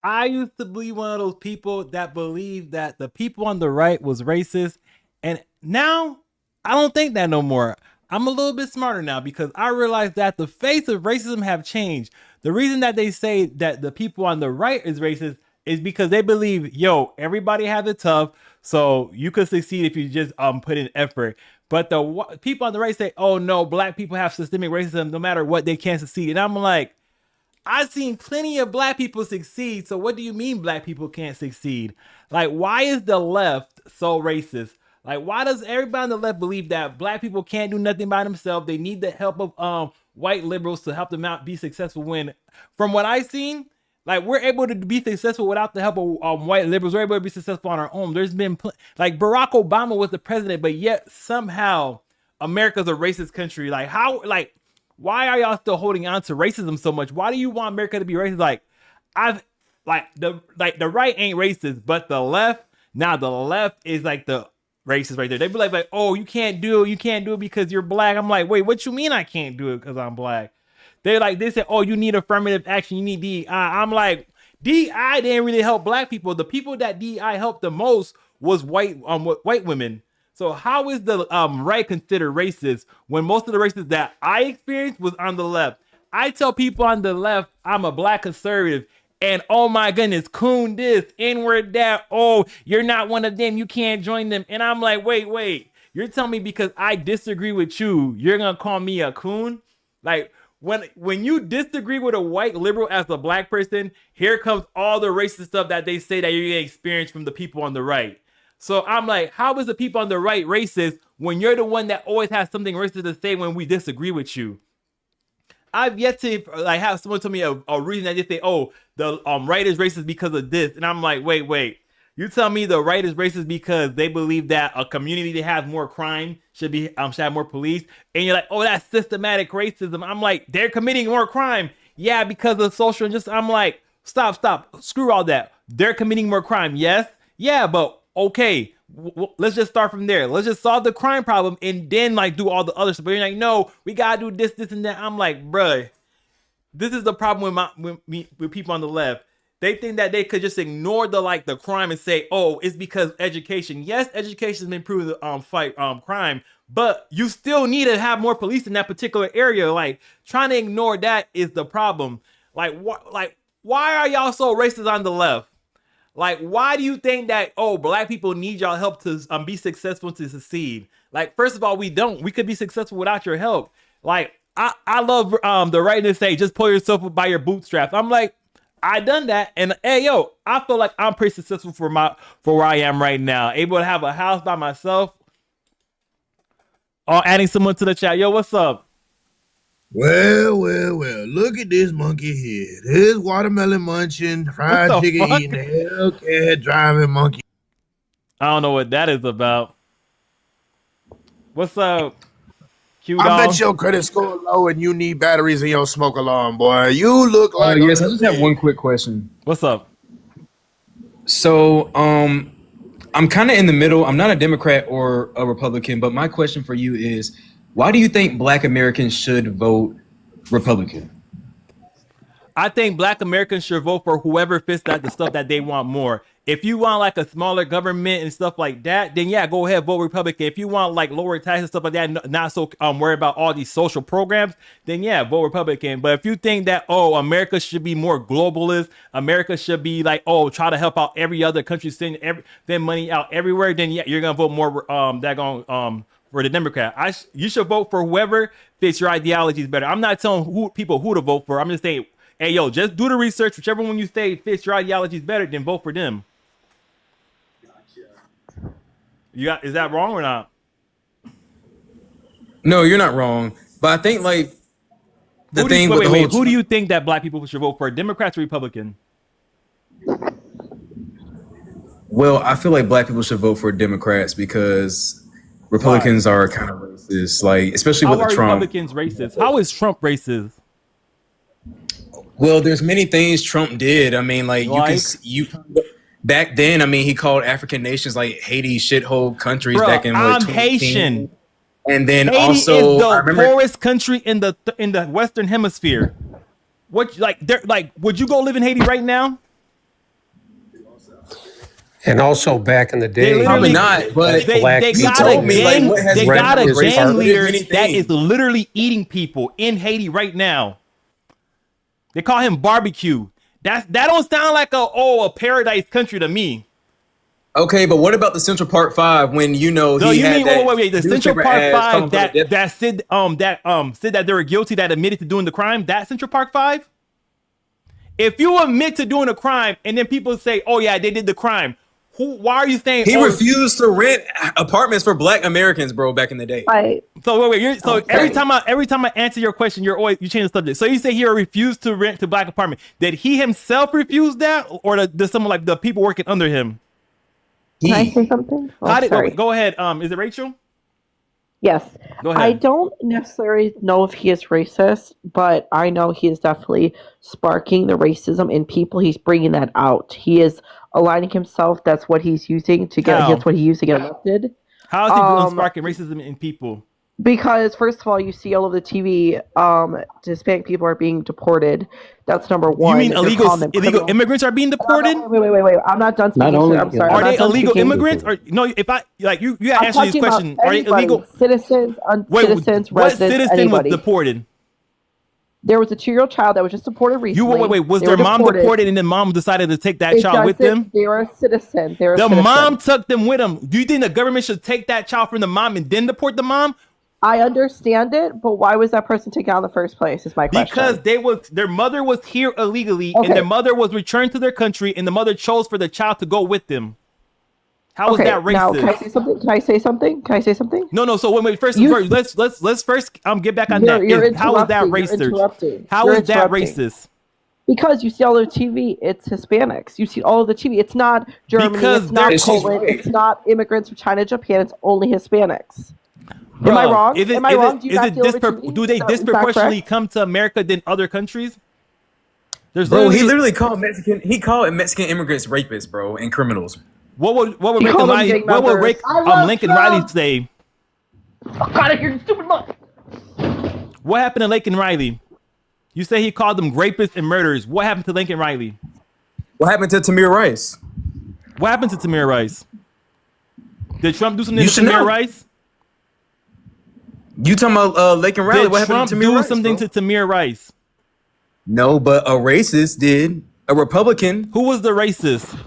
I used to be one of those people that believed that the people on the right was racist, and now I don't think that no more. I'm a little bit smarter now because I realize that the face of racism have changed. The reason that they say that the people on the right is racist is because they believe, yo, everybody has it tough, so you could succeed if you just put in effort. But the people on the right say, oh no, black people have systemic racism. No matter what, they can't succeed. And I'm like, I've seen plenty of black people succeed. So what do you mean black people can't succeed? Like, why is the left so racist? Like, why does everybody on the left believe that black people can't do nothing by themselves? They need the help of white liberals to help them out be successful. When, from what I've seen, like we're able to be successful without the help of white liberals. We're able to be successful on our own. There's been like Barack Obama was the president, but yet somehow America's a racist country. Like how? Like why are y'all still holding on to racism so much? Why do you want America to be racist? I've the right ain't racist, but the left, now the left is like the racist right there. They be like, oh, you can't do it because you're black. I'm like, wait, what you mean I can't do it because I'm black? They say, oh, you need affirmative action, you need DEI. I'm like, DEI didn't really help black people. The people that DEI helped the most was white women. So how is the right considered racist when most of the racists that I experienced was on the left? I tell people on the left I'm a black conservative, and oh my goodness, coon this, N-word that. Oh, you're not one of them. You can't join them. And I'm like, wait. You're telling me because I disagree with you, you're gonna call me a coon? Like when you disagree with a white liberal as a black person, here comes all the racist stuff that they say that you're gonna experience from the people on the right. So I'm like, how is the people on the right racist when you're the one that always has something racist to say when we disagree with you? I've yet to like have someone tell me a reason that they say, oh, the right is racist because of this. And I'm like, wait. You tell me the right is racist because they believe that a community that has more crime should have more police. And you're like, oh, that's systematic racism. I'm like, they're committing more crime. Yeah, because of social injustice. I'm like, stop. Screw all that. They're committing more crime. Yes. Yeah, but okay, let's just start from there. Let's just solve the crime problem and then like do all the other stuff. But you're like, no, we gotta do this, and that. I'm like, bruh, this is the problem with people on the left. They think that they could just ignore the crime and say, oh, it's because education. Yes, education has been proven to fight crime, but you still need to have more police in that particular area. Like trying to ignore that is the problem. Like what? Like why are y'all so racist on the left? Like, why do you think that, oh, black people need y'all help to be successful to succeed? Like, first of all, we don't. We could be successful without your help. Like, I love the right to say, just pull yourself up by your bootstraps. I'm like, I done that. And hey, yo, I feel like I'm pretty successful for where I am right now. Able to have a house by myself. Or adding someone to the chat. Yo, what's up? Well. Look at this monkey here. This watermelon munching, fried chicken fuck? eating, Hellcat driving monkey. I don't know what that is about. What's up, Q-Dog? I bet your credit score low and you need batteries in your smoke alarm, boy. You look like yes, I just have one quick question. What's up? So, I'm kind of in the middle. I'm not a Democrat or a Republican, but my question for you is, why do you think Black Americans should vote Republican? I think Black Americans should vote for whoever fits the stuff that they want more. If you want like a smaller government and stuff like that, then yeah, go ahead, vote Republican. If you want like lower taxes and stuff like that, not so worried about all these social programs, then yeah, vote Republican. But if you think that, oh, America should be more globalist, America should be like, oh, try to help out every other country, send money out everywhere, then yeah, you're gonna vote more for the Democrat. You should vote for whoever fits your ideologies better. I'm not telling people who to vote for. I'm just saying, hey, yo, just do the research. Whichever one you say fits your ideologies better, then vote for them. Is that wrong or not? No, you're not wrong. But I think like who do you think that black people should vote for? Democrats or Republican? Well, I feel like black people should vote for Democrats because Republicans are kind of racist, like especially with the Trump. Republicans racist? How is Trump racist? Well, there's many things Trump did. I mean, like you back then. I mean, he called African nations like Haiti shithole countries. Bruh, back in I'm Haitian, and then Haiti also is the poorest country in the Western Hemisphere. What would you go live in Haiti right now? And also back in the They day, Probably literally not, but black they he got told a me, like, gang. what has They rent got a is gang part of leader anything. that is literally eating people in Haiti right now. They call him Barbecue. That don't sound like a paradise country to me. Okay, but what about the Central Park Five when No, he you had mean that wait, the Central newspaper Park ads calling Five for the death- that said that they were guilty, that admitted to doing the crime? That Central Park Five? If you admit to doing a crime and then people say, "Oh yeah, they did the crime," why are you saying He oh, refused to rent apartments for Black Americans, bro, back in the day. So wait. So Okay. every time I answer your question, you change the subject. So you say he refused to rent to Black apartment. Did he himself refuse that, or does someone like the people working under him? Can I He, say something? Oh, How did sorry. go ahead? Is it Rachel? Yes. Go ahead. I don't necessarily know if he is racist, but I know he is definitely sparking the racism in people. He's bringing that out. He is aligning himself. That's what he's using to get. How? That's what he used to get elected. How is he Um, sparking racism in people? Because first of all, you see all over the TV, Hispanic people are being deported. That's number one. You mean You're illegal calling them criminals. immigrants are being deported? Wait. I'm not done speaking. only- Sir. I'm sorry. Are I'm they not done illegal speaking. immigrants? Or no? If I like you gotta I'm answer this talking about question. Are they anybody, illegal? citizens, citizens, what residents, citizen anybody. was deported? There was a 2-year-old child that was just deported You recently. wait. Was They their were mom deported and then mom decided to take that It child with doesn't- them? They were a citizen. They were a The citizen. mom took them with them. Do you think the government should take that child from the mom and then deport the mom? I understand it, but why was that person taken out in the first place? Is my question. Because their mother was here illegally Okay. and their mother was returned to their country and the mother chose for the child to go with them. How is okay, that racist? now can I say something? Can I say something? No. So wait. First, You- let's first get back on You're that. How is that interrupting. You're racist? interrupting. How You're is that interrupting. racist? Because you see all over TV, it's Hispanics. You see all of the TV. It's not Germany. Because it's not she's Poland. right. It's not immigrants from China, Japan. It's only Hispanics. Bruh, Am I wrong? Is it, Am I is wrong? It, Do you is not it feel do they is that disproportionately correct? come to America than other countries? There's bro, he literally called Mexican immigrants rapists, bro, and criminals. what would He Lincoln called them Riley gang what would members. Rick, I love Lincoln Trump. Riley say? Fuck out of here, you stupid look. What happened to Lincoln Riley? You say he called them rapists and murderers. What happened to Lincoln Riley? What happened to Tamir Rice? What happened to Tamir Rice? Did Trump do something You to should Tamir know. Rice? You talking about Lincoln Riley? Did What Trump happened to Tamir do Rice, something bro? to Tamir Rice? No, but a racist did. A Republican. Who was the racist?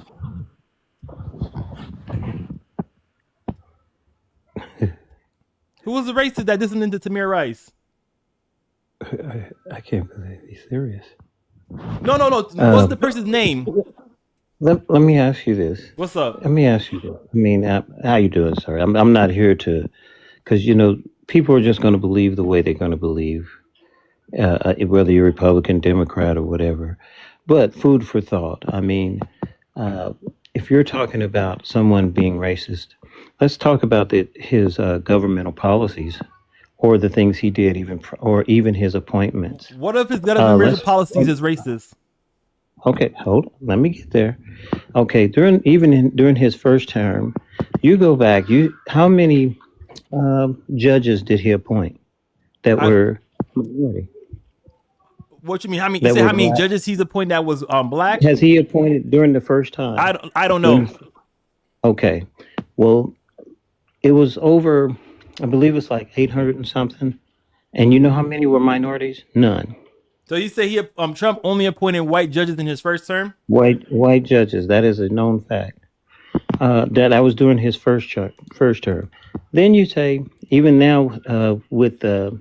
Who was the racist that did something to Tamir Rice? I can't believe he's serious. No. What's the person's name? Let me ask you this. What's up? Let me ask you this. I mean, how you doing, sir? I'm not here to, because people are just going to believe the way they're going to believe, whether you're Republican, Democrat, or whatever. But food for thought. I mean, if you're talking about someone being racist, let's talk about his governmental policies, or the things he did, or even his appointments. What if his government let's- policies is racist? Okay, hold on. Let me get there. Okay, during his first term, you go back. How many judges did he appoint that were minority? What you mean? How many? That You said was how many black. judges he's appointed that was black? Has he appointed during the first time? I don't know. Okay, well, it was over. I believe it's like 800 and something. And you know how many were minorities? None. So you say Trump only appointed white judges in his first term? White judges. That is a known fact. That was during his first term. Then you say, even now, with the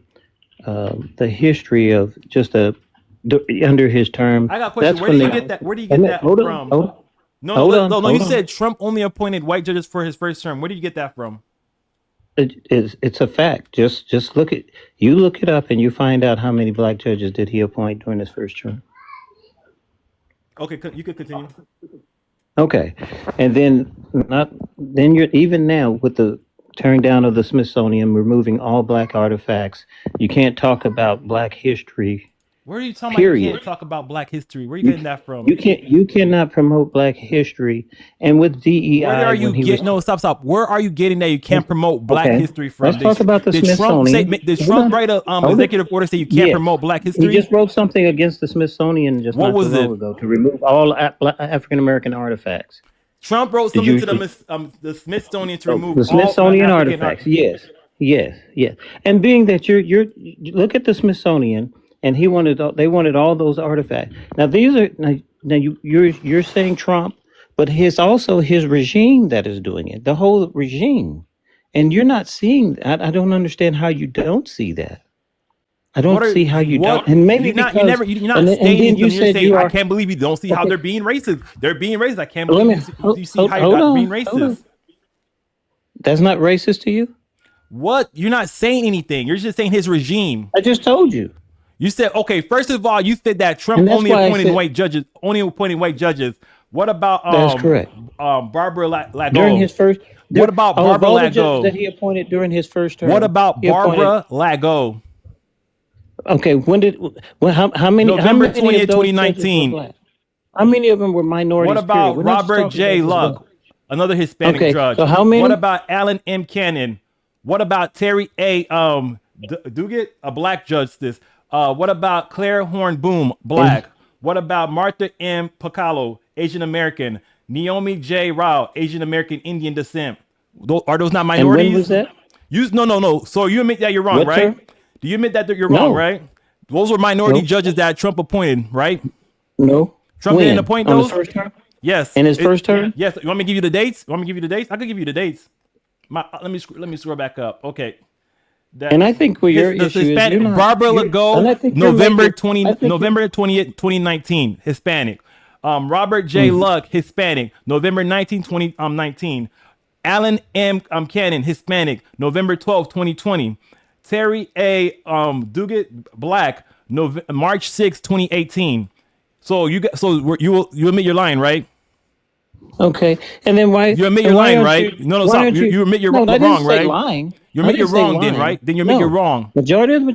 history of just under his term. I got a question. that's Where do when you they- get that? Where do you get that Hold on, from? hold on. No, Hold no, on, no. hold You on. said Trump only appointed white judges for his first term. Where do you get that from? It's a fact. Just look it up and you find out how many black judges did he appoint during his first term. Okay, you could continue. Okay, and then you're even now with the tearing down of the Smithsonian, removing all black artifacts. You can't talk about black history. Where are you talking about? You Period. can't talk about black history. Where are you getting that from? You cannot promote black history. And with DEI, Where are you when he getting? No, stop. Where are you getting that you can't promote black Okay. history from? Let's talk about the Did Trump Smithsonian. did Hold Trump on. write a Hold on. executive order say you can't Yes. promote black He history? just wrote something against the Smithsonian just What not was too long it? ago to remove all African American artifacts. Trump wrote Did something you? to the Smithsonian to Oh, remove the all Smithsonian un-African artifacts. Yes, yes, yes. And being that you look at the Smithsonian, and they wanted all those artifacts. Now these are now you're saying Trump, but his also his regime that is doing it, the whole regime, and you're not seeing. I don't understand how you don't see that. I What don't are see how you don't, what and maybe you not you because, never you're and not then, and stating then you something. You're said saying you I are can't believe you don't see how okay. they're being racist. They're being racist. I can't Let believe me you see how hold you're being on, hold on. racist. That's not racist to you? What? You're not saying anything. You're just saying his regime. I just told you, You said, okay, first of all, you said that Trump and that's why I said only appointing white judges. What about that's correct. Barbara During his Lago? first, What about of Barbara all the judges that Lago? he appointed during his first What term, about he appointed. Barbara Lago? Okay, how November many of 20th, those judges were 2019. black? How many of them were What minorities? Period. about We're not just Robert talking about J. just black. Luck, another Hispanic Okay, judge? so how What many? about Alan M. Cannon? What about Terry A. Duguid, a black justice? What about Claire Horn Boom, And black? What about Martha M. Pacalo, Asian American? Naomi J. Rao, Asian American Indian descent. Are those not and when was minorities? that? No. So you admit that you're wrong, What right? term? Do you admit that you're wrong, No, right? Those were minority no, judges that Trump appointed, right? no. Trump didn't When appoint on his those. first term? Yes. In his first term? Yes. You want me to give you the dates? You want me to give you the dates? I could give you the dates. Let me scroll back up. Okay. That And I think what your the issue is, Hispanic you're not. Barbara And I Lago, think you're making. I think you're. November 20th, 2019, Hispanic. Robert J. Mm. Luck, Hispanic, November 19, 2019. Alan M. Cannon, Hispanic, November 12, 2020. Terry A. Duguid, black, March 6, 2018. So you admit you're lying, right? Okay, and then why? You admit And you're why lying, aren't right? you? No, Why stop. aren't you? You admit you're No, I didn't wrong, say right? lying. You I admit you're didn't say wrong, then, lying. right? Then you admit you're No, wrong. majority of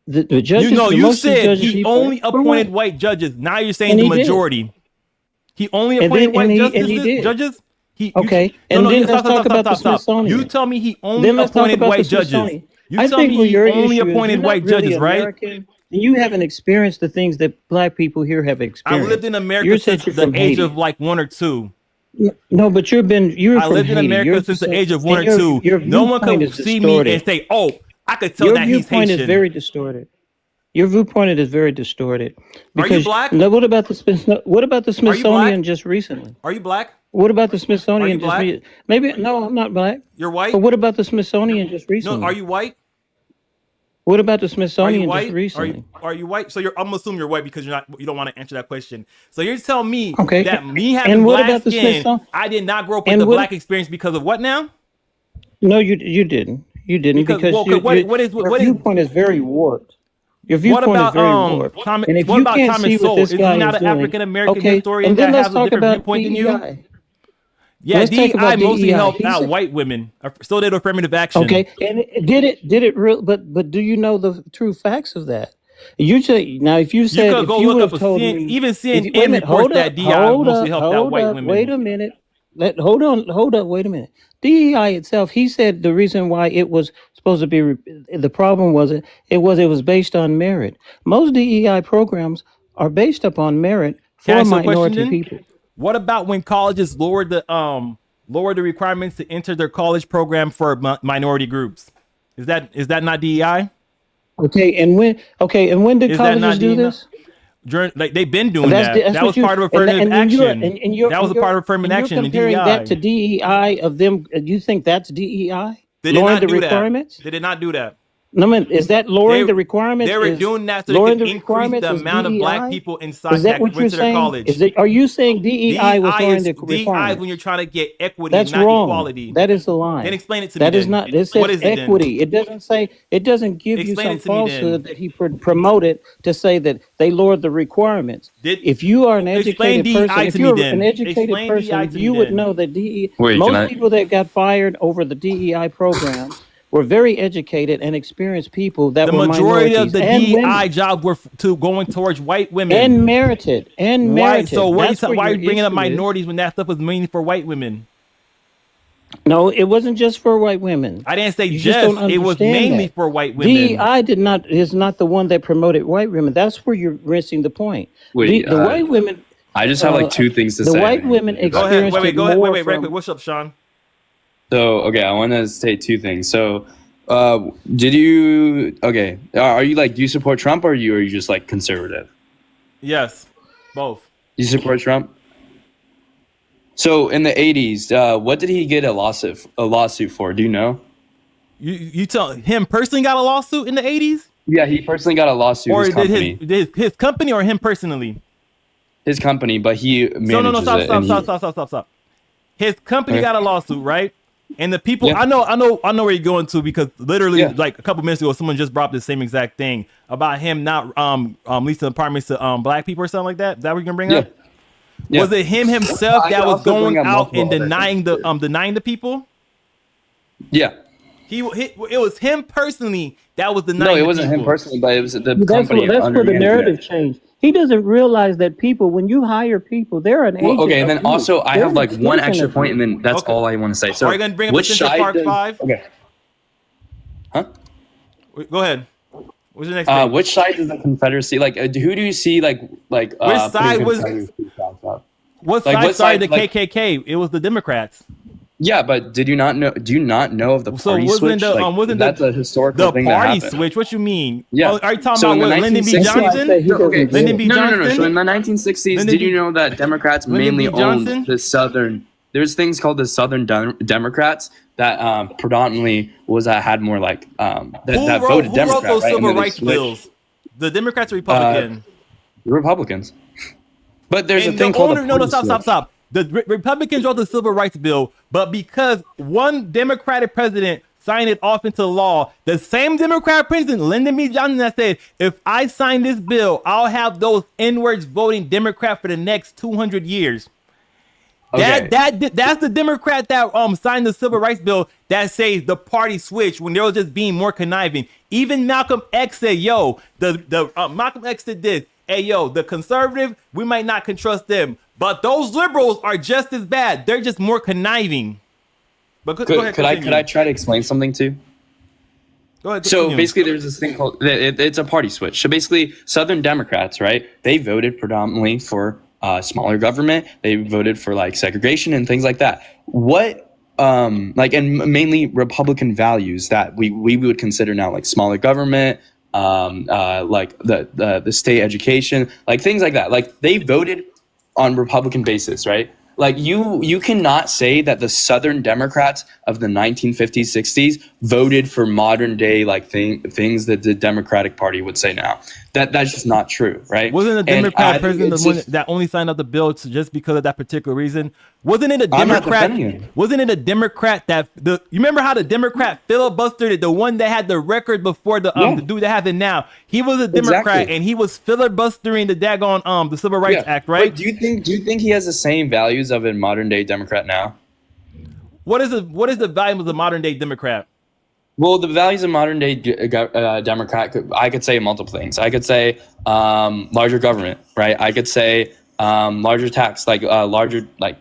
the judges, You know, the you most of the said judges he he only put were white, appointed white judges. Now you're saying and the he did, majority. He only and appointed then white and he did. judges. Okay, No, and then let's stop, talk about the stop. You Smithsonian. tell me he only Then let's talk appointed about the white judges. Smithsonian. You I tell me think what he your only issue is, you're appointed not white really judges, right? American, and you haven't experienced the things that black people here have I lived experienced. in You America said since you're the from age of Haiti. like 1 or 2. No, but you're I from lived in Haiti. America since the age of 1 And or 2. your No one viewpoint could is see me and distorted. say, "Oh, I could tell Your that he's viewpoint is Haitian." very distorted. Your viewpoint is very distorted Are you because black? now what about the Are you black? Smithsonian just recently? Are you black? What about the Are you Smithsonian just black? maybe no, I'm not black. You're But white? what about the Smithsonian just No, are recently? you white? What about the Are you Smithsonian just white? recently? Are you white? So I'm gonna assume you're white because you don't want to answer that question. So you're telling me Okay. that me having And what black about the skin, Smithsonian? I did not grow up with And the what? black experience because of what now? No, you didn't. You didn't Because because well, your viewpoint is very warped. Your what viewpoint is about very warped. Thomas? And if What you about can't Thomas see what Sowell? this Is he guy not is an doing, African American okay, historian and then that let's has a talk different about viewpoint than you? DEI. Yeah, Let's talk DEI about mostly DEI. helped He out said, white women. So did affirmative action. okay, and did it real? But do you know the true facts of that? You say now if you You said could if go you look would up have told me even if you, CNN wait a minute, reports that DEI mostly helped out white wait women. a minute. Hold up, wait a minute. DEI itself, he said the reason why it was supposed to be the problem wasn't it was based on merit. Most DEI programs are based upon merit Can I for ask you a question minority then? people. What about when colleges lowered the requirements to enter their college program for minority groups? Is that not DEI? Okay, and when did Is that not colleges do DEI? this? Like they've been doing that. That's That was what you part of and affirmative and you're action. and you're That was and a you're part of affirmative and you're action in comparing that to DEI. DEI of them. You think that's DEI? They did Lowering not the do that. requirements? They did not do that. No, man, is that They lowering the requirements? they were Is doing that so they lowering could the increase requirements the is amount of black DEI? people Is inside that that what went you're to their saying? college. Are you saying DEI was lowering the DEI is when requirements? you're trying to get equity, That's not wrong. equality. That is a Then lie. explain it to me That is then. not. It What says is it then? equity. It doesn't say. It doesn't give you Explain some it to me falsehood then. that he promoted to say that they lowered the requirements. Did If you are an explain educated person, DEI if to me you're then. an educated Explain DEI person, to me you would then. know that DEI. Wait, can Most I? people that got fired over the DEI programs were very educated and experienced people that The were majority of minorities the and DEI women jobs were going towards white women. and merited and Why? merited. So That's where why are your you bringing up issue is. minorities when that stuff was mainly for white women? No, it wasn't just for white women. I didn't say You just don't just. It was understand mainly that. for white women. DEI is not the one that promoted white women. That's where you're missing the point. Wait, The white women, I just have like two things to the say. white women Go ahead. experienced Wait, it go ahead. more Wait, right from- quick. What's up, Sean? So, okay, I want to say two things. So, did you, okay, are you like, do you support Trump or are you just like conservative? Yes, both. You support Trump? So, in the 80s, what did he get a lawsuit for? Do you know? You tell him personally got a lawsuit in the 80s? Yeah, he personally got a lawsuit. Or His company, did his company or him personally? his company, but he manages No, it. and he- stop. His company Okay. got a lawsuit, right? And the people, Yeah. I know where you're going to, because literally Yeah. like a couple minutes ago, someone just brought up the same exact thing about him not leasing apartments to black people or something like that. Is that what you're gonna bring Yeah. up? Yeah. Was it him himself I that could was also bring going up out and multiple other denying the people? Yeah. It was him personally that was denying. No, it the wasn't him people. personally, but it was the That's company. where under the the narrative internet. changed. He doesn't realize that people, when you hire people, they're an agent. Well, okay, and of then you. also I They're have like an one extension extra of point, you. and then that's Okay. all I want to say. So, Are you gonna bring up which Central side Park does- 5? Okay. Huh? Go ahead. What's your next thing? Which side does the Confederacy like? Who do you see like? Which side was- What like, side what started side, the like- KKK? It was the Democrats. Yeah, but did you not know? Do you not know of the So party wasn't switch? the- Like, wasn't that's the- a historical The thing that party happened. switch. What you mean? Yeah. Oh, are you talking So about in the what, Lyndon B. 1960s Johnson? He doesn't Okay. get Lyndon B. it. No. Johnson? So in the 1960s, Lyndon did B. you know that Democrats Lyndon mainly B. Johnson? owned the Southern? There's things called the Southern Democrats that predominantly had more like that voted who Democrat. wrote those right? And civil then they rights switched. bills? The Democrats or Republican? Republicans. But there's And a thing the called owner, a no, party switch. stop. The Republicans wrote the civil rights bill, but because one Democratic president signed it off into law, the same Democratic president, Lyndon B. Johnson, that said, if I sign this bill, I'll have those N-words voting Democrat for the next 200 years. Okay. That's the Democrat that signed the civil rights bill that says the party switch when they were just being more conniving. Even Malcolm X said, "Yo, Malcolm X did this. Hey, yo, the conservative, we might not can trust them, but those liberals are just as bad. They're just more conniving." But go ahead, Could I continue. try to explain something too? Go ahead. So continue. basically, there's this thing called it's a party switch. So basically, Southern Democrats, right? They voted predominantly for smaller government. They voted for like segregation and things like that. What and mainly Republican values that we would consider now like smaller government, like the state education, like things like that. Like they voted on Republican basis, right? Like you cannot say that the Southern Democrats of the 1950s, 60s voted for modern day like things that the Democratic Party would say now. That's just not true, right? Wasn't the And Democrat I think president it's the one just- that only signed up the bill just because of that particular reason? Wasn't it a I'm not Democrat? defending it. Wasn't it a Democrat that you remember how the Democrat filibustered it, the one that had the record before the Yeah. dude that has it now? He was a Democrat Exactly. and he was filibustering the daggone the Civil Rights Yeah. Act, right? But do you think he has the same values of a modern day Democrat now? What is the value of the modern day Democrat? Well, the values of modern day Democrat, I could say multiple things. I could say larger government, right? I could say larger tax, like larger, like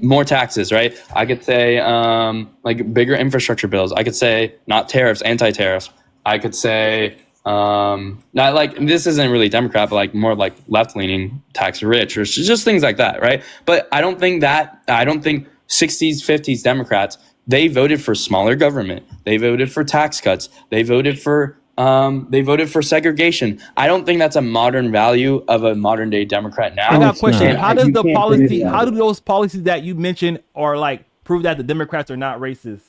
more taxes, right? I could say like bigger infrastructure bills. I could say not tariffs, anti-tariffs. I could say not like this isn't really Democrat, but like more like left-leaning tax rich or just things like that, right? But I don't think 60s, 50s Democrats, they voted for smaller government. They voted for tax cuts. They voted for segregation. I don't think that's a modern value of a modern day Democrat now. I got a it's question. not. How does You the can't policy? do that. How do those policies that you mentioned are like prove that the Democrats are not racist?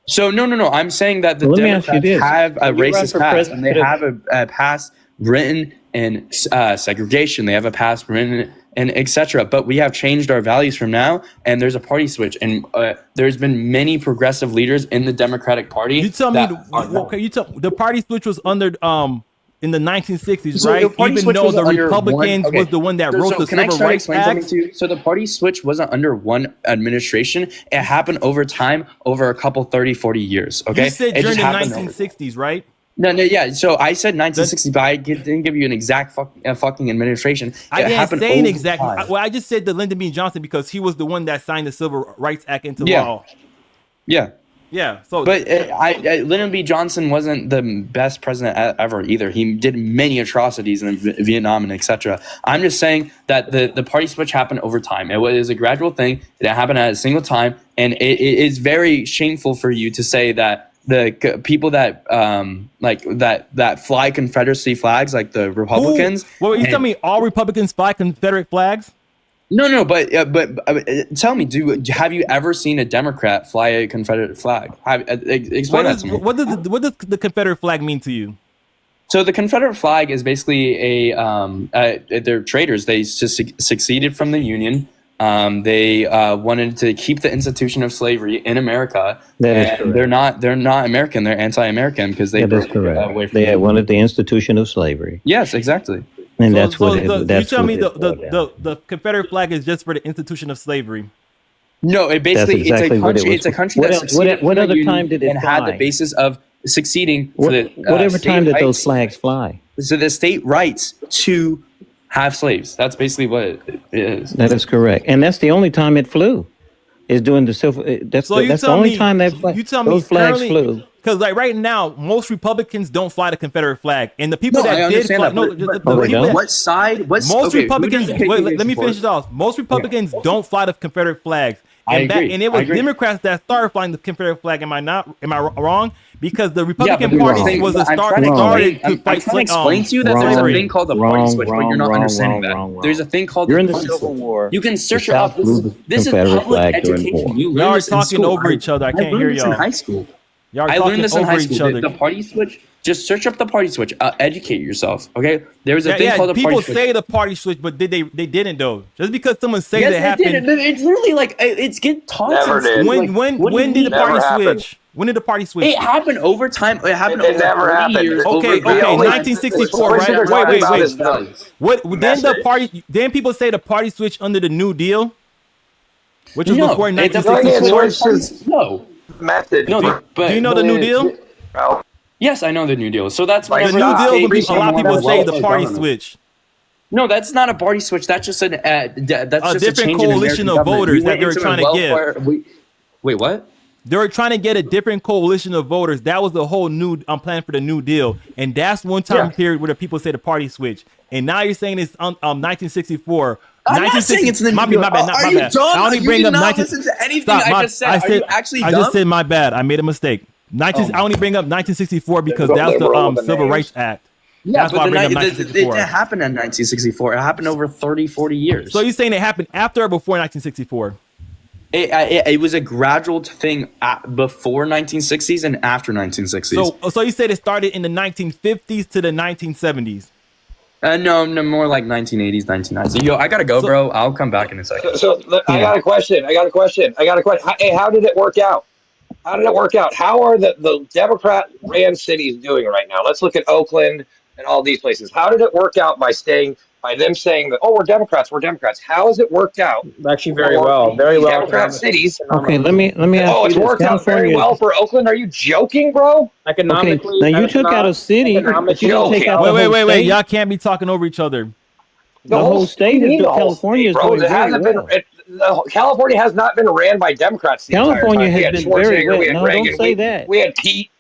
So no. I'm saying that the Well, let me ask you Democrats this. have a When you run racist for past, and they president- have a past written in segregation. They have a past written and etc. But we have changed our values from now, and there's a party switch, and there's been many progressive leaders in the Democratic Party. You tell me, that are- okay, you tell the party switch was under in the 1960s, So the right? party Even switch though was the under Republicans okay. was the one that So- wrote so the can I Civil try to Rights explain Act. something to you? So the party switch wasn't under one administration. It happened over time, over a couple 30, 40 years. Okay. You said It during just the happened over- 1960s, right? No, yeah. So I said 1960, but I didn't give you an exact fucking administration. I It didn't happened say an over exact. time. Well, I just said the Lyndon B. Johnson because he was the one that signed the Civil Rights Act into Yeah. law. Yeah. Yeah. So, But Lyndon B. Johnson wasn't the best president ever either. He did many atrocities in Vietnam and etc. I'm just saying that the party switch happened over time. It was a gradual thing. It didn't happen at a single time, and it is very shameful for you to say that the people that that fly Confederacy flags, like the Republicans. Well, you tell me all Republicans fly Confederate flags? No, but tell me, have you ever seen a Democrat fly a Confederate flag? Explain that to me. What does the Confederate flag mean to you? So the Confederate flag is basically they're traitors. They succeeded from the Union. They wanted to keep the institution of slavery in America. That is correct. They're not American. They're anti-American because they That is correct. They had wanted the institution of slavery, Yes, exactly. and So, that's what. you tell me the Confederate flag is just for the institution of slavery. No, it basically exactly what it was. it's a country What that else- succeeded what from the other Union time did it and had the fly? basis of succeeding for the Whatever state time did those rights. flags fly? So the state rights to have slaves. That's basically what it is. That is correct, and that's the only time it flew. Is during the civil. That's So the only time that those flags flew. Because like right now, most Republicans don't fly the Confederate flag, and the people No, I that did understand fly, that. no, But, the but, people they don't? that- what side? most Republicans. Wait, let me finish it off. Most Republicans don't fly the Confederate flags, I and agree. and it I was agree. Democrats that started flying the Confederate flag. Am I wrong? Because the Yeah, Republican but Party I'm was the trying start to started explain- to I'm fight trying to explain to you that there's a slavery. thing called the Wrong, party switch, but you're not wrong, understanding that. wrong. There's a thing called You're in the the party Civil switch. War. You can search The it up. South blew the This is Confederate public flag during education. war. You Y'all learn are this in talking school. over each other. I can't learned hear this in y'all. high school. Y'all are I talking learned this in over high each school. other. The party switch. Just search up the party switch. Educate yourself. Okay. There was a thing called the people party switch. say the party switch, but they didn't though. Just because someone says Yes, it it happened. did. It's literally like it's get taught. Never since- did. like, When what do you did the mean? party Never happened. switch? When did the party switch? It happened over time. It happened It over never 30 happened. years. Okay, over okay, the only- 1964, the right? switch we're Wait, talking wait, about wait. is the What then the message. party? Then people say the party switch under the New Deal, which was No, before it doesn't- 1964. No, method. no. Do you know the New Deal? Bro. Yes, I know the New Deal. So that's Like, The whenever New Stop. Deal, when state a lot of people became say more the welfare party government. switch. No, that's not a party switch. That's just that's A just different change in coalition American of government. voters We that went they were into trying a to get. welfare- Wait, what? They were trying to get a different coalition of voters. That was the whole new plan for the New Deal, and that's one time period where the people say the party switch. And now you're saying it's 1964. I'm not saying it's the New My Deal. bad, my Are you bad. dumb? I only You bring did up not 19. listen to anything Stop, I just said. Are you actually I dumb? just said my bad. I made a mistake. I only bring up 1964 because There's a that's the liberal with the Civil names. Rights Act. Yeah, That's why I but bring up it 1964. didn't happen in 1964. It happened over 30, 40 years. So you're saying it happened after or before 1964? It was a gradual thing before 1960s and after 1960s. So you said it started in the 1950s to the 1970s. No, more like 1980s, 1990s. Yo, I gotta go, bro. I'll come back in a second. So I got a question. Hey, how did it work out? How are the Democrat ran cities doing right now? Let's look at Oakland and all these places. How did it work out by them saying that, oh, we're Democrats. How has it worked out? Actually, very well. Very well. Democrat cities. Okay, let me ask Oh, you it's this. worked out very California- well for Oakland. Are you joking, bro? Okay, Economically. now you took out a city, but you didn't take out the Wait, whole state. Y'all can't be talking over each other. The whole state is California is doing It very hasn't well. California has not been ran by Democrats. The entire California time. has We had been very Schwarzenegger, well. we had No, Reagan, don't say that. We had Pete.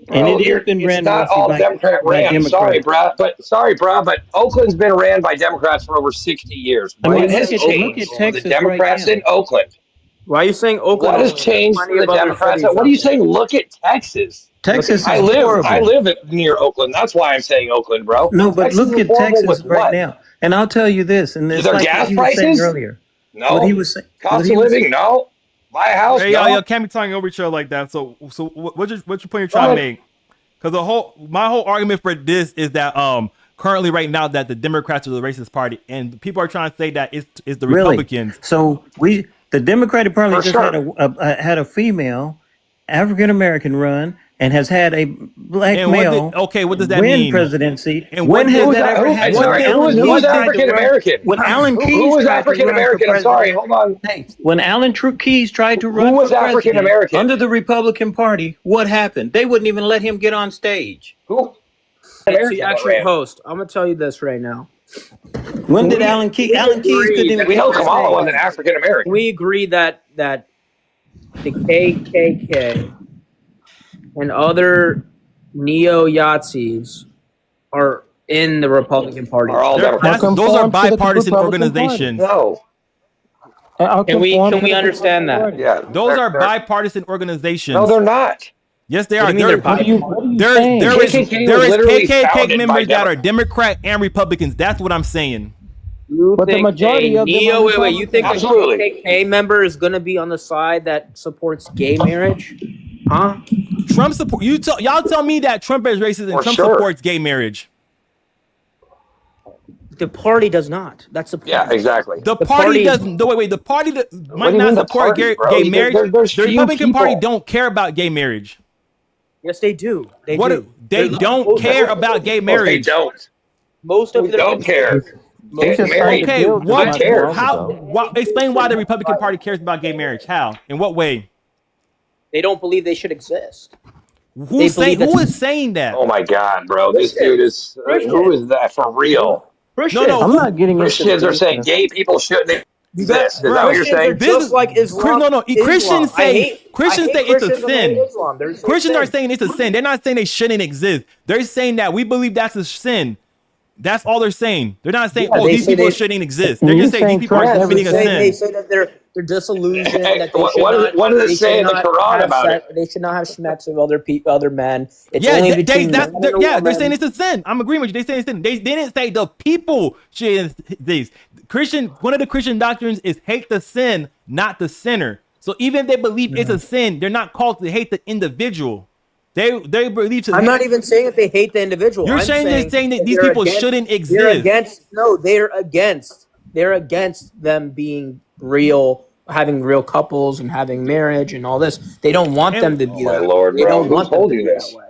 And Bro, it has been ran it's not mostly all by Democrat ran. Democrats. Sorry, bro, but Oakland's been ran by Democrats for over 60 years. I mean, What has look at changed? Texas The Democrats right in Oakland. Why are you saying Oakland? What has changed Plenty for the of other Democrats? cities What are you saying? Look at Texas. Texas I is horrible. live near Oakland. That's why I'm saying Oakland, bro. No, but Texas look is at horrible Texas with right what? now. And I'll tell you this, and it's Their like gas what he was saying prices? earlier. No. What he was saying. Cost of living? No. Buy a house? Hey, no. y'all can't be talking over each other like that. So what your point you're trying to make? Because my whole argument for this is that currently right now that the Democrats are the racist party, and people are trying to say that it's the Really? Republicans. So the Democratic Party For just sure. had a female African American run and has had a black And male what does that win mean? presidency. And when what- has who that was ever that- happened? who- sorry, When who was Keyes tried to African run- American? When Alan Keyes Who was tried to African run for American? I'm sorry, hold on. Hey, when Alan Keyes tried to run Who was for president African-American? under the Republican Party, what happened? They wouldn't even let him get on stage. Who? It's the actual host. I'm gonna tell you this right now. When did Alan Keyes couldn't even We know get on Kamala stage. wasn't African American. We agree that the KKK, and other neo-Yazis are in the Republican Party. Are all Democrats. Those are Conform to the bipartisan Republican organizations. No. Can we understand that? Yeah. Those are bipartisan organizations. No, they're not. Yes, they What are. do you mean What are you There saying? is KKK was literally KKK founded by members that are Democrats. Democrat and Republicans. That's what I'm saying. You But the think majority a of them neo, are wait, you think Absolutely. a KKK member is going to be on the side that supports gay marriage? Huh? Trump support y'all tell me that Trump is racist and For Trump sure. supports gay marriage. The party does not. That's the point. Yeah, exactly. The The party party- doesn't. No, wait. The party that do might you not mean the support party, gay, bro? gay marriage. There's The few Republican Party people. don't care about gay marriage. Yes, they do. They What do. they don't care about gay They marriage. don't. Most of We them don't care. They just Mary, signed a Okay, bill just what? not cares? long How? ago. Explain why the Republican Party cares about gay marriage. How? In what way? They don't believe they should exist. Who's saying? believe Who that's- is saying that? Oh my God, bro! This dude is. Who is that for real? Christians. No. I'm not getting into Christians are this. saying gay people shouldn't exist. Is that what you're Christians saying? are just like Islam. Christians I say hate Christians say it's a Christians and I hate sin. Islam. They're the same Christians are thing. saying it's a sin. They're not saying they shouldn't exist. They're saying that we believe that's a sin. That's all they're saying. They're not saying, Yeah, oh, they these say people they- shouldn't exist. When They're you just saying saying these people are Christ, committing a They sin. say that they're disillusioned. Hey, That they what- should what does- not, what does it they say should in the not Quran have about sex- They should not have schmecks with other men. It's Yeah, only they, between that's, man they're, and a yeah, they're woman. saying it's a sin. I'm agreeing with you. They say it's a sin. They didn't say the people should this. One of the Christian doctrines is hate the sin, not the sinner. So even if they believe it's a sin, they're not called to hate the individual. They believe to I'm hate- not even saying that they hate the individual. You're I'm saying they're saying that these they're people against- shouldn't They're exist. against. No, they're against. They're against them being real, having real couples and having marriage and all this. They don't want And- them to be Oh, my that. Lord, they bro. don't Who want them told to you be this? that way.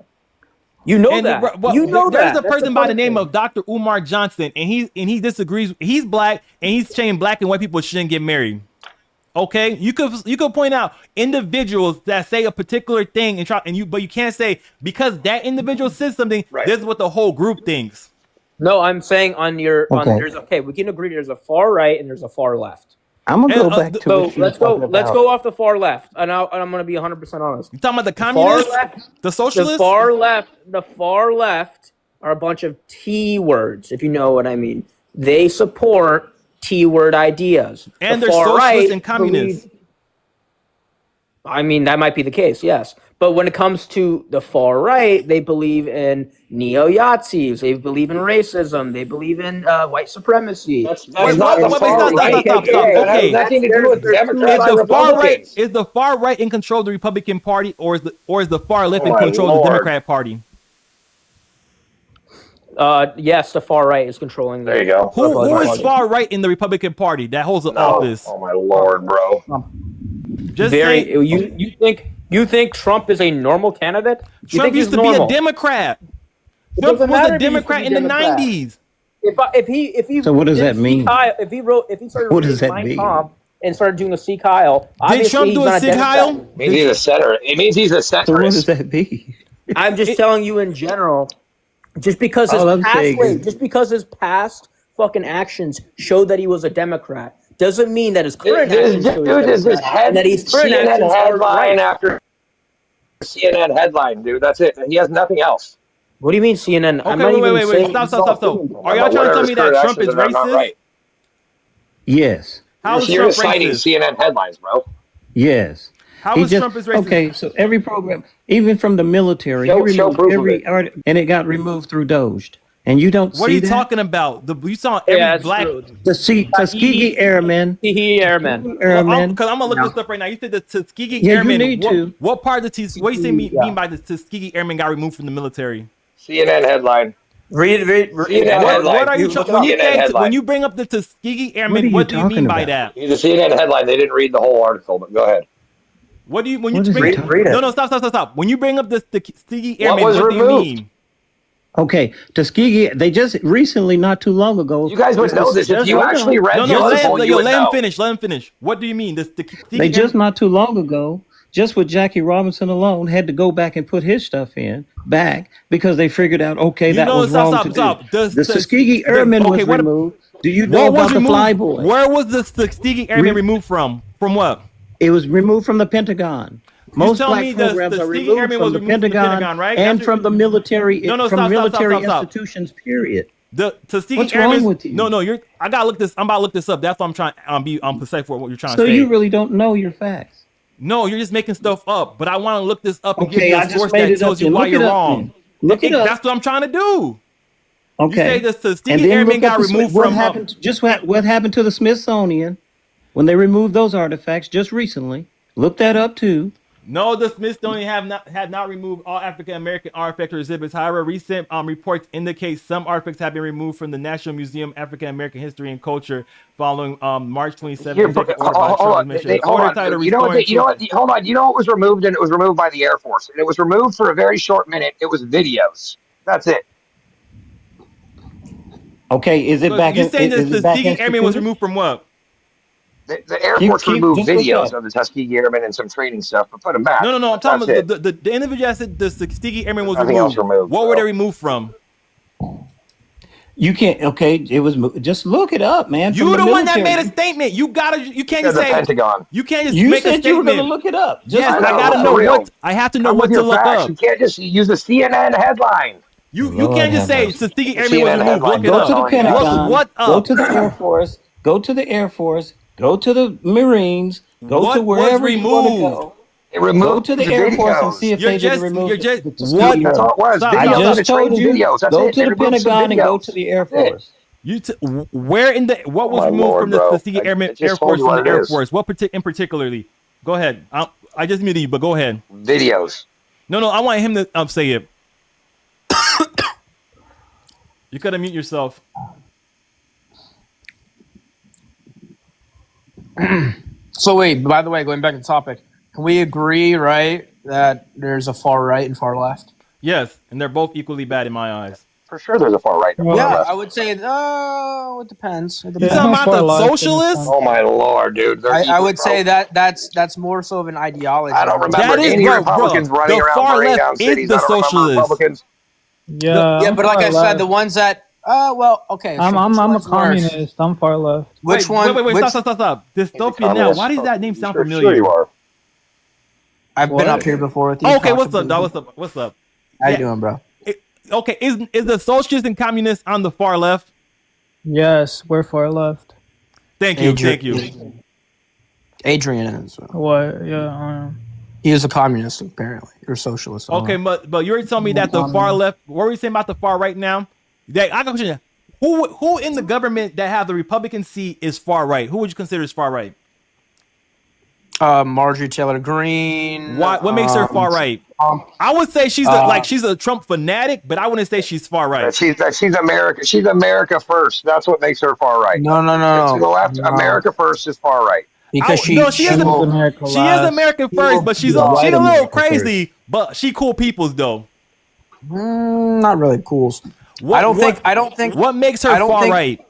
You know And that. well, You know there's that. a That's person the by the funny name thing. of Dr. Umar Johnson, and he disagrees. He's black, and he's saying black and white people shouldn't get married. Okay, you could point out individuals that say a particular thing but you can't say because that individual says something. Right. This is what the whole group thinks. No, I'm saying on Okay. we can agree there's a far right and there's a far left. I'm gonna And, go back to So what you let's were go. talking Let's about. go off the far left, and I'm going to be 100% honest. You talking about the Far communists, left, the socialists? the far left are a bunch of T words, if you know what I mean. They support T word ideas, And The they're far socialists right and communists. I mean, that might be the case, yes. But when it comes to the far right, they believe in neo-Yazis. They believe in racism. They believe in white supremacy. That's Wait, not wait, the wait, far stop, right. stop. That Okay. has nothing to do with There's two Democrats Is and the far right Republicans. is the far right in control of the Republican Party, or is the far left Oh, in my control of the Lord. Democrat Party? Yes, the far right is controlling. There you go. Who is far right in the Republican Party that holds the No. office? Oh my Lord, bro. Just Very. saying, You think Trump is a normal candidate? You Trump think used he's to normal? be a Democrat. It Trump doesn't was matter a if he used to Democrat be in the Democrat. 90s. If he So what does did that mean? Kyle, if he started What does reading that Mein mean? Kampf and started doing a C Kyle, Did obviously Trump he's do not a a Sig Democrat. Heil? It means he's a center. It means he's a So what centrist. does that mean? I'm just telling you in general, just because All I'm saying is- his past fucking actions showed that he was a Democrat doesn't mean that his current This actions show dude he's is a this Democrat, and that he's current CNN actions are headline right. after CNN headline, dude. That's it. He has nothing else. What do you mean CNN? I'm Okay, not wait, even wait. saying Stop. he's all Are doing y'all trying to tell me that Trump is Not racist? right. Yes. How is You're Trump just citing racist? CNN headlines, bro. Yes. How He is just- Trump is racist? Okay, so every program, even from the military, Show- he show removed proof of every it. art, and it got removed through Dojed. And you don't What are see you that? talking about? You saw every Yeah, it's black. true. Tuskegee Airmen. He airman. Airmen. Because I'm gonna look this up right now. You said the Tuskegee Yeah, you Airmen. need to. What part of the what do you say mean by the Tuskegee Airmen got removed from the military? CNN headline. Read CNN What, headline. what are you Look when you CNN say headline. when you bring up the Tuskegee What are Airmen? you What do you mean talking by about? that? He's a CNN headline. They didn't read the whole article, but go ahead. What do you when What you is bring he talking read it. No, stop. When you bring up the Tuskegee What Airmen, was what do you removed? mean? Okay, Tuskegee, they just recently, not too long ago. You guys would know this if you hold on. actually read No, the article. You would let him know. finish. Let him finish. What do you mean? The Tuskegee They just Airmen- not too long ago, just with Jackie Robinson alone, had to go back and put his stuff in back because they figured out, okay, You that know, was stop. wrong to do. The The- Tuskegee Airmen okay, was what- removed. Do you know What was about the removed? Flyboy? Where was the Tuskegee Airmen removed from? From what? It was removed from the Pentagon. Most telling black me the programs are Tuskegee removed Airmen from was the removed from the Pentagon, Pentagon, right? and That's from the military, No, from stop. military Stop. institutions. Period. The Tuskegee What's wrong Airmen. with you? No, I gotta look this. I'm about to look this up. That's what I'm trying. I'm precise for what you're trying So to say. you really don't know your facts. No, you're just making stuff up. But I want to look this up and give Okay, you a I just source made that it up. tells you Then why look it you're up. wrong. Then. Look it up. That's what I'm trying to do. Okay. You say the Tuskegee And then Airmen look at got removed what from. happened. What happened to the Smithsonian when they removed those artifacts just recently? Look that up too. No, the Smithsonian had not removed all African American artifact or exhibits. However, recent reports indicate some artifacts have been removed from the National Museum African American History and Culture following March 27th. Hold on. You know what? Hold on. You know what was removed, and it was removed by the Air Force, and it was removed for a very short minute. It was videos. That's it. Okay, is it back? You saying is the it back Tuskegee Airmen was instituted? removed from what? The Air Force removed just look videos up. of the Tuskegee Airmen and some training stuff, but put them back. No. I'm talking That's about the individual that said the Tuskegee Airmen was Nothing else removed. removed, What were so. they removed from? You can't. Okay, it was. Just look it up, man. You from the one that military. made a statement. You can't The just say Pentagon. You can't just You make a said you were statement. going to look it up. Just Yes, look I it gotta up. know For real. what I have to know Come what with to your look facts. up. You can't just use the CNN headline. You Lord can't just have say mercy. Tuskegee Airmen was CNN removed. headline. Look it Go up. to the Pentagon. What Go up? to the Air Force. Go to the Air Force. Go to the Marines. Go What to was wherever you want to removed? go. It Go removed to the the Air Force and videos. see if You're they just- didn't remove you're just- the what? Tuskegee That's all it was. Stop. I Videos of just the told training you, videos. That's go it. to They the removed some Pentagon and go videos. to the Air That's it. Force. Where in the what was my removed Lord, from the bro. Tuskegee I Airmen just Air told Force you from what the it Air is. Force? What in particularly? Go ahead. I just muted you, but go ahead. Videos. No, I want him to say it. You could unmute yourself. So wait, by the way, going back to the topic, can we agree, right, that there's a far right and far left? Yes, and they're both equally bad in my eyes. For sure there's a far right and a far Yeah, left. I would say, it depends. It You depends. talking about far the left and socialists? Oh my Lord, dude. They're I equal, would bro. say that's more so of an ideology. I don't remember That is- any bro, Republicans running the around far burning left down is cities. the I don't remember socialists. Republicans. Yeah, Yeah, I'm but like far I said, left. the ones that okay. I'm so I'm which I'm a one's worse? communist. I'm far left. Which one? Wait, which- stop. He's a Dystopia now. communist. Why does that name sound Sure familiar? you are. I've been What? up here before with you. Okay, what's up, possibly. dog? What's up? How Yeah. you doing, bro? Okay, is the socialists and communists on the far left? Yes, we're far left. Thank you. Adrian is. What? Yeah. He is a communist, apparently. You're a socialist. Okay, but you were telling me that the far left. What were you saying about the far right now? I got a question. Who in the government that have the Republican seat is far right? Who would you consider as far right? Marjorie Taylor Greene. What makes her far right? I would say she's a Trump fanatic, but I wouldn't say she's far right. She's America. She's America first. That's what makes her far right. No. To the left, No. America first is far right. Because she is America She is last. American first, but she's a white little America crazy, but she cool peoples though. not really cool. What, I don't think. What makes her I don't far think- right?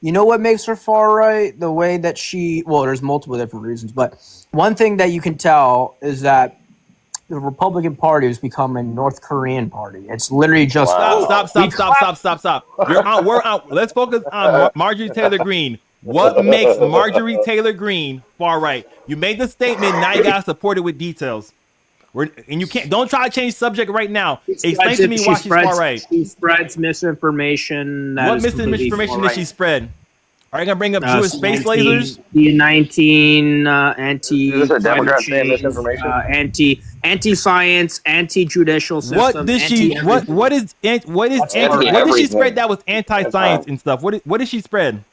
You know what makes her far right? The way that there's multiple different reasons, but one thing that you can tell is that the Republican Party has become a North Korean party. It's literally just Stop. We're out. Let's focus on Marjorie Taylor Greene. What makes Marjorie Taylor Greene far right? You made the statement. Now you gotta support it with details. And you don't try to change subject right now. Explain to me why she's far right. She spreads misinformation. What misinformation did she spread? Are you gonna bring up Jewish space lasers? C-19 anti. Is this a Democrat saying misinformation? Anti-science, anti-judicial system. What did she? What did she spread that was anti-science and stuff? What did she spread?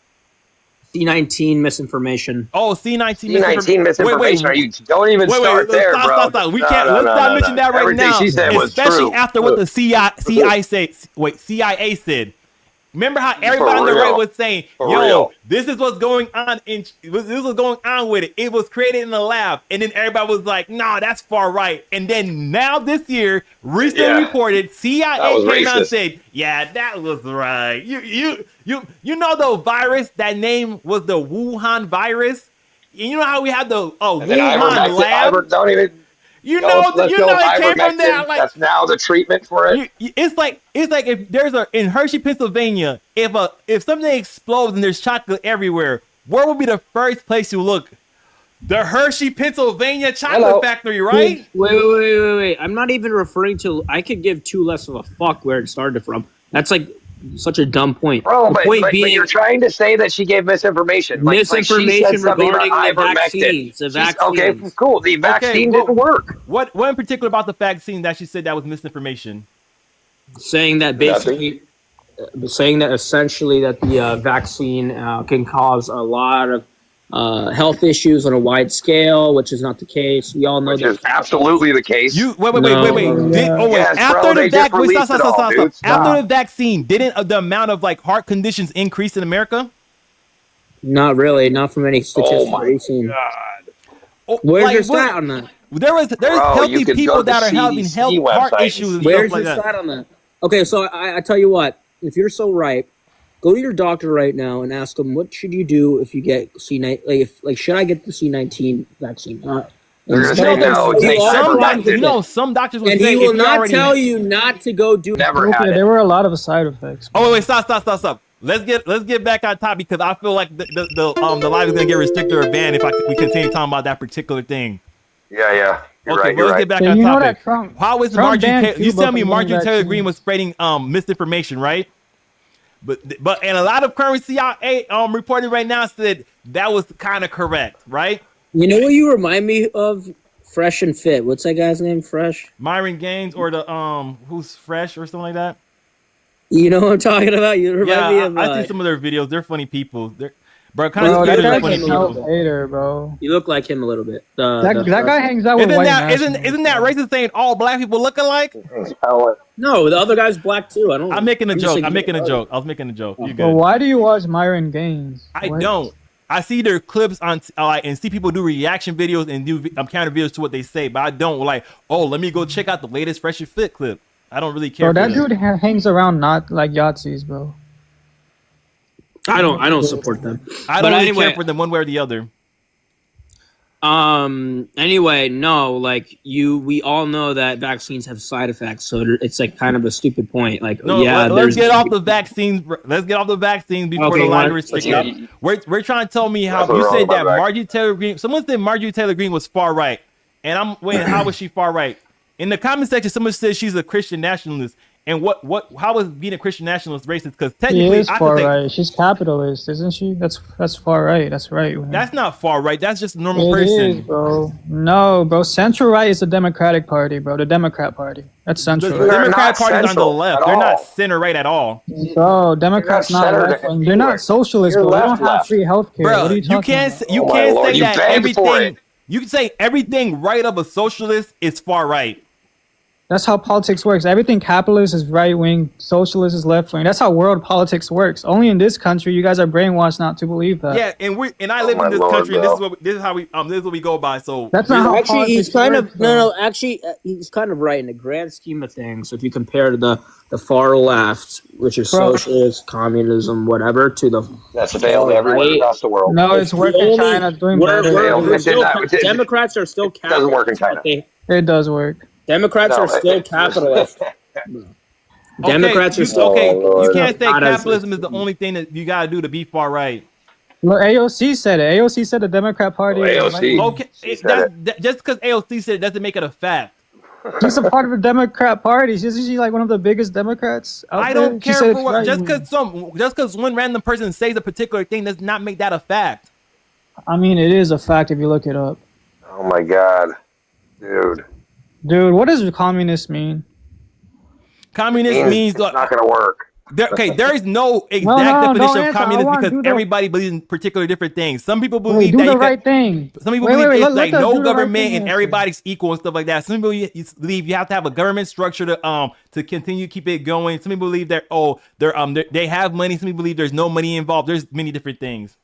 C-19 misinformation. Oh, C-19 C-19 misinformation. Don't even start there, bro. Stop. We can't. Let's not mention that right Everything now. she said was Especially true. after what the CIA said. Remember how everybody on the real. right was saying, For "Yo, real. this is what's going on." This was going on with it. It was created in the lab, and then everybody was like, "Nah, that's far right." And then now this year, recently reported, CIA That was came out and racist. said, "Yeah, that was right." You know the virus. That name was the Wuhan virus. And you know how we had the And then Wuhan lab. don't even. You let's know go with it came from ivermectin. there. Like That's now the treatment for it. it's like if there's in Hershey, Pennsylvania, if something explodes and there's chocolate everywhere, where would be the first place you look? The Hershey, Pennsylvania chocolate Hello. factory, right? Wait. I'm not even referring to. I could give two less of a fuck where it started from. That's like such a dumb point. Bro, The but, point but, being, but you're trying to say that she gave misinformation. Like she misinformation said something regarding about the ivermectin. vaccines. The Okay, vaccines. cool. The vaccine well- didn't work. What in particular about the vaccine that she said that was misinformation? Saying that basically, saying that essentially that the vaccine can cause a lot of health issues on a wide scale, which is not the case. We all know Which that. is absolutely the case. You wait. No. Yes, After bro, the they just released stop, it all, dude. After the vaccine, didn't the amount of like heart conditions increase in America? Not really. Not from any statistics my we've seen. Oh, Where's like, your what- stat on that? There's Bro, healthy you could people go to that are having CDC heart website. issues and Where's stuff your like that. stat on that? Okay, so I tell you what. If you're so right, go to your doctor right now and ask them what should you do if you get C9. Like should I get the C19 vaccine? They're gonna say no. You Take are Some wrong. doctors, ivermectin. some doctors will And say he will if you not already tell you not to go do. Never Okay, had it. there were a lot of side effects. Oh wait, stop. Let's get back on top because I feel like the live is gonna get restricted or banned if we continue talking about that particular thing. Yeah. You're Okay, right. well, You're let's right. get back Yeah, on you know topic. that Trump- How is Trump Marjorie? banned You Cuba tell me from Marjorie getting Taylor vaccines. Greene was spreading misinformation, right? But and a lot of current CIA reporting right now said that was kind of correct, right? You know what you remind me of? Fresh and Fit. What's that guy's name? Fresh. Myron Gaines or the who's Fresh or something like that. You know what I'm talking about? You remind Yeah, me of. I see some of their videos. They're funny people. They're kind Bro, of that scared of guy's funny a people. self-hater, bro. You look like him a little bit. That guy hangs out with Isn't white that nationalists. isn't that racist saying all black people look alike? No, the other guy's black too. I don't. I'm making a just joke. saying- I was making a joke. You But good? why do you watch Myron Gaines? I What? don't. I see their clips on and see people do reaction videos and do counter videos to what they say, but I don't like. Oh, let me go check out the latest Fresh and Fit clip. I don't really care. Bro, for that them. dude hangs around not like Yahtzees, bro. I don't support them. I but don't really anyway- care for them one way or the other. Anyway, no, like we all know that vaccines have side effects, so it's like kind of a stupid point. Like, No, yeah, let's get off the vaccines. Let's get off the vaccines before Okay, the line let's restriction. We're trying to tell me how Nothing you wrong said with that that. Marjorie Taylor Greene. Someone said Marjorie Taylor Greene was far right, and I'm waiting. How was she far right? In the comment section, someone said she's a Christian nationalist. And how is being a Christian nationalist racist? Because She technically, is I far could say right. She's capitalist, isn't she? That's far right. That's right. Man. that's not far right. That's just a normal It person. is, bro. No, bro. Central right is the Democratic Party, bro. The Democrat Party. That's The central. They're Democrat not Party's on the central left. at They're not all. center right at all. Bro, Democrats You're not not centered left. anywhere. They're not socialists, You're bro. They don't left, have left. free healthcare. Bro, What are you talking can't about? say, you Oh my can't Lord, say you that begged for everything. it. You can say everything right of a socialist is far right. That's how politics works. Everything capitalist is right wing, socialist is left wing. That's how world politics works. Only in this country, you guys are brainwashed not to believe that. Yeah, and I live my in this Lord, country, and bro. this is how we this is what we go by. So That's not how Actually, he's politics kind works, of bro. Actually, he's kind of right in the grand scheme of things. So if you compare the far left, which is Bro. socialist, communism, whatever, to the That's failed everywhere Right. across the world. No, it's working in China. It's doing better. we're It still, did not. Democrats are still It doesn't work in capitalist, China. but It does work. Democrats No, are still it- capitalist. okay, Democrats are you, still okay. Oh, You Lord. can't say Not as- capitalism is the only thing that you gotta do to be far right. Look, AOC said it. AOC said the Democrat Party. Oh, is AOC. right. Okay, She said just because AOC said it doesn't make it a fact. She's a part of the Democrat Party. Isn't she like one of the biggest Democrats out I there? don't She care said for it's what right. just because one random person says a particular thing does not make that a fact. I mean, it is a fact if you look it up. Oh my God, dude. Dude, what does communist mean? Communist means it's not gonna work. there is no exact no, definition don't of answer. I communism wanna because do the- everybody believes in particular different things. Some people Wait, believe do that the you right thing. some people Wait, believe wait, it's let like us no do the right government thing and answer. everybody's equal and stuff like that. Some people believe you have to have a government structure to continue to keep it going. Some people believe that they have money. Some people believe there's no money involved. There's many different things.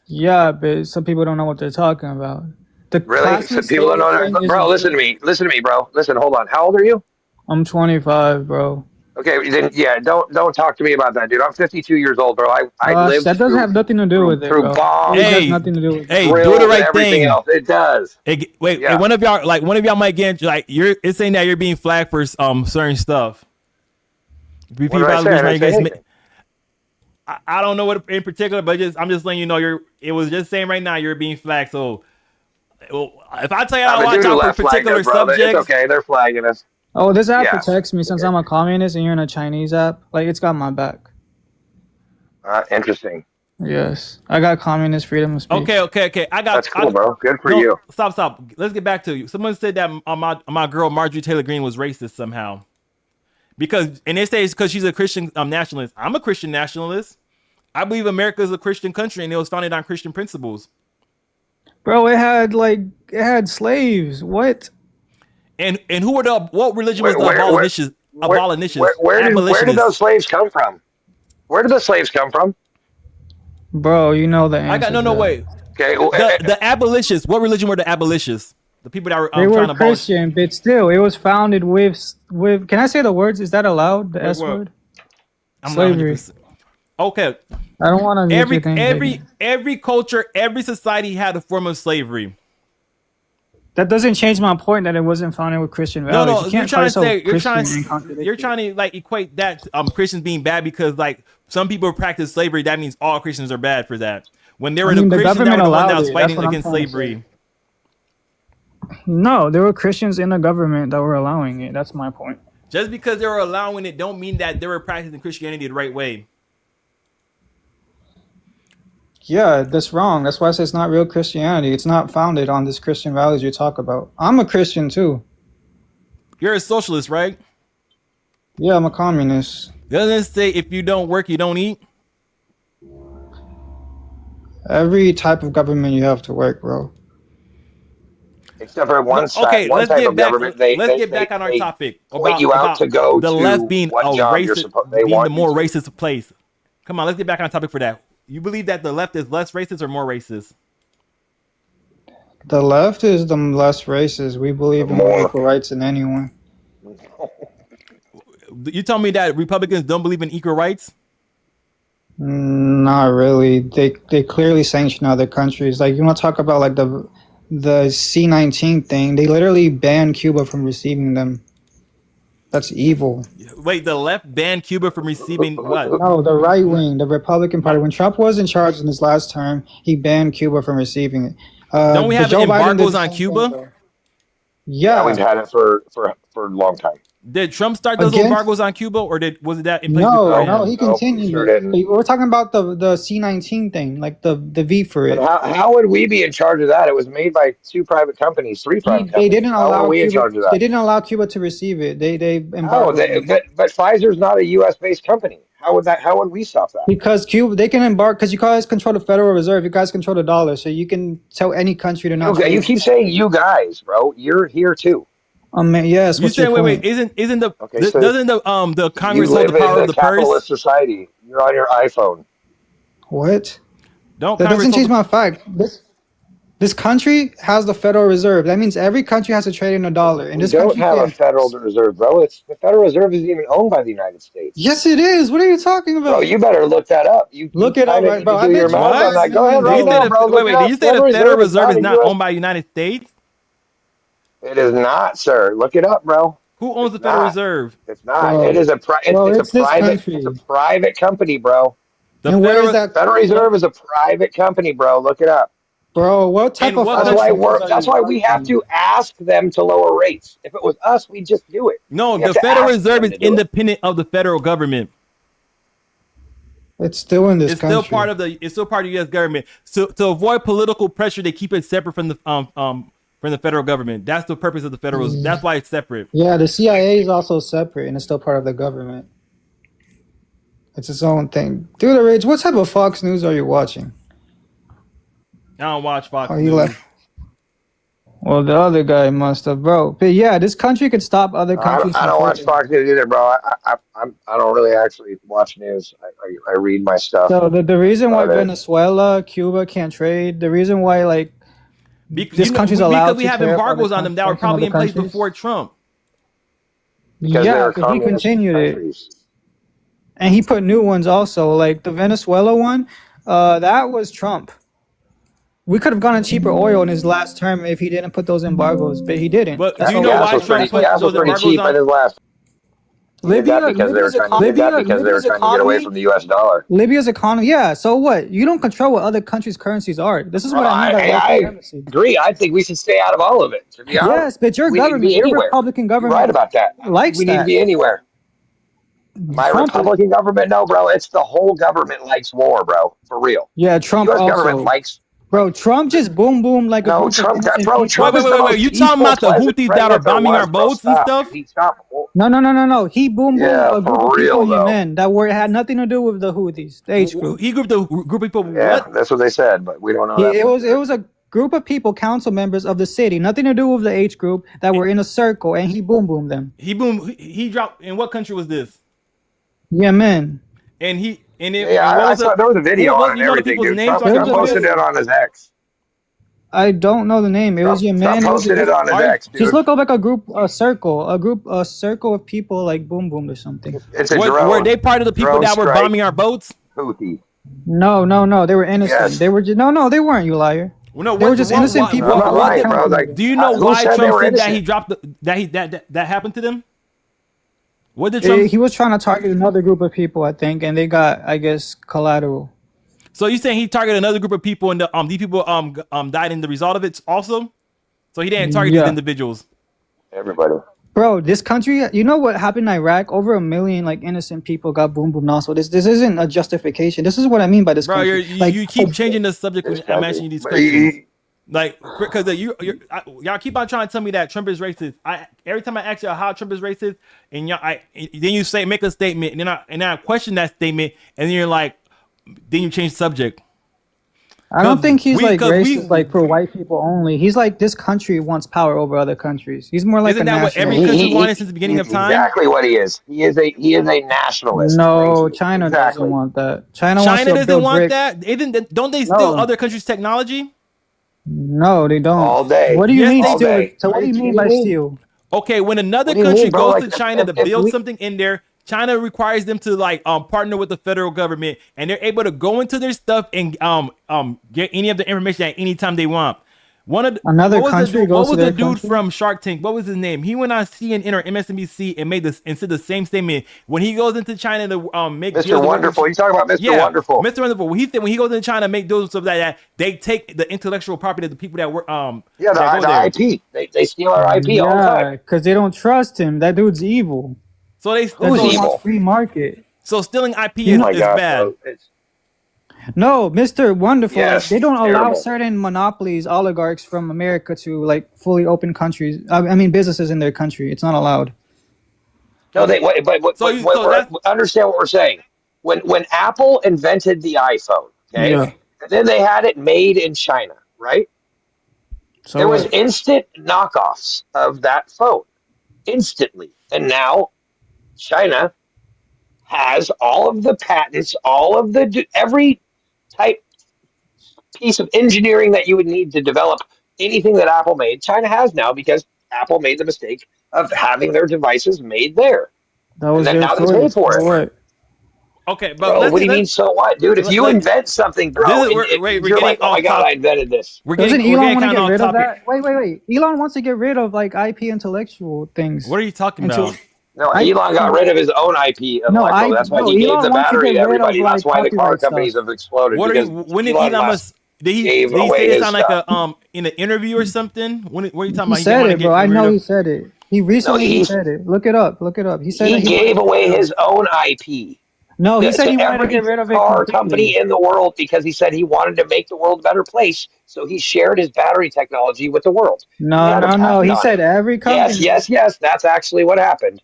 Yeah, but some people don't know what they're talking about. The Really? classist So people don't thing know. is- Bro, listen to me. Listen to me, bro. Listen, hold on. How old are you? I'm 25, bro. Okay, then yeah, don't talk to me about that, dude. I'm 52 years old, bro. I lived that doesn't through, have nothing to do with it, through bro. bombs, It Hey, has nothing to do with it. Hey, drills, do the and right everything thing. else. It does. Wait, Yeah. one of y'all might get like it's saying that you're being flagged for certain stuff. Repeat What did I say? I violation, didn't you guys say ma- anything. I don't know what in particular, but I'm just letting you know I'm just saying right now you're being flagged. So Well, if I tell you The I watch dude out for left flagged particular us, bro. It's subjects, okay. They're flagging us. Oh, this app Yeah. protects me since I'm a communist and you're in a Chinese app. Like, it's got my back. Interesting. Yes, I got communist freedom of speech. okay. I got. That's cool, bro. Good for No, you. Stop. Let's get back to you. Someone said that my girl Marjorie Taylor Greene was racist somehow. Because and they say it's because she's a Christian nationalist. I'm a Christian nationalist. I believe America is a Christian country and it was founded on Christian principles. Bro, it had slaves. What? And who were what religion was the Where- abolitionists? Where did Abolitionists. those slaves come from? Where did the slaves come from? Bro, you know the answer. I got no wait. Okay. The abolitionists. What religion were the abolitionists? The people that were They trying were to abolish. Christian, but still, it was founded with. Can I say the words? Is that allowed? The S what? word? I'm not Slavery. 100%. Okay. I don't want to. Every culture, every society had a form of slavery. That doesn't change my point that it wasn't founded with Christian values. No, You can't you're trying to call say yourself you're trying to like equate that Christians being bad because like some people practice slavery. That means all Christians are bad for that. When they were the Christians that were the one that was fighting against slavery. No, there were Christians in the government that were allowing it. That's my point. Just because they were allowing it, don't mean that they were practicing Christianity the right way. Yeah, that's wrong. That's why I say it's not real Christianity. It's not founded on this Christian values you talk about. I'm a Christian too. You're a socialist, right? Yeah, I'm a communist. Doesn't it say if you don't work, you don't eat? Every type of government you have to work, bro. Except for one side, Okay, one let's type get of back. government, Let's get back on our topic. point you out to go the to left being what a job you're racist, supposed. They being want the you more to. racist place. Come on, let's get back on topic for that. You believe that the left is less racist or more racist? The left is the less racist. We believe in more equal rights than anyone. You tell me that Republicans don't believe in equal rights? Not really. They clearly sanction other countries. Like, you want to talk about like the C-19 thing? They literally banned Cuba from receiving them. That's evil. Wait, the left banned Cuba from receiving what? No, the right wing, the Republican Party. When Trump was in charge in his last term, he banned Cuba from receiving it. Don't we but have Joe Biden did embargoes the on same Cuba? thing, though. Yeah. We've had it for a long time. Did Trump start those Against- embargoes on Cuba, or was that in place No, before no, him? he No, continued. sure didn't. We're talking about the C-19 thing, like the V for it. But how would we be in charge of that? It was made by three private companies. They Companies. didn't How allow are we in Cuba. charge of that? They didn't allow Cuba to receive it. They No, embargoed it. but Pfizer's not a U.S. based company. How would we stop that? Because Cuba, they can embark because you guys control the Federal Reserve. You guys control the dollar, so you can tell any country to not. Okay, you keep saying you guys, bro. You're here too. Yes. You What's said your wait, point? isn't the Okay, so doesn't the Congress you hold live the power in of a the purse? capitalist society. You're on your iPhone. What? Don't That Congress doesn't change hold my fact. This country has the Federal Reserve. That means every country has to trade in a dollar. And We this don't country have a can't- Federal Reserve, bro. The Federal Reserve isn't even owned by the United States. Yes, it is. What are you talking about? Bro, you better look that up. You Look it up, kinda right, need bro. to I do your bet you math on that. Go ahead Did you right say now, the- bro. Look wait, it up. did you say the Federal Reserve is a not US owned by the United States? It is not, sir. Look it up, bro. Who owns the It's Federal not. Reserve? It's not. Bro. It is a Bro, it's it's a this private. country. It's a private company, bro. The And where Federal, is that? Federal Reserve is a private company, bro. Look it up. Bro, what type And of what That's country- why That's why we have to ask them to lower rates. If it was us, we'd just do it. No, We the have to Federal ask Reserve them is to do it. independent of the federal government. It's still in this It's country. still part of the U.S. government. So to avoid political pressure, they keep it separate from the federal government. That's the purpose of the federal. That's why it's separate. Yeah, the CIA is also separate and it's still part of the government. It's its own thing. Dude, Rage, what type of Fox News are you watching? I don't watch Fox Oh, News. you left. Well, the other guy must have, bro. But yeah, this country could stop other I countries. don't watch Fox News either, bro. I don't really actually watch news. I read my stuff. So the reason why Got it. Venezuela, Cuba can't trade, the reason why like this country's because allowed we to have tariff embargoes other on them that were countries, probably in other place countries. before Trump. Because yeah, they're because he communist continued it. countries. And he put new ones also, like the Venezuela one. That was Trump. We could have gotten cheaper oil in his last term if he didn't put those embargoes, but he didn't. But That's do you all know we why have. Gas was Trump pretty, put gas was those pretty embargoes cheap on? in his last. Libya, because they were trying to get away from the U.S. dollar. Libya's economy. Yeah. So what? You don't control what other countries' currencies are. This is what I mean by white I supremacy. agree. I think we should stay out of all of it. To be honest, Yes, but your we need to government, be your anywhere. Republican government, You're right about that. likes We need to that. be anywhere. My Trump- Republican government, no, bro. It's the whole government likes war, bro. For real. Yeah, Trump U.S. government also. likes. Bro, Trump just boom boom like a No, group of Trump. innocent Bro, people. Trump is the most You talking about the peaceful Houthis that are president there bombing was, our bro. boats and Stop. stuff? Stop. No. He boom boom Yeah, a group for of real, people in though. Yemen that had nothing to do with the Houthis, the H group. He grouped a group of people. Yeah, What? that's what they said, but we don't know that. It was a group of people, council members of the city, nothing to do with the H group, that were in a circle, and he boom boomed them. He dropped. In what country was this? Yemen. And he and it. Yeah, and what I was saw the- there was a video what- on it you and know the everything, people's dude. names? Trump posted it on his ex. I don't know the name. It was Trump Yemen. posted it on his ex, dude. Just look up like a circle of people like boom boomed or something. It's a Were drone. they part of the people Drone that were strike. bombing our boats? Houthi. No, they were innocent. Yes. They were no, they weren't. You liar. Well, no, They were just innocent people. I'm not lying, bro. Like, Do you know who why said they Trump were said that innocent? he dropped that happened to them? What did Trump? He was trying to target another group of people, I think, and they got, I guess, collateral. So you saying he targeted another group of people and these people died in the result of it also? So he didn't target these individuals. Everybody. Bro, this country, you know what happened in Iraq? Over 1 million like innocent people got boom boom also. This isn't a justification. This is what I mean by this Bro, country. you keep changing the subject when I'm asking you these questions. Like, because y'all keep on trying to tell me that Trump is racist. Every time I ask y'all how Trump is racist, and then you say make a statement, and then I question that statement, and then you're like, then you change the subject. I don't think he's like 'cause racist like for white people only. He's like this country wants power over other countries. He's more like Isn't a that what every nationalist. country wanted since the beginning of time? Exactly what he is. He is a nationalist. No, Crazy. China Exactly. doesn't want that. China wants China to doesn't build want bricks. that. Don't they steal No. other countries' technology? No, they don't. All day. What do you Yes, mean they steal? do. So what do you mean by steal? Okay, when another What do you country mean, bro? goes Like, to China to if build we- something in there, China requires them to partner with the federal government, and they're able to go into their stuff and get any of the information at any time they want. Another country What goes to was their the dude country? from Shark Tank? What was his name? He went on CNN or MSNBC and said the same statement. When he goes into China to make deals Mr. with- Wonderful. You talking about Mr. Yeah, Wonderful? Mr. Wonderful. When he goes into China to make deals and stuff like that, they take the intellectual property of the people that work. Yeah, that go the there. IP. They steal our IP all the Yeah, time. because they don't trust him. That dude's evil. So they Who's so, He evil? wants free market. so stealing IP Oh is, my is God, bad. bro. It's- No, Mr. Wonderful. Yes, they don't allow terrible. certain monopolies, oligarchs from America to like fully open countries. I mean, businesses in their country. It's not allowed. No, understand what we're saying. When Apple invented the iPhone, okay, Yeah. and then they had it made in China, right? So There was what? instant knockoffs of that phone, instantly, and now China has all of the patents, all of every type piece of engineering that you would need to develop anything that Apple made. China has now because Apple made the mistake of having their devices made there. That was and then their now they choice. pay for it. So what? Okay, but Bro, what do you mean, so what, dude? If you let's- invent something, bro, This is- and we're you're like, getting oh my off God, topic. I invented this. Doesn't Elon want to kinda get off rid of topic. that? Wait. Elon wants to get rid of like IP intellectual things. What are you talking Until- about? No, Elon got rid of his own IP. That's why he gave Elon the wants to battery get to rid of, everybody. That's like, why the car copyright companies stuff. have exploded. What are you? because When did Elon Elon Musk Musk? Did he gave say away this his on like stuff. a in an interview or something? What are you talking about? He said wanna it, bro. I rid know of- he said it. He recently he- said it. Look it up. He said He that gave wanted- away his own IP. No, he said to he wanted to every get rid of it car completely. company in the world because he said he wanted to make the world a better place. So he shared his battery technology with the world. No. had a He patent said on every company. Yes. That's actually what happened.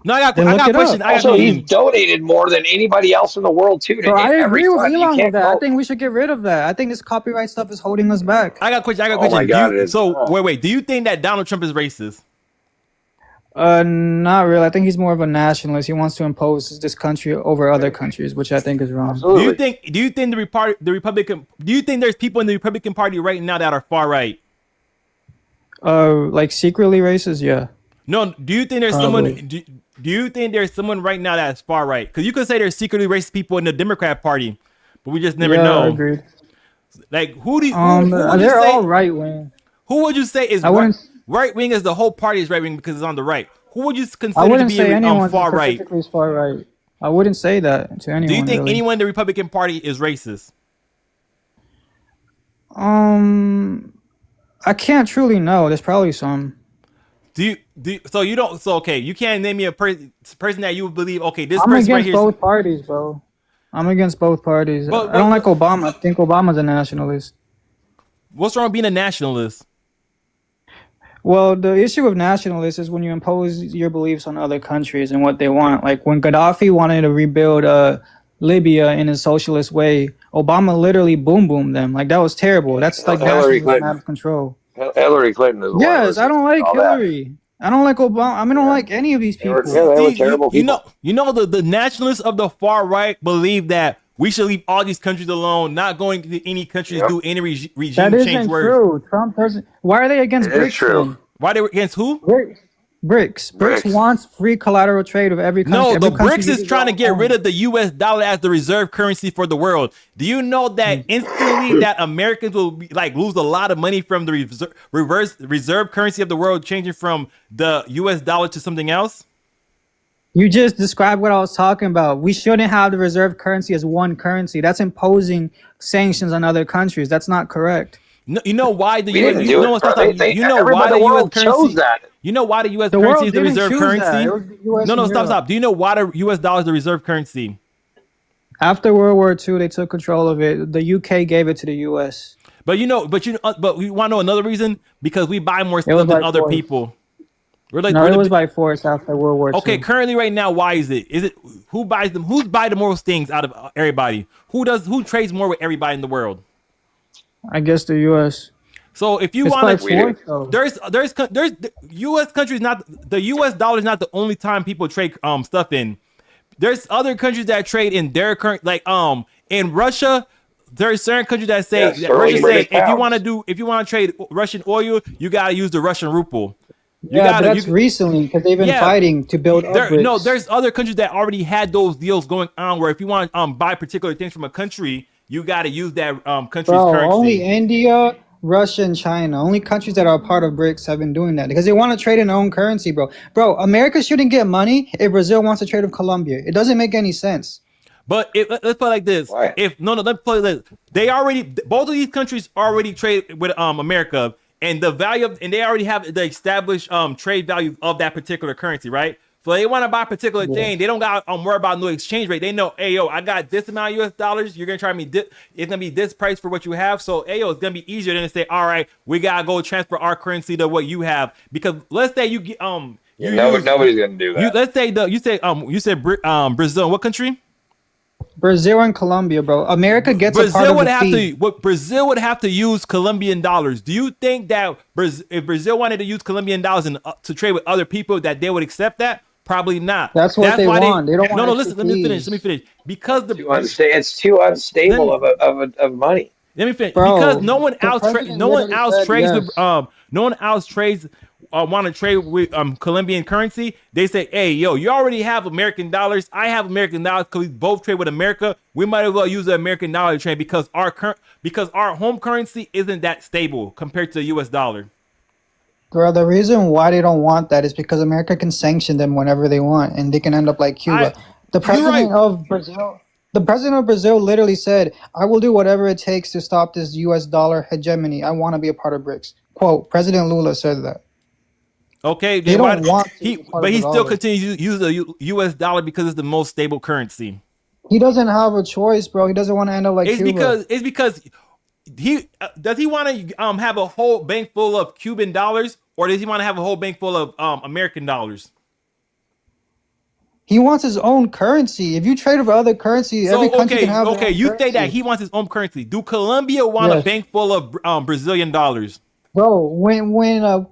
No, I got Then a look it question. up. I got Also, he's donated more than anybody else in the world too. Bro, I agree with every Elon with that. I vote. think we should get rid of that. I think this copyright stuff is holding us back. a question. Oh my God, Do you- it is. so Oh. wait. Do you think that Donald Trump is racist? Not really. I think he's more of a nationalist. He wants to impose this country over other countries, which I think is wrong. Absolutely. Do you think the Republican? Do you think there's people in the Republican Party right now that are far right? Like secretly racist, yeah. No. Do you think there's Probably. someone? Do you think there's someone right now that's far right? Because you could say there's secretly racist people in the Democrat Party, but we just never Yeah, know. agreed. Like who do you, who would you They're say? all right wing. Who would you say is I wouldn't- right wing? Is the whole party is right wing because it's on the right? Who would you I consider to wouldn't be say anyone far right? specifically is far right. I wouldn't say that to anyone. Do you think really. anyone in the Republican Party is racist? I can't truly know. There's probably some. So you don't, so okay, you can't name me a person that you would believe, okay, this I'm person right against here. both parties, bro. I'm against both parties. But- I don't like Obama. I think Obama's a nationalist. What's wrong with being a nationalist? Well, the issue with nationalists is when you impose your beliefs on other countries and what they want. Like when Gaddafi wanted to rebuild Libya in a socialist way, Obama literally boomed them. Like that was terrible. That's like Hillary nationalism Clinton. out of control. Hillary Clinton is the one who Yes, was I don't like all that. Hillary. I don't like Obama. I mean, I don't like any of these They were, people. yeah, they were See, terrible people. You know the nationalists of the far right believe that we should leave all these countries alone, not going to any countries Yep. do any regime That change. isn't Where true. Trump doesn't. Why are they against It is BRICS? true. then? why they were against who? BRICS. BRICS. Wants free collateral trade with every country. No, Every the country BRICS is uses trying to their get own. rid of the U.S. dollar as the reserve currency for the world. Do you know that instantly that Americans will be, like lose a lot of money from the reserve currency of the world, changing from the U.S. dollar to something else? You just described what I was talking about. We shouldn't have the reserve currency as one currency. That's imposing sanctions on other countries. That's not correct. No, you know why the We U.S. didn't You do know it, what's bro. up, you know Everybody why in the the U.S. world currency? chose that. You know why the U.S. The currency world is the didn't reserve choose that. currency? It was the US No, and stop. Europe. Do you know why the U.S. dollar is the reserve currency? After World War II, they took control of it. The UK gave it to the US. But we want to know another reason, because we buy more was stuff than by other force. people. We're like, No, we're it the was bi- by force after World War II. okay. Currently, right now, why is it? Is it who buys them? Who's buy the most things out of everybody? Who trades more with everybody in the world? I guess the US. So if you It's by want force, though. there's the U.S. countries, not the U.S. dollar is not the only time people trade stuff in. There's other countries that trade in their current, like in Russia. There's certain countries that say Yes, that or Russia like say British if you pounds. want to trade Russian oil, you gotta use the Russian ruble. But that's recently because they've been Yeah. fighting to build up BRICS. There's other countries that already had those deals going on where if you want to buy particular things from a country, you got to use that country's Bro, currency. only India, Russia, and China. Only countries that are a part of BRICS have been doing that because they want to trade in their own currency, bro. Bro, America shouldn't get money if Brazil wants to trade with Colombia. It doesn't make any sense. But let's put it like this: Why? let's put it like this. Both of these countries already trade with America, and they already have the established trade value of that particular currency, right? So they want to buy a particular thing. They don't got worry about no exchange rate. They know, hey yo, I got this amount of US dollars. You're gonna try me. It's gonna be this price for what you have. So hey yo, it's gonna be easier than to say, all right, we gotta go transfer our currency to what you have. Because let's say you get Nobody's gonna do that. let's say you said Brazil. What country? Brazil and Colombia, bro. America gets a part of the fee. Brazil would have to use Colombian dollars. Do you think that if Brazil wanted to use Colombian dollars to trade with other people, that they would accept that? Probably not. That's what they why want. They don't want No, extra listen. Let me fees. finish. Because It's too unstable of money. let me finish. Bro, Because no one the else president trades literally with said no one else trades want to trade with Colombian currency. They say, hey yo, you already have American dollars. I have American dollars because we both trade with America. We might as well use the American dollar to trade because our home currency isn't that stable compared to the US dollar. Bro, the reason why they don't want that is because America can sanction them whenever they want, and they can end up like Cuba. The president of Brazil literally said, "I will do whatever it takes to stop this U.S. dollar hegemony. I want to be a part of BRICS." Quote: President Lula said that. Okay, They then don't want to be part but of he the still dollar. continues to use the US dollar because it's the most stable currency. He doesn't have a choice, bro. He doesn't want to end up like Cuba. It's because he does he want to have a whole bank full of Cuban dollars, or does he want to have a whole bank full of American dollars? He wants his own currency. If you trade with other currency, every country can have their own you say that currency. he wants his own currency. Do Colombia want a Yes. bank full of Brazilian dollars? Bro, when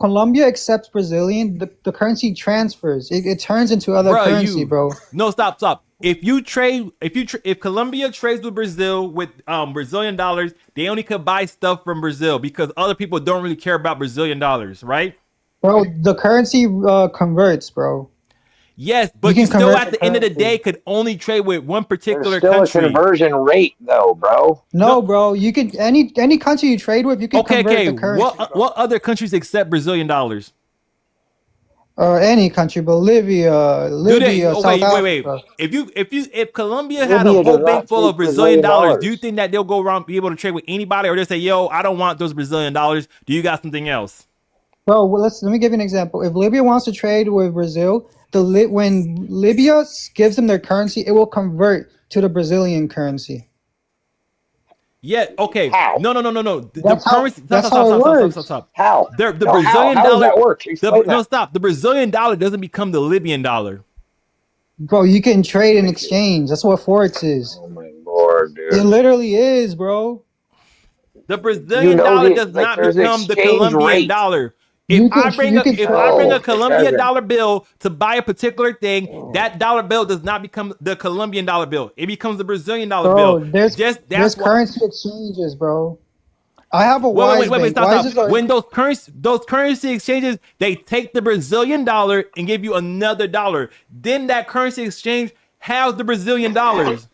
Colombia accepts Brazilian, the currency transfers. It turns into other currency, bro. No, stop. If Colombia trades with Brazil with Brazilian dollars, they only could buy stuff from Brazil because other people don't really care about Brazilian dollars, right? Bro, the currency converts, bro. Yes, but can you still convert at the the end of the currency. day could only trade with one There's particular still country. a conversion rate, though, bro. No, bro. You could any country you trade with, you can convert the currency. What other countries accept Brazilian dollars? Any country, Bolivia, Do they? Libya, Oh, South wait. Africa. If Colombia had a Libya whole does bank not full take of Brazilian dollars, do you $1,000,000. think that they'll go around be able to trade with anybody, or they say, "Yo, I don't want those Brazilian dollars. Do you got something else?" Bro, well, let me give you an example. If Libya wants to trade with Brazil, when Libya gives them their currency, it will convert to the Brazilian currency. Yeah. Okay. How? No. The That's how- currency. that's how it works. Stop. How? The No, Brazilian how does dollar. that work? Explain No, that. stop. The Brazilian dollar doesn't become the Libyan dollar. Bro, you can trade and exchange. That's what Forex is. Oh my lord, It dude. literally is, bro. The Brazilian know dollar the- does like, not there's an become the exchange Colombian rate. dollar. You If can- I bring you a can if I bring No, a it Colombian doesn't. dollar bill to buy a particular thing, that dollar bill does not become the Colombian dollar bill. It becomes the Brazilian dollar Bro, bill. there's Just there's that's why. currency exchanges, bro. I have a Wait, Wise wait, Bank. stop. Wise is like, When those currency exchanges, they take the Brazilian dollar and give you another dollar. Then that currency exchange has the Brazilian dollars.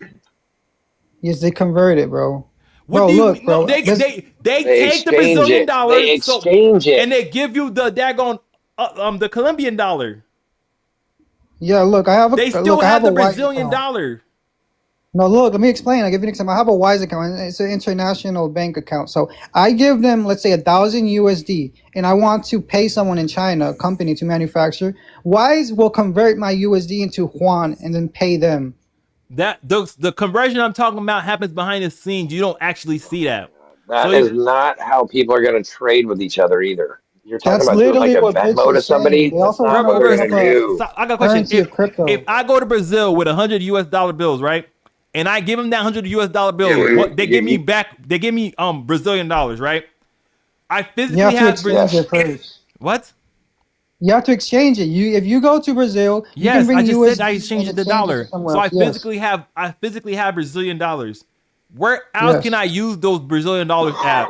yes, they convert it, bro. What Bro, do you look, mean? bro. No, they this- take the exchange Brazilian it. dollar, They exchange it. and they give you the daggone the Colombian dollar. yeah, look, I have a They still look, I have have the a Wise Brazilian account. dollar. No, look, let me explain. I'll give you an example. I have a Wise account. And it's an international bank account. So I give them, let's say, 1,000 USD, and I want to pay someone in China, a company to manufacture. Wise will convert my USD into Yuan and then pay them. That the conversion I'm talking about happens behind the scenes. You don't actually see that. That So is you- not how people are going to trade with each other either. You're talking That's about doing like literally a what Bricks Venmo to is saying. somebody. They That's also not want what to they're open going up to a do. So I got a question. currency of crypto. If I go to Brazil with 100 US dollar bills, right, and I give them that 100 US dollar bill, Yeah, what they yeah, give me yeah. back? They give me Brazilian dollars, right? I physically You have to have exchange it first. what? You have to exchange it. If you go to Brazil, you can Yes, bring I just USD said I and exchanged the exchange it dollar. somewhere So I else. Yes. physically have Brazilian dollars. Where else Yes. can I use those Brazilian dollars at?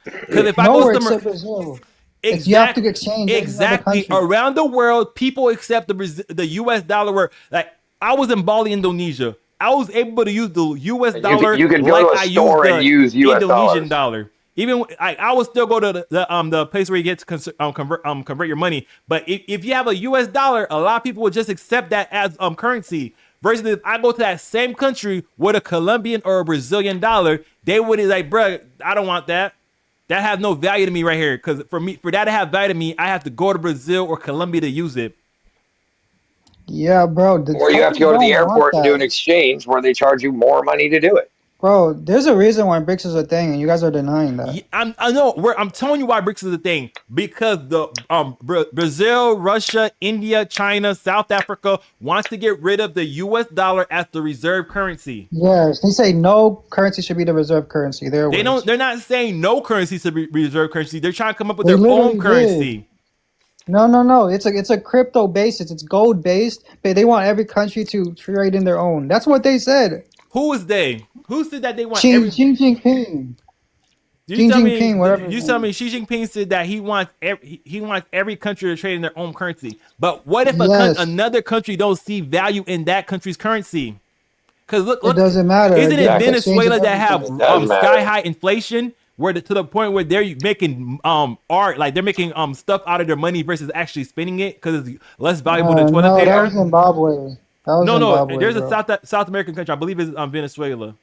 Because if I Nowhere go except somewhere, Brazil. You have to exchange it in another exactly country. around the world, people accept the US dollar. Where like I was in Bali, Indonesia, I was able to use the US dollar you could go like to a I store used and the use US Indonesian dollars. dollar. Even I would still go to the place where you get to convert your money. But if you have a US dollar, a lot of people would just accept that as currency. Versus if I go to that same country with a Colombian or a Brazilian dollar, they would be like, bruh, I don't want that. That has no value to me right here. Because for that to have value to me, I have to go to Brazil or Colombia to use it. Yeah, bro. Or you have to go to the don't want airport and do an that. exchange where they charge you more money to do it. Bro, there's a reason why BRICS is a thing, and you guys are denying that. I know. I'm telling you why BRICS is a thing. Because the Brazil, Russia, India, China, South Africa wants to get rid of the U.S. dollar as the reserve currency. Yes, they say no currency should be the reserve currency. They're They're not saying no currency should be reserve currency. They're trying to come up with They their literally own currency. No. It's a crypto basis. It's gold based, but they want every country to trade in their own. That's what they said. Who is they? Who said that they want Xi every? Jinping. You Xi tell Jinping, me. whatever You his tell name me. Xi Jinping said that he wants every country to trade in their own currency. But what if Yes. another country don't see value in that country's currency? Because look, It doesn't matter. isn't it Exactly. Venezuela that have It does matter. sky high inflation, where to the point where they're making art, like they're making stuff out of their money versus actually spending it because it's less valuable than toilet no, that paper. was Zimbabwe. That was No, Zimbabwe, there's bro. a South American country. I believe it's Venezuela.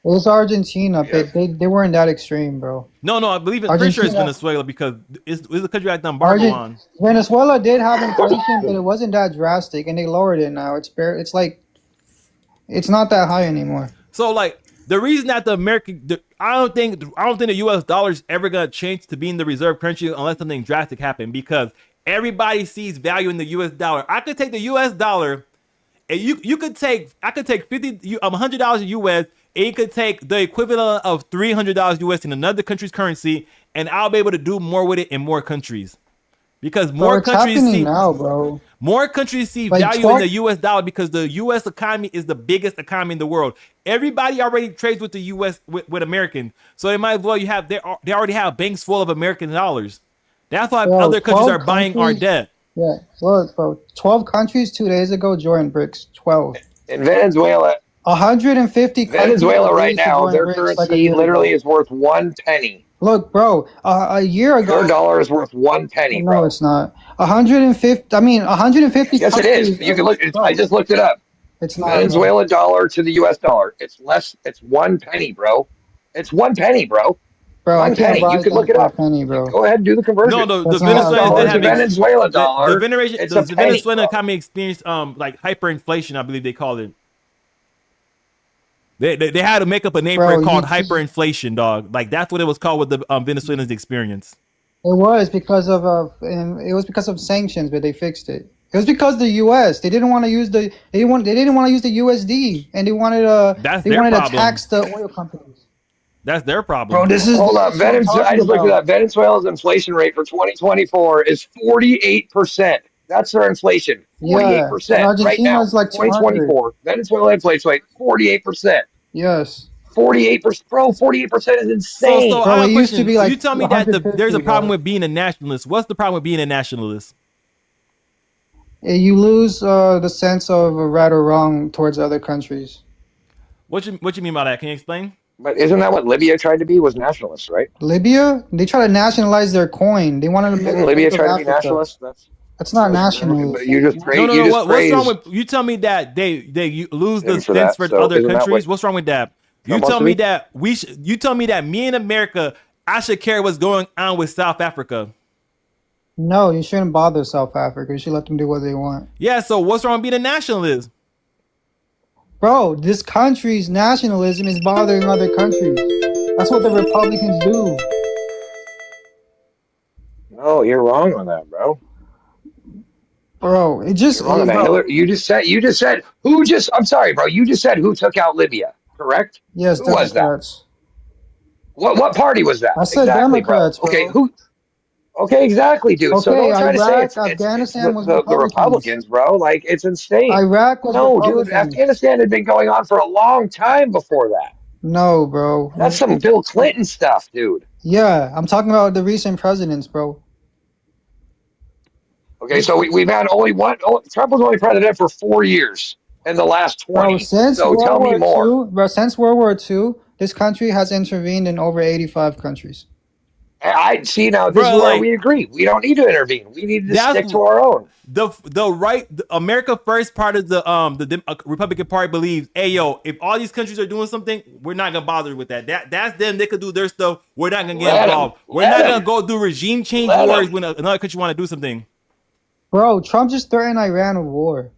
It was Argentina, but they weren't that extreme, bro. No, I believe it's pretty sure it's Argentina- Venezuela because it's a country like the embargo on. Venezuela did have inflation, but it wasn't that drastic, and they lowered it now. It's like it's not that high anymore. So like the reason that I don't think the U.S. dollar is ever gonna change to being the reserve currency unless something drastic happens because everybody sees value in the U.S. dollar. I could take the U.S. dollar, and I could take $100 US, and you could take the equivalent of $300 US in another country's currency, and I'll be able to do more with it in more countries. Because Bro, more it's countries happening see now, bro. more countries see Like, value in talk- the U.S. dollar because the U.S. economy is the biggest economy in the world. Everybody already trades with the U.S. with American, so they might as well they already have banks full of American dollars. That's why Bro, other countries 12 are buying our countries- debt. Yeah, look, bro. 12 countries 2 days ago joined BRICS. 12. In Venezuela, 150 countries Venezuela are right ready to now, join their BRICS like a currency year literally ago. is worth 1 penny. Look, bro, a year ago. Their dollar is worth 1 penny, No, bro. it's not. 150. I mean, 150. Yes, it is. countries You can look. bro, I just looked it up. it's not, bro. Venezuela dollar to the U.S. dollar. It's less. It's 1 penny, bro. It's 1 penny, bro. Bro, I 1 can't penny. buy You can things look it for a up. penny, bro. Go ahead and do the conversion. No, the That's not US how Venezuelans dollar that to have Venezuela dollar. the Venezuela, It's the a penny, Venezuelan bro. economy experienced like hyperinflation, I believe they call it. They had to make up a name for Bro, it called you- hyperinflation, dog. Like that's what it was called with the Venezuelans experience. It was because of sanctions, but they fixed it. It was because the U.S. they didn't want to use the they didn't want to use the USD, and they wanted That's they their wanted to problem. tax the oil companies. That's their problem. Bro, this is Hold up, this is what I'm Venezuela. I talking just looked it about. up. Venezuela's inflation rate for 2024 is 48%. That's their inflation. Yeah, 48% and right now. Argentina's like 200. 2024. Venezuela inflation rate 48%. Yes. 48%, bro. 48% is insane. So Bro, I have it a used to question. be like You tell me that there's a 150, problem bro. with being a nationalist. What's the problem with being a nationalist? You lose the sense of right or wrong towards other countries. What you mean by that? Can you explain? But isn't that what Libya tried to be? Was nationalists, right? Libya, they try to nationalize their coin. They wanted to make Didn't it Libya Bank of try to be Africa. nationalist? That's not But nationalist. you just praise. No. You just What's wrong praise with you? Tell me that they lose the him for sense that. for So other isn't that countries. what What's wrong with that? You supposed tell to me be? that you tell me that me in America, I should care what's going on with South Africa. No, you shouldn't bother South Africa. You should let them do what they want. Yeah. So what's wrong with being a nationalist? Bro, this country's nationalism is bothering other countries. That's what the Republicans do. No, you're wrong on that, bro. Bro, it just You're wrong on that. bro, Hillary, you just said who just. I'm sorry, bro. You just said who took out Libya, correct? yes, Who was that? Democrats. What party was that? I said exactly, Democrats, bro. Okay, bro. who? Okay, exactly, dude. So Okay, don't try to say Iraq, it's Afghanistan was the Republicans. Republicans, bro. Like it's insane. Iraq was No, dude. Republicans. Afghanistan had been going on for a long time before that. No, bro. That's some Bill Clinton stuff, dude. Yeah, I'm talking about the recent presidents, bro. Okay, so we've had only one. Trump was only president for 4 years in the last 20. Bro, since So World tell War me more. II, bro, since World War II, this country has intervened in over 85 countries. I see now. This Bro, is where like, we agree. We don't need to intervene. We need to That's- stick to our own. The America First part of the Republican Party believes, hey yo, if all these countries are doing something, we're not gonna bother with that. That's them. They could do their stuff. We're not gonna get Let 'em. involved. We're Let not 'em. gonna go do regime change Let 'em. wars when another country want to do something. Bro, Trump just threatened Iran with war.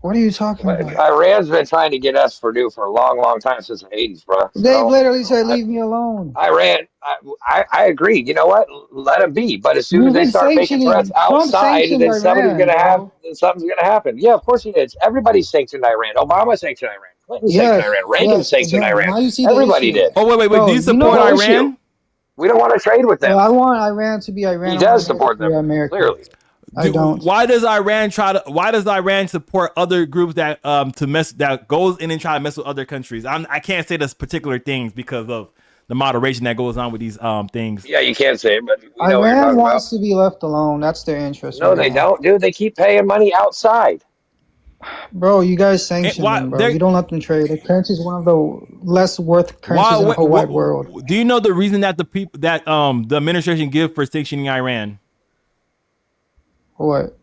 What are you talking about? Iran's been trying to get us for a long, long time since the 80s, bro. They So, literally said, "Leave me alone." Iran, I agree. You know what? Let them be. But as soon as they You've been start making sanctioning- threats Trump outside, sanctioned then somebody's Iran, bro. something's gonna happen. Yeah, of course he did. Everybody sanctioned Iran. Obama sanctioned Iran. Clinton sanctioned Iran. Reagan sanctioned Now Iran. you see the Everybody issue. did. Oh wait, Bro, do you you support know the Iran? issue. We don't want to trade with them. Well, I want Iran to be Iran. He I does want support it to be them, America. clearly. I don't. Why does Iran support other groups that goes in and try to mess with other countries? I can't say those particular things because of the moderation that goes on with these things. Yeah, you can't say it, but we know what you're Iran talking wants to be left alone. That's their interest. about. No, right they now. don't, dude. They keep paying money outside. Bro, you guys sanction why- them, bro. they're- You don't let them trade. The currency is one of the less worth currencies in the whole wide world. Do you know the reason that the administration give for sanctioning Iran? What?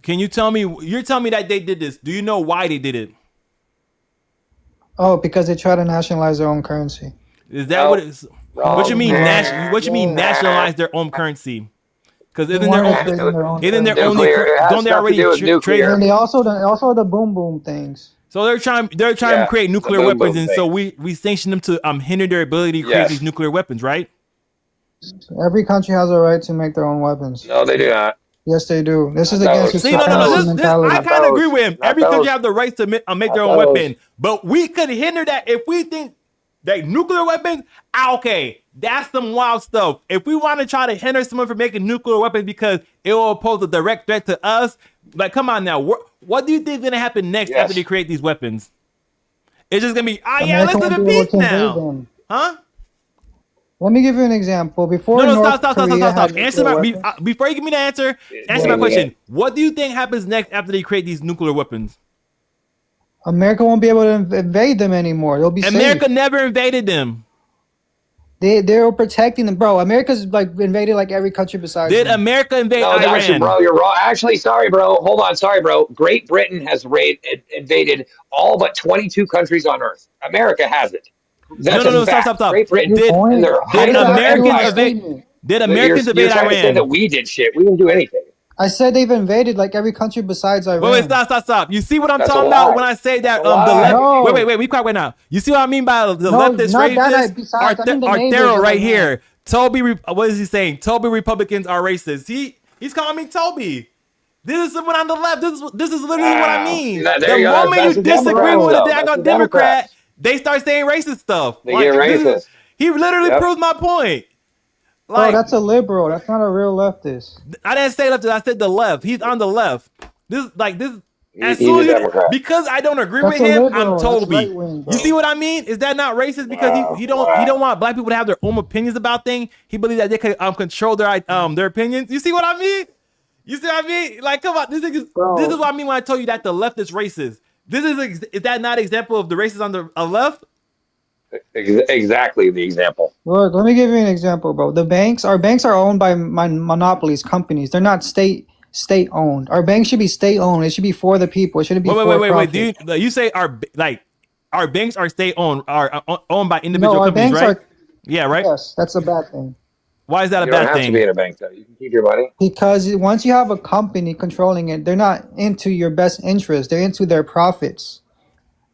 Can you tell me? You're telling me that they did this. Do you know why they did it? Oh, because they try to nationalize their own currency. Is that No. what it's? What you mean? What you mean? Nationalize their own currency? Because isn't their wanna own? trade in their own Isn't their currency. only? Nuclear, it has Don't they stuff to already do with trade? nuclear. And they also the boom boom things. So they're trying Yeah, to create the nuclear boom weapons, boom and thing. so we sanction them to hinder their ability to create Yes. these nuclear weapons, right? Every country has a right to make their own weapons. No, they do not. Yes, they do. This is Not against those. the See, no. supremacy This, mentality. I Not kind of those. agree with him. Not Every country those. have the right to make Not their own those. weapon, but we could hinder that if we think that nuclear weapons. Okay, that's some wild stuff. If we want to try to hinder someone from making nuclear weapons because it will pose a direct threat to us, like, come on now. What do you think is gonna happen next Yes. after they create these weapons? It's just gonna be, yeah, America let's live won't in be able peace to invade now, them. huh? Let me give you an example. Before No, North stop. Korea had Answer nuclear weapons- before you give me the answer. Answer my question. What do you think happens next after they create these nuclear weapons? America won't be able to invade them anymore. They'll be America safe. never invaded them. They're protecting them, bro. America's like invaded like every country besides Did them. America invade No, actually, Iran? bro, you're wrong. Actually, sorry, bro. Hold on, sorry, bro. Great Britain has invaded all but 22 countries on Earth. America hasn't. That's No, a fact. stop. Great Britain Your point? and their Did That's Americans not invade? statement. Did But Americans you're invade trying to say that Iran? we did shit. We didn't do anything. I said they've invaded like every country besides Iran. Wait, stop. You see what I'm That's a talking lie. about when I say that That's a the lie. left? No. Wait, we quiet right now. You see what I mean by the No, leftist not that, racists? besides, I mean the neighbors Artero of right Iran. here. Toby, what is he saying? Toby Republicans are racist. He's calling me Toby. This is someone on the left. This is literally what I mean. There The you go. moment That's you the disagree Democrats, with a though. That's daggone the Democrat, Democrats. they start saying racist stuff. They get racist. He literally Yep. proves my point. Bro, Like, that's a liberal. That's not a real leftist. I didn't say leftist. I said the left. He's on the left. This. As He's soon a as Democrat. because I don't agree That's with a him, liberal. I'm That's Toby. right-wing, bro. You see what I mean? Is that not racist? Because he don't want black people to have their own opinions about things. He believes that they can control their opinions. You see what I mean? You see what I mean? Like, come on, this is what I mean when I told you that the left is racist. This is that not an example of the racists on the left? Exactly the example. Look, let me give you an example, bro. Our banks are owned by monopolies, companies. They're not state owned. Our banks should be state owned. It should be for the people. It shouldn't be for Wait. profit. Do you say our banks are state owned, are owned by individual No, our companies, banks right? are. Yeah, right. Yes, that's a bad thing. Why is that You a don't bad have to thing? be in a bank, though. You can keep your money. Because once you have a company controlling it, they're not into your best interest. They're into their profits.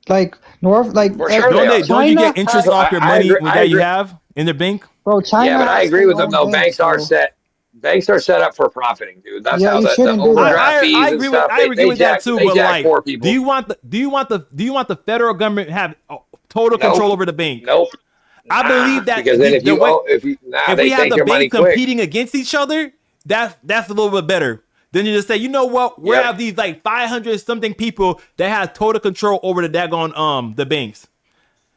Like For sure Don't they are. don't you get China interest has- off your I money agree- I that you agree. have in the bank? bro, China. Yeah, but I has agree with them, state-owned though. Banks are bro. set. Banks are set up for profiting, dude. That's Yeah, how you the shouldn't do that. overdraft fees I and agree stuff. with They that jack- too, they but jack like, poor people. do you want the federal government to have total Nope. control over the bank? Nope. I believe that Because then the if you way- if if they we have take the your money banks quick. competing against each other, that's a little bit better. Then you just say, you know what? We Yep. have these like 500 something people that have total control over the daggone the banks.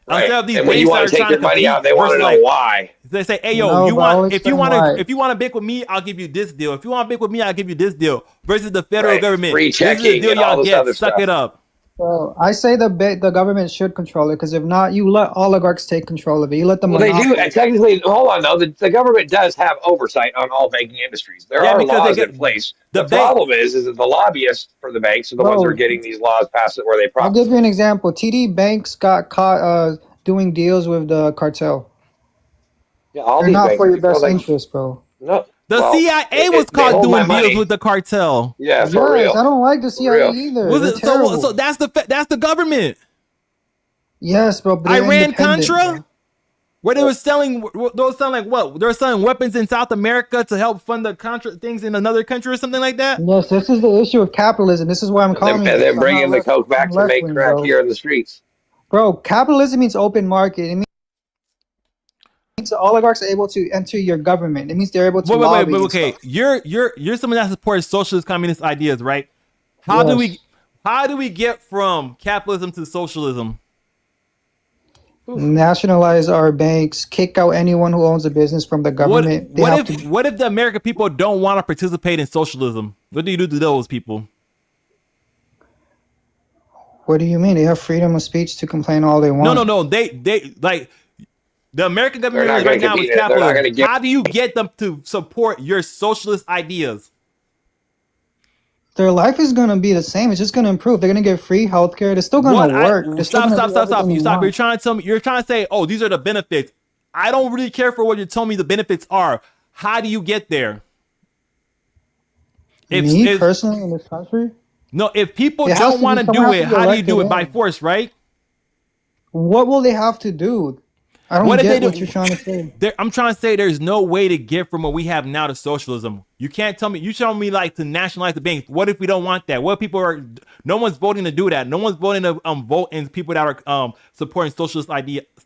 Right. Instead of these And when you banks want that to are take trying your to money compete out, they want to versus, know like, why. they say, hey yo, No, you but I'll want if you explain want why. to if you want to bank with me, I'll give you this deal. If you want to bank with me, I'll give you this deal. Versus the federal Right. government, Free this is the checking deal and all y'all this get. other Suck stuff. it up. So I say the government should control it because if not, you let oligarchs take control of it. You let them. Well, they do. And technically, hold on, though. The government does have oversight on all banking industries. There Yeah, are because they laws get- in place. the The bank- problem is that the lobbyists for the banks are the ones that are Bro. getting these laws passed where they I'll profit. give you an example. TD Banks got caught doing deals with the cartel. Yeah, all They're these not banks, for your people, best like, interest, bro. No. The Well, CIA was they caught hold my doing deals money. with the cartel. Yeah, for Yes, real. I don't like the CIA real. either. Was They're it terrible. so? That's the government. Yes, bro. But they're Iran independent, Contra, bro. where they were selling like what? They were selling weapons in South America to help fund the Contra things in another country or something like that. Yes, this is the issue of capitalism. This is why I'm calling And it. then bringing the coke back to make crack here in the streets. Bro, capitalism means open market. It means the oligarchs are able to enter your government. It means they're able to lobby and Okay. stuff. You're someone that supports socialist communist ideas, right? How do we get from capitalism to socialism? Nationalize our banks, kick out anyone who owns a business from the government. What if the American people don't want to participate in socialism? What do you do to those people? What do you mean? They have freedom of speech to complain all they want. No. They like the American government They're not right gonna now is compete. They're not gonna capitalism. get- How do you get them to support your socialist ideas? Their life is gonna be the same. It's just gonna improve. They're gonna get free healthcare. They're still gonna work. They're still Stop. gonna do everything You they stop. want. You're trying to tell me. You're trying to say, oh, these are the benefits. I don't really care for what you're telling me the benefits are. How do you get there? Me personally in this country, if people It has don't to want be- to someone do has it, to be how do you do it? elected By in. force, right? what will they have to do? I don't What if get they what do- you're trying to say. I'm trying to say there's no way to get from what we have now to socialism. You can't tell me. You tell me like to nationalize the banks. What if we don't want that? What if people are? No one's voting to do that. No one's voting to vote in people that are supporting socialist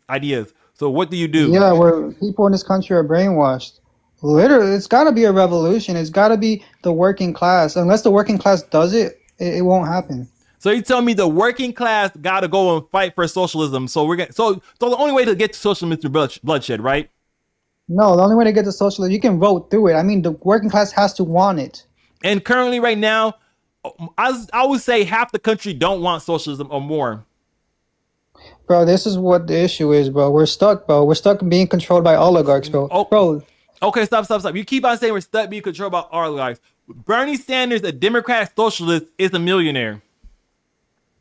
ideas. So what do you do? Yeah, where people in this country are brainwashed. Literally, it's got to be a revolution. It's got to be the working class. Unless the working class does it, it won't happen. So you tell me the working class got to go and fight for socialism. So so the only way to get to socialism is through bloodshed, right? No, the only way to get to socialism, you can vote through it. I mean, the working class has to want it. And currently, right now, I would say half the country don't want socialism or more. Bro, this is what the issue is, bro. We're stuck, bro. We're stuck being controlled by oligarchs, bro. Oh, Bro, okay, stop. You keep on saying we're stuck being controlled by oligarchs. Bernie Sanders, a Democrat socialist, is a millionaire.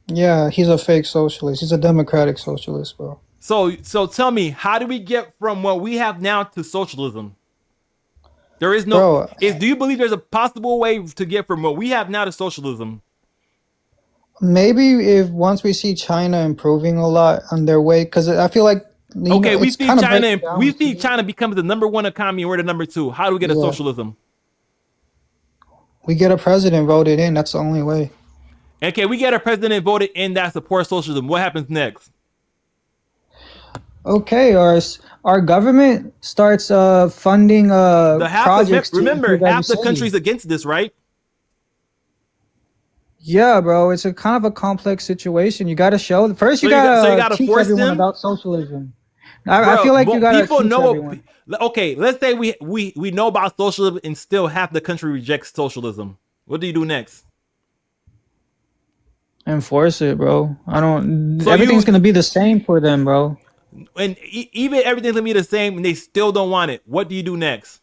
yeah, he's a fake socialist. He's a democratic socialist, bro. So tell me, how do we get from what we have now to socialism? There is no. Bro, Do you believe there's a possible way to get from what we have now to socialism? maybe if once we see China improving a lot on their way, because I feel like Okay, we it's see kind of China. breaking down. We see China becomes the number one economy, and we're the number two. How do we get a Yeah. socialism? We get a president voted in. That's the only way. Okay, we get a president voted in that supports socialism. What happens next? Okay, our government starts funding The half. projects. to Remember, improve every half the city. country's against this, right? Yeah, bro, it's a kind of a complex situation. You got to show first. You So you got gotta to teach force everyone them? about socialism. I Bro, feel like well, you got to people teach know. everyone. Okay, let's say we know about socialism and still half the country rejects socialism. What do you do next? Enforce it, bro. I don't. So Everything's you- gonna be the same for them, bro. And even everything's gonna be the same, and they still don't want it. What do you do next?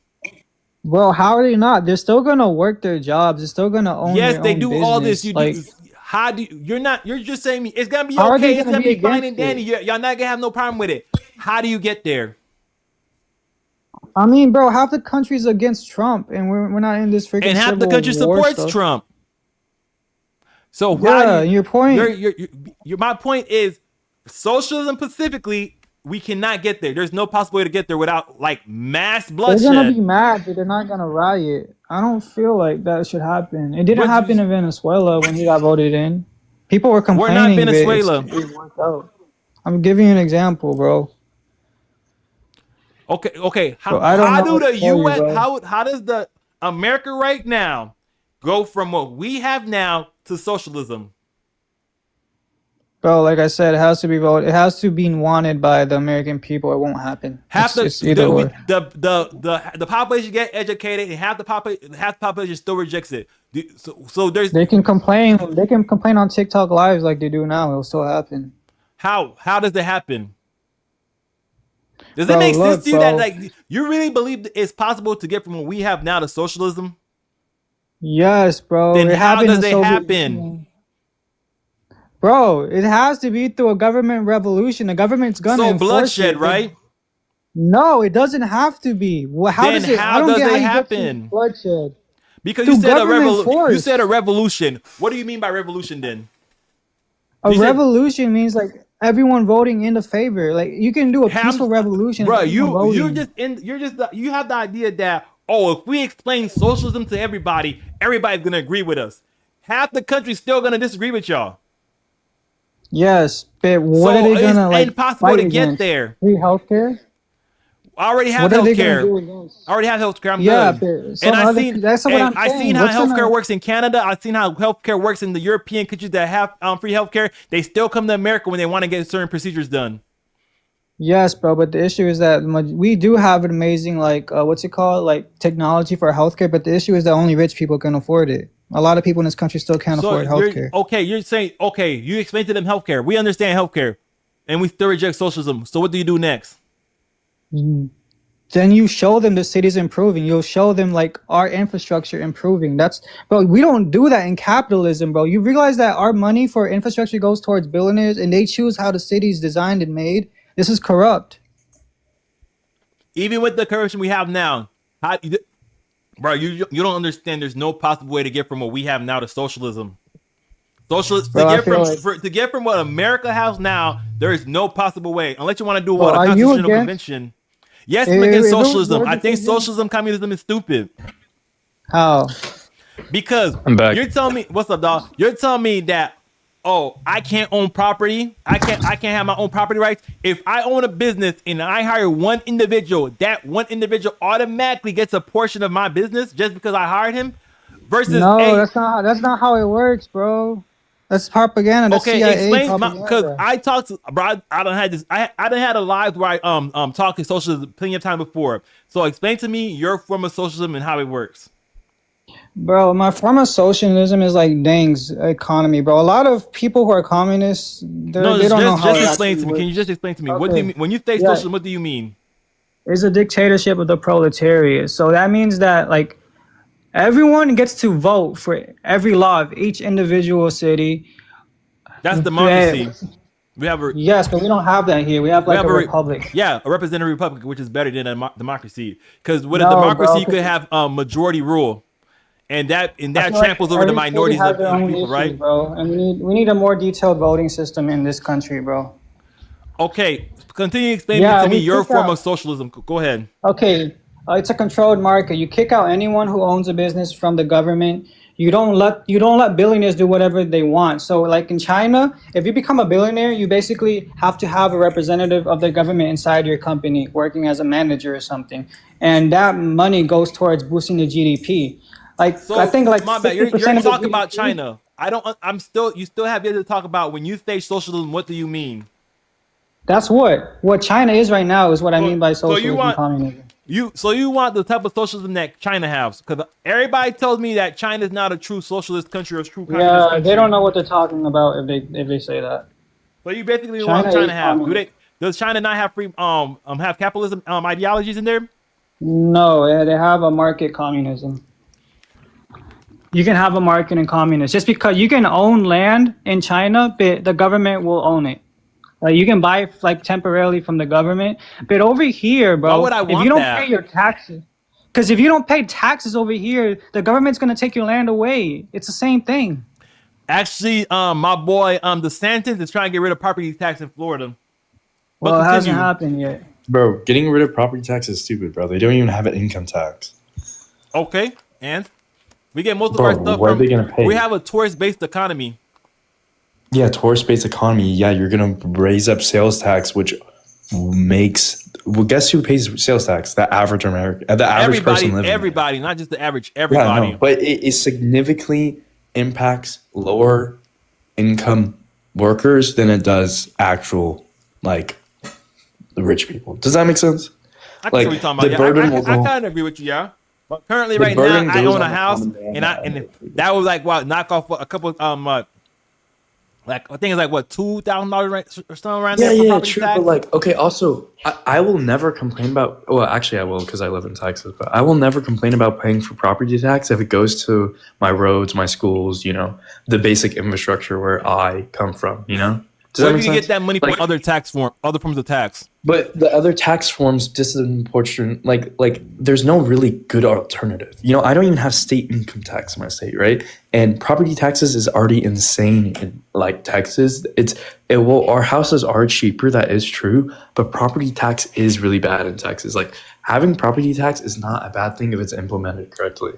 Bro, how are they not? They're still gonna work their jobs. They're still gonna own. Yes, their they own do all this. business. You do. How do you? You're not. You're just saying it's gonna be How are they okay. It's gonna gonna be be fine and against dandy. Y'all not gonna have no problem with it. How do you get there? I mean, bro, half the country's against Trump, and we're not in this freaking. And half the civil country war supports stuff. Trump. So Yeah, why? your point. My point is, socialism specifically, we cannot get there. There's no possible way to get there without like mass They're gonna be bloodshed. mad, but they're not gonna riot. I don't feel like that should happen. It didn't But happen in Venezuela when he got voted in. People were We're complaining. not but Venezuela. it worked out. I'm giving you an example, bro. Okay. Bro, I don't How know do what the to tell you, U.S. bro. how does the America right now go from what we have now to socialism? Bro, like I said, it has to be voted. It has to be wanted by the American people. It won't happen. It's either or. The population get educated and half the population still rejects it. So there's They can complain. They can complain on TikTok lives like they do now. It'll still happen. how does that happen? Does Bro, it make sense look, to you that bro. like you really believe it's possible to get from what we have now to socialism? Yes, bro. Then It how happened does in it Soviet happen? Union. Bro, it has to be through a government revolution. The government's gonna So enforce bloodshed, it. right? No, it doesn't have to be. Well, how Then does it? how I don't does get how it you get to happen? bloodshed. Because Through you said a government force. You said a revolution. What do you mean by revolution then? A You said- revolution means like everyone voting in the favor. Like you can do a Ham- peaceful revolution. Bro, with everyone you voting. you have the idea that if we explain socialism to everybody's gonna agree with us. Half the country's still gonna disagree with y'all. Yes, but what So are they it's gonna like impossible fight to get against? there. Free healthcare? I already have What are they gonna do healthcare. against? I already have healthcare. I'm Yeah, good. but some And other that's what I'm I saying. seen how What's healthcare gonna- works in Canada. I've seen how healthcare works in the European countries that have free healthcare. They still come to America when they want to get certain procedures done. Yes, bro, but the issue is that we do have an amazing like what's it called, like technology for healthcare, but the issue is that only rich people can afford it. A lot of people in this country still can't afford healthcare. You're saying you explain to them healthcare. We understand healthcare, and we still reject socialism. So what do you do next? Then you show them the city's improving. You'll show them like our infrastructure improving. Bro, we don't do that in capitalism, bro. You realize that our money for infrastructure goes towards billionaires and they choose how the city's designed and made? This is corrupt. Even with the corruption we have now, bro, you don't understand. There's no possible way to get from what we have now to socialism. Bro, I feel To get from what America has now, there is no possible way unless you want to do Well, a are you constitutional against- convention. Yes, I'm against If it was socialism. your I think decision- socialism, communism is stupid How? because I'm back. you're telling me what's up, dog? You're telling me that I can't own property. I can't have my own property rights. If I own a business and I hire one individual, that one individual automatically gets a portion of my business just because I hired him. Versus No, hey, that's not how it works, bro. That's propaganda. That's okay, CIA explain propaganda. because I talked to bro. I don't had this. I done had a live where I talked to socialism plenty of time before. So explain to me your form of socialism and how it works. Bro, my form of socialism is like Deng's economy, bro. A lot of people who are communists, No, they don't know how just it explain actually to me. Can works. you just explain to me what do you Okay. mean when you say Yeah. socialism? What do you mean? It's a dictatorship of the proletariat. So that means that like everyone gets to vote for every law of each individual city. That's democracy. We have a Yes, but we don't have that here. We have we like have a a republic. yeah, a representative republic, which is better than a democracy. Because with a No, democracy, bro, you could have majority rule, and that I feel like tramples over the every city minorities has of their own people, issues, right? bro. And we need a more detailed voting system in this country, bro. Okay, continue explaining Yeah, to me we your kick form out- of socialism. Go ahead. Okay, it's a controlled market. You kick out anyone who owns a business from the government. You don't let billionaires do whatever they want. So like in China, if you become a billionaire, you basically have to have a representative of the government inside your company working as a manager or something. And that money goes towards boosting the GDP. Like So I think like my bad. You're 60% of the talking about GDP. China. I don't. I'm still. You still have yet to talk about when you say socialism. What do you mean? That's what China is right now is what I So- mean by so you socialism want- communism. You want the type of socialism that China has? Because everybody tells me that China is not a true socialist country or a true communist Yeah, country. they don't know what they're talking about if they say that. So you basically China want China is to have. communist. Does China not have free have capitalism ideologies in there? No, they have a market communism. You can have a market in communist just because you can own land in China, but the government will own it. Like you can buy like temporarily from the government, but over here, bro, Why would I if want you don't that? pay your taxes, because if you don't pay taxes over here, the government's gonna take your land away. It's the same thing. Actually, my boy DeSantis is trying to get rid of property tax in Florida. But Well, it hasn't continue. happened yet. Bro, getting rid of property tax is stupid, bro. They don't even have an income tax. Okay, and we get most of Bro, our stuff where are from. they gonna pay? We have a tourist-based economy. Yeah, tourist-based economy. Yeah, you're gonna raise up sales tax, which makes. Well, guess who pays sales tax? The average American, the average person living. there. Everybody, not just the average. Yeah, Everybody. no, but it significantly impacts lower income workers than it does actual like the rich people. Does that make sense? I can see like, what you're talking the about. burden Yeah, will I go- kind of agree with you. Yeah, but currently, The right burden now, I goes own a on the house, common man. and that was like what knock off a couple like I think it's like what $2,000 or something around Yeah, there for yeah, property true. tax. But like, okay, also, I will never complain about. Well, actually, I will because I live in Texas. But I will never complain about paying for property tax if it goes to my roads, my schools. You know, the basic infrastructure where I come from. You know, does Or that if make you can sense? get that money from Like- other forms of tax. But the other tax forms disproportionate. Like, there's no really good alternative. You know, I don't even have state income tax in my state, right? And property taxes is already insane in like Texas. Our houses are cheaper. That is true, but property tax is really bad in Texas. Like having property tax is not a bad thing if it's implemented correctly.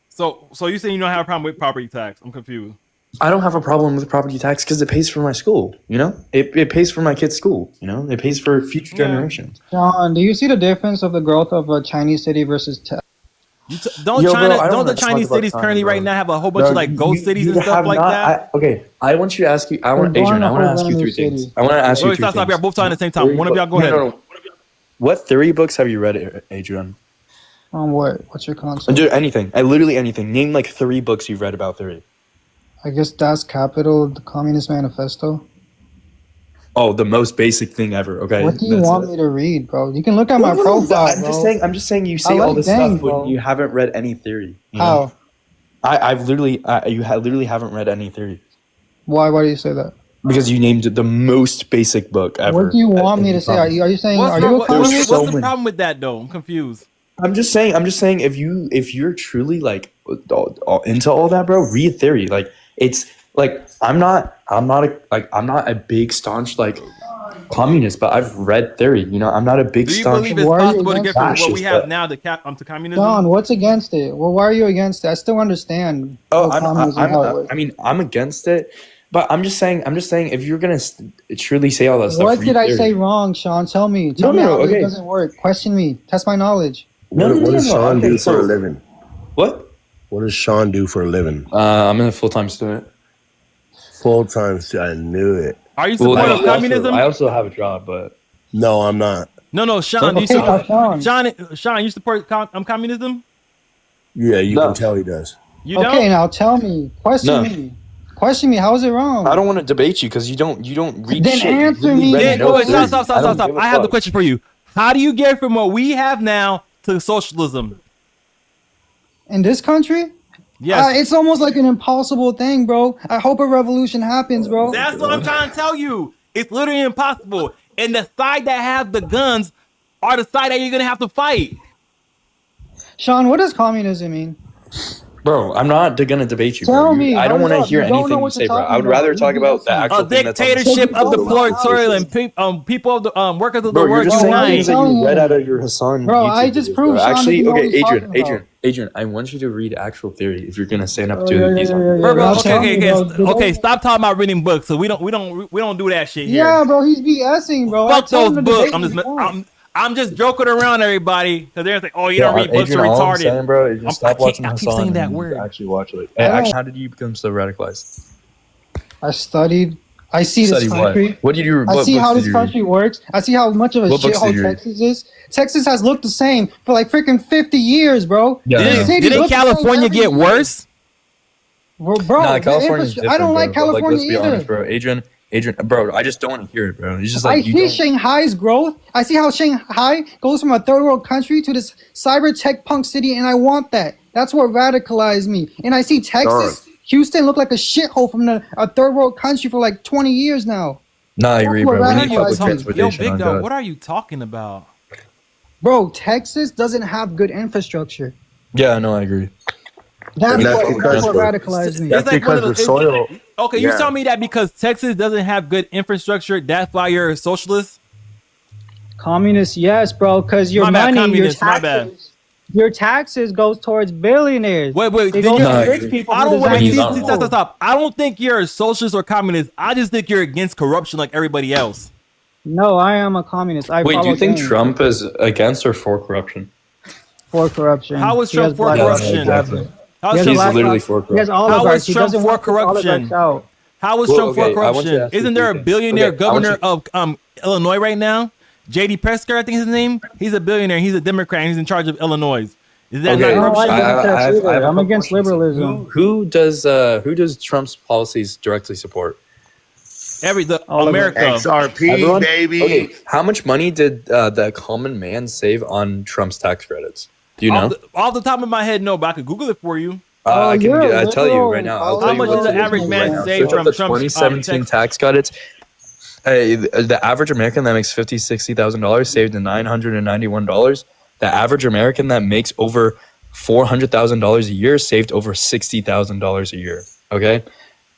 So you saying you don't have a problem with property tax? I'm confused. I don't have a problem with property tax because it pays for my school. You know, it pays for my kids' school. You know, it pays for future Yeah. generations. John, do you see the difference of the growth of a Chinese city versus Don't Yo, bro, China? I don't Don't the wanna talk Chinese about cities China, currently bro. right now have a whole bunch of Bro, like ghost cities and stuff have like not- that? okay, I want you to ask you. I want They're Adrian. going I want to to ask you whole three brand new things. city. I want to ask you Wait, three stop, stop. things. You're both talking at the same time. One of y'all go No, ahead. no, no. What theory books have you read, Adrian? on what? What's your concept? Do anything. Literally anything. Name like 3 books you've read about theory. I guess Das Capital, the Communist Manifesto. Oh, the most basic thing ever. Okay. What do you that's want it. me to read, bro? You can look at my No, profile, I'm bro. just saying. I'm just saying. You say I all like this Deng, stuff, bro. but you haven't read any theory. you know? How? I've literally. Literally haven't read any theory Why do you say that? because you named the most basic book ever. What do you want me to say? Are you saying What's, are the, you a what- communist? what's so the many. problem with that though? I'm confused. I'm just saying. If you're truly like into all that, bro, read theory. Like it's like I'm not a big staunch like communist, but I've read theory. You know, I'm not a big Do you staunch. believe it's Why are you possible to get from what we fascist, have but- now to communism? John, what's against it? Well, why are you against it? I still understand. Oh, how communism, how it works. I mean, I'm against it, but I'm just saying if you're gonna truly say all that stuff. What read did I theory. say wrong, Sean? Tell me. Tell No, me no, how okay. it doesn't work. Question me. Test my knowledge. No, What does Sean okay, do so- for a living? What? What does Sean do for a living? I'm a full-time student. Full time. I knew it. Are you supportive of communism? I also have a job, but No, I'm not. No, Sean. Do you Okay, support, Sean. Sean, you support communism? Yeah, you No. can tell he does. You Okay, don't? now tell me. No. Question me. How is it wrong? I don't want to debate you because you don't read Then shit. You answer really me. read Yeah, no wait, theory. stop. I don't give a I have the fuck. question for you. How do you get from what we have now to socialism? In this country? Yes. It's almost like an impossible thing, bro. I hope a revolution happens, bro. That's what I'm trying to tell you. It's literally impossible. And the side that have the guns are the side that you're gonna have to fight. Sean, what does communism mean? Bro, I'm not gonna debate you, Tell bro. me, I don't hurry want to up. hear You don't know anything you what say, you're bro. I talking would about. rather You talk about the listen. actual A thing that's on the dictatorship of the Bro, proletariat and people of the workers of the Bro, you're world just saying things unite. that you read Unite. out of your Hassan. Bro, YouTube I just videos, proved bro. Sean Actually, doesn't know what okay, he's talking about. Adrian, I want you to read actual theory if you're gonna stand up Oh, to yeah, these. yeah, yeah, yeah. Bro, Now okay, tell me, bro, okay. Stop talking about reading books. So we don't do that shit here. Yeah, bro, he's BSing, bro. Fuck I told those him to books. debate me. I'm just joking around, everybody, because they're like, oh, you Yeah, don't read books, Adrian, you're all I'm retarded. saying, bro, is just stop watching I keep Hassan saying that and word. actually watch it. I don't- Actually, how did you become so radicalized? I studied. I see Study this what? country. What did you? I What see books how did this you read? country works. I see how much of a What books did shithole you read? Texas is. Texas has looked the same for like freaking 50 years, bro. Yeah, This I know. city Didn't looks the same California every get year. worse? Bro, Nah, the California's infrastructure- different. I don't like bro. But, California let's be either. honest, bro. Adrian, bro, I just don't want to hear it, bro. It's just I like you see don't. Shanghai's growth. I see how Shanghai goes from a third world country to this cyber tech punk city, and I want that. That's what radicalized me. And I see Texas, Houston look like a shithole from a third world country for like 20 years now. Nah, I agree, What bro. We radicalized need public you? Yo, transportation. big on dog, God. what are you talking about? Bro, Texas doesn't have good infrastructure. Yeah, no, I agree. That's That's what because- radicalized me. That's It's like one because of the those- soil. Okay, you Yeah. tell me that because Texas doesn't have good infrastructure, that's why you're a socialist? Communist, yes, bro, because your My bad, money, communist, my bad. your taxes goes towards billionaires. Wait, They then go you're, No, I to rich agree. people. I who don't design He's want not these wrong. stop. I don't think you're a socialist or communist. I just think you're against corruption like everybody else. No, I am a communist. I Wait, do follow you think gangs Trump is against or for corruption? for corruption? How is He Trump has for black corruption? oligarchs. How He is has a He's Trump, black- literally for He has corruption. oligarchs. is He Trump doesn't for want to put corruption? oligarchs out. how is Well, Trump okay, for I want you to corruption? ask me Isn't three there a things. billionaire Okay, I want governor of Illinois right now? J.D. Pritzker, I think his name. He's a billionaire. He's a Democrat. And he's in charge of Illinois. Is that Okay, I not don't like corruption? Democrats either. I have a I'm couple against questions. liberalism. Who does Trump's policies directly support? All of it. America. XRP, Everyone? baby. Okay, how much money did the common man save on Trump's tax credits? Do you know? Off the top of my head, no, but I could Google it for you. I can you're a I'll tell you liberal. right now. How I'll tell you much what does it the is average right man now. save Search from up the Trump's, 2017 tax credits. The average American that makes $60,000 saved $991. The average American that makes over $400,000 a year saved over $60,000 a year. Okay,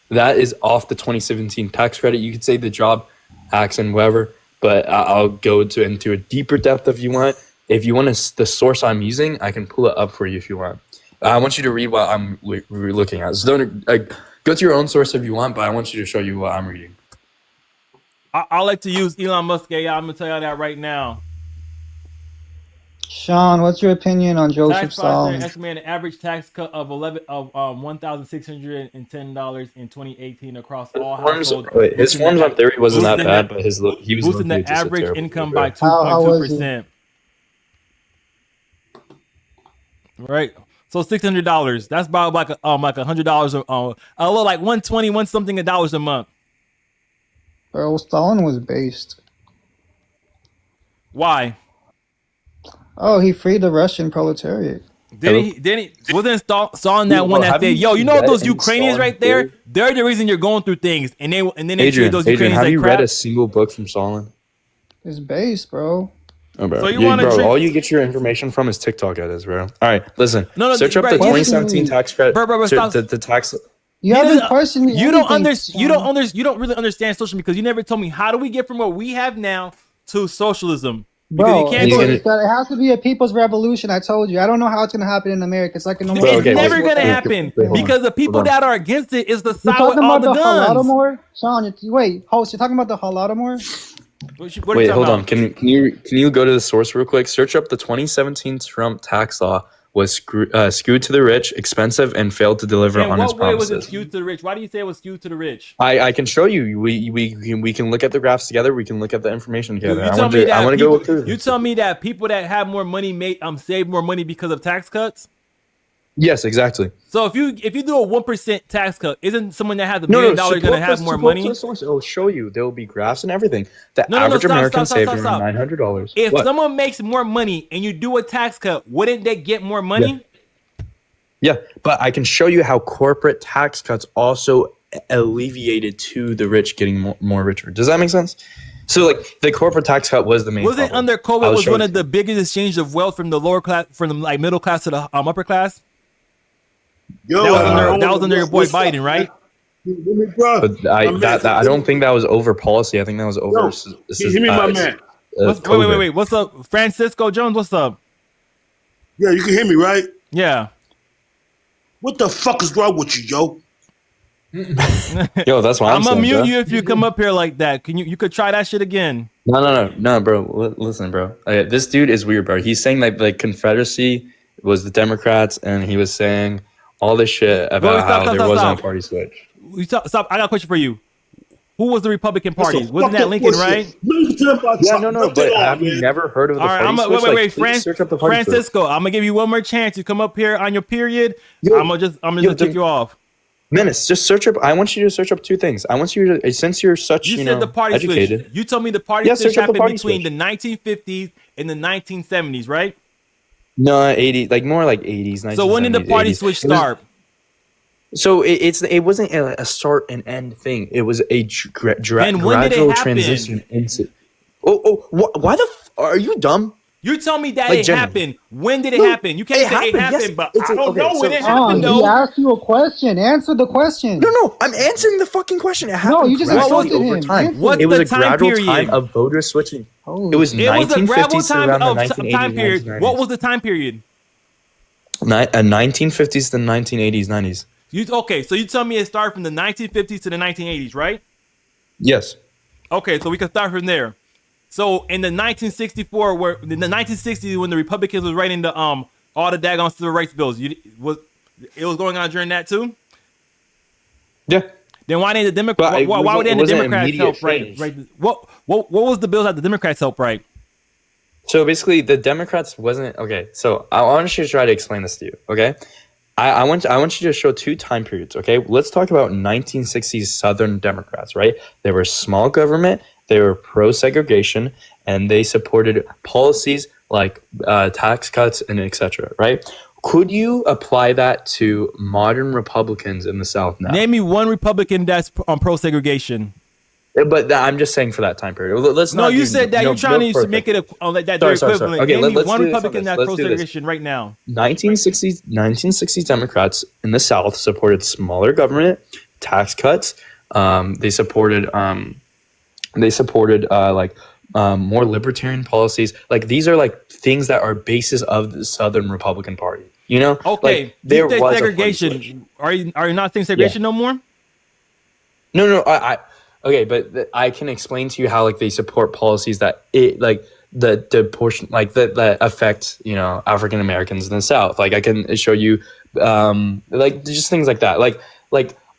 that is off the 2017 tax credit. You could say the job hacks and whatever, but I'll go into a deeper depth if you want. If you want the source I'm using, I can pull it up for you if you want. I want you to read what I'm looking at. So don't go to your own source if you want, but I want you to show you what I'm reading. I like to use Elon Musk AI. I'm gonna tell you that right now. Sean, what's your opinion on Joseph Tax files Stalin? estimated average tax cut of $1,610 in 2018 across all households. Wait, his boosting forms the- on theory wasn't that boosting bad, the- but he was boosting low-key the just a average terrible income dude, by bro. How was he? 2.2%. Right. So $600. That's about like $100 a little like 120 something dollars a month. Bro, Stalin was based. Why? Oh, he freed the Russian proletariat. Wasn't Stalin that one that have said, you "Yo, you know read those any Ukrainians Stalin right there? theory? They're the reason you're going through things." And then they treat those Adrian, Ukrainians have like you crap. read a single book from Stalin? It's based, bro. Oh, bro. So you wanna bro, treat- all you get your information from is TikTok edits, bro. All right, listen. No, search up bro, the you- 2017 tax credit. Bro, stop. the tax. You haven't questioned me. You don't anything, you Sean. don't really understand socialism because you never told me how do we get from what we have now to socialism? Bro, Because you can't He's go. gonna- it has to be a people's revolution. I told you. I don't know how it's gonna happen in America. It's like an Bro, It's okay, never wait, gonna wait, happen wait, hold on. because the people Hold on. that are against it is the You're side with talking all about the the guns. Holodomor? Sean, wait, host, you're talking about the Holodomor? What are you Wait, talking hold on. about? Can you go to the source real quick? Search up the 2017 Trump tax law was skewed to the rich, expensive, and failed to deliver In on its what way was it promises. skewed to the rich? Why do you say it was skewed to the rich? I can show you. We can look at the graphs together. We can look at the information together. You tell me that I want to people, go through. you tell me that people that have more money save more money because of tax cuts. Yes, exactly. So if you do a 1% tax cut, isn't someone that has $1 No, million no, going to have more money? It'll show you. There will be graphs and everything. The No, average stop, American stop, saved stop, stop. around $900. If What? someone makes more money and you do a tax cut, wouldn't they get more money? Yeah, but I can show you how corporate tax cuts also alleviated to the rich getting more richer. Does that make sense? So like the corporate tax cut was the main. Was it problem. under COVID I'll was show one you. of the biggest exchange of wealth from the lower class, from the like middle class to the upper class? Yo, That was under your boy Biden, right? But I don't think that was over policy. I think that was over. Hear me, my man. Wait. What's up, Francisco Jones? What's up? Yeah, you can hear me, right? Yeah. What the fuck is wrong with you, yo? Yo, that's why I'm gonna saying, mute bro. you if you come up here like that. Can you could try that shit again? No, bro. Listen, bro. This dude is weird, bro. He's saying that like Confederacy was the Democrats, and he was saying all this shit about how there wasn't a party switch. Stop. I got a question for you. Who was the Republican Party? That's a Wasn't that fucked up Lincoln, bullshit. right? Yeah, no, but have you never heard of the All right, party switch? wait. Please search up the party switch. Francisco, I'm gonna give you one more chance. You come up here on your period. Yo, I'm gonna just kick you off. Menace, just search up. I want you to search up two things. I want you to, since you're such, You you said know, the party educated. switch. You told me the party Yeah, switch search up the happened party between switch. the 1950s and the 1970s, right? No, 80, like more like 80s. So when did the 1970s, party 80s. switch It was- start? So it wasn't a start and end thing. It was a Then when did it gradual happen? transition into. Why are you dumb? You tell me that Like, it genuinely. happened. When did it No, happen? You can't it say it happened, yes. happened, but It's I a- don't okay, know when so- it Oh, happened, he though. asked you a question. Answer the question. No, I'm answering the fucking question. It happened you just gradually insulted over him. time. Answer. What's It was the a time gradual period? time of voter switching. Holy It was It was a gradual 1950s to time around the of 1980s, time period. 1990s. What was the time period? 1950s to 1980s, 90s. Okay, so you tell me it started from the 1950s to the 1980s, right? Yes. Okay, so we can start from there. So in the 1964, in the 1960s, when the Republicans was writing the all the daggone civil rights bills, it was going on during that too. Yeah. Then why didn't the But Democrats? it Why wasn't- didn't it the wasn't Democrats immediate help write? change. Right? What was the bills that the Democrats helped write? So basically, the Democrats wasn't okay. So I want you to try to explain this to you. Okay, I want you to show two time periods. Okay, let's talk about 1960s Southern Democrats. Right, they were small government, they were pro segregation, and they supported policies like tax cuts and etc. Right. Could you apply that to modern Republicans in the South now? Name me one Republican that's on pro segregation. But I'm just saying for that time period. Let's No, not you do, said that you know, you're trying no to further. make it like that. Sorry, They're sorry. equivalent. Okay, Name me let's one do this on Republican this. that's Let's pro do this. segregation right now. 1960s Democrats in the South supported smaller government, tax cuts. They supported more libertarian policies. Like these are like things that are bases of the Southern Republican Party. You know? Okay, Like, there you say was a party switch. segregation. Are you not saying segregation no more? No. I okay, but I can explain to you how like they support policies that it like the portion like that affect African Americans in the South. Like I can show you like just things like that. Like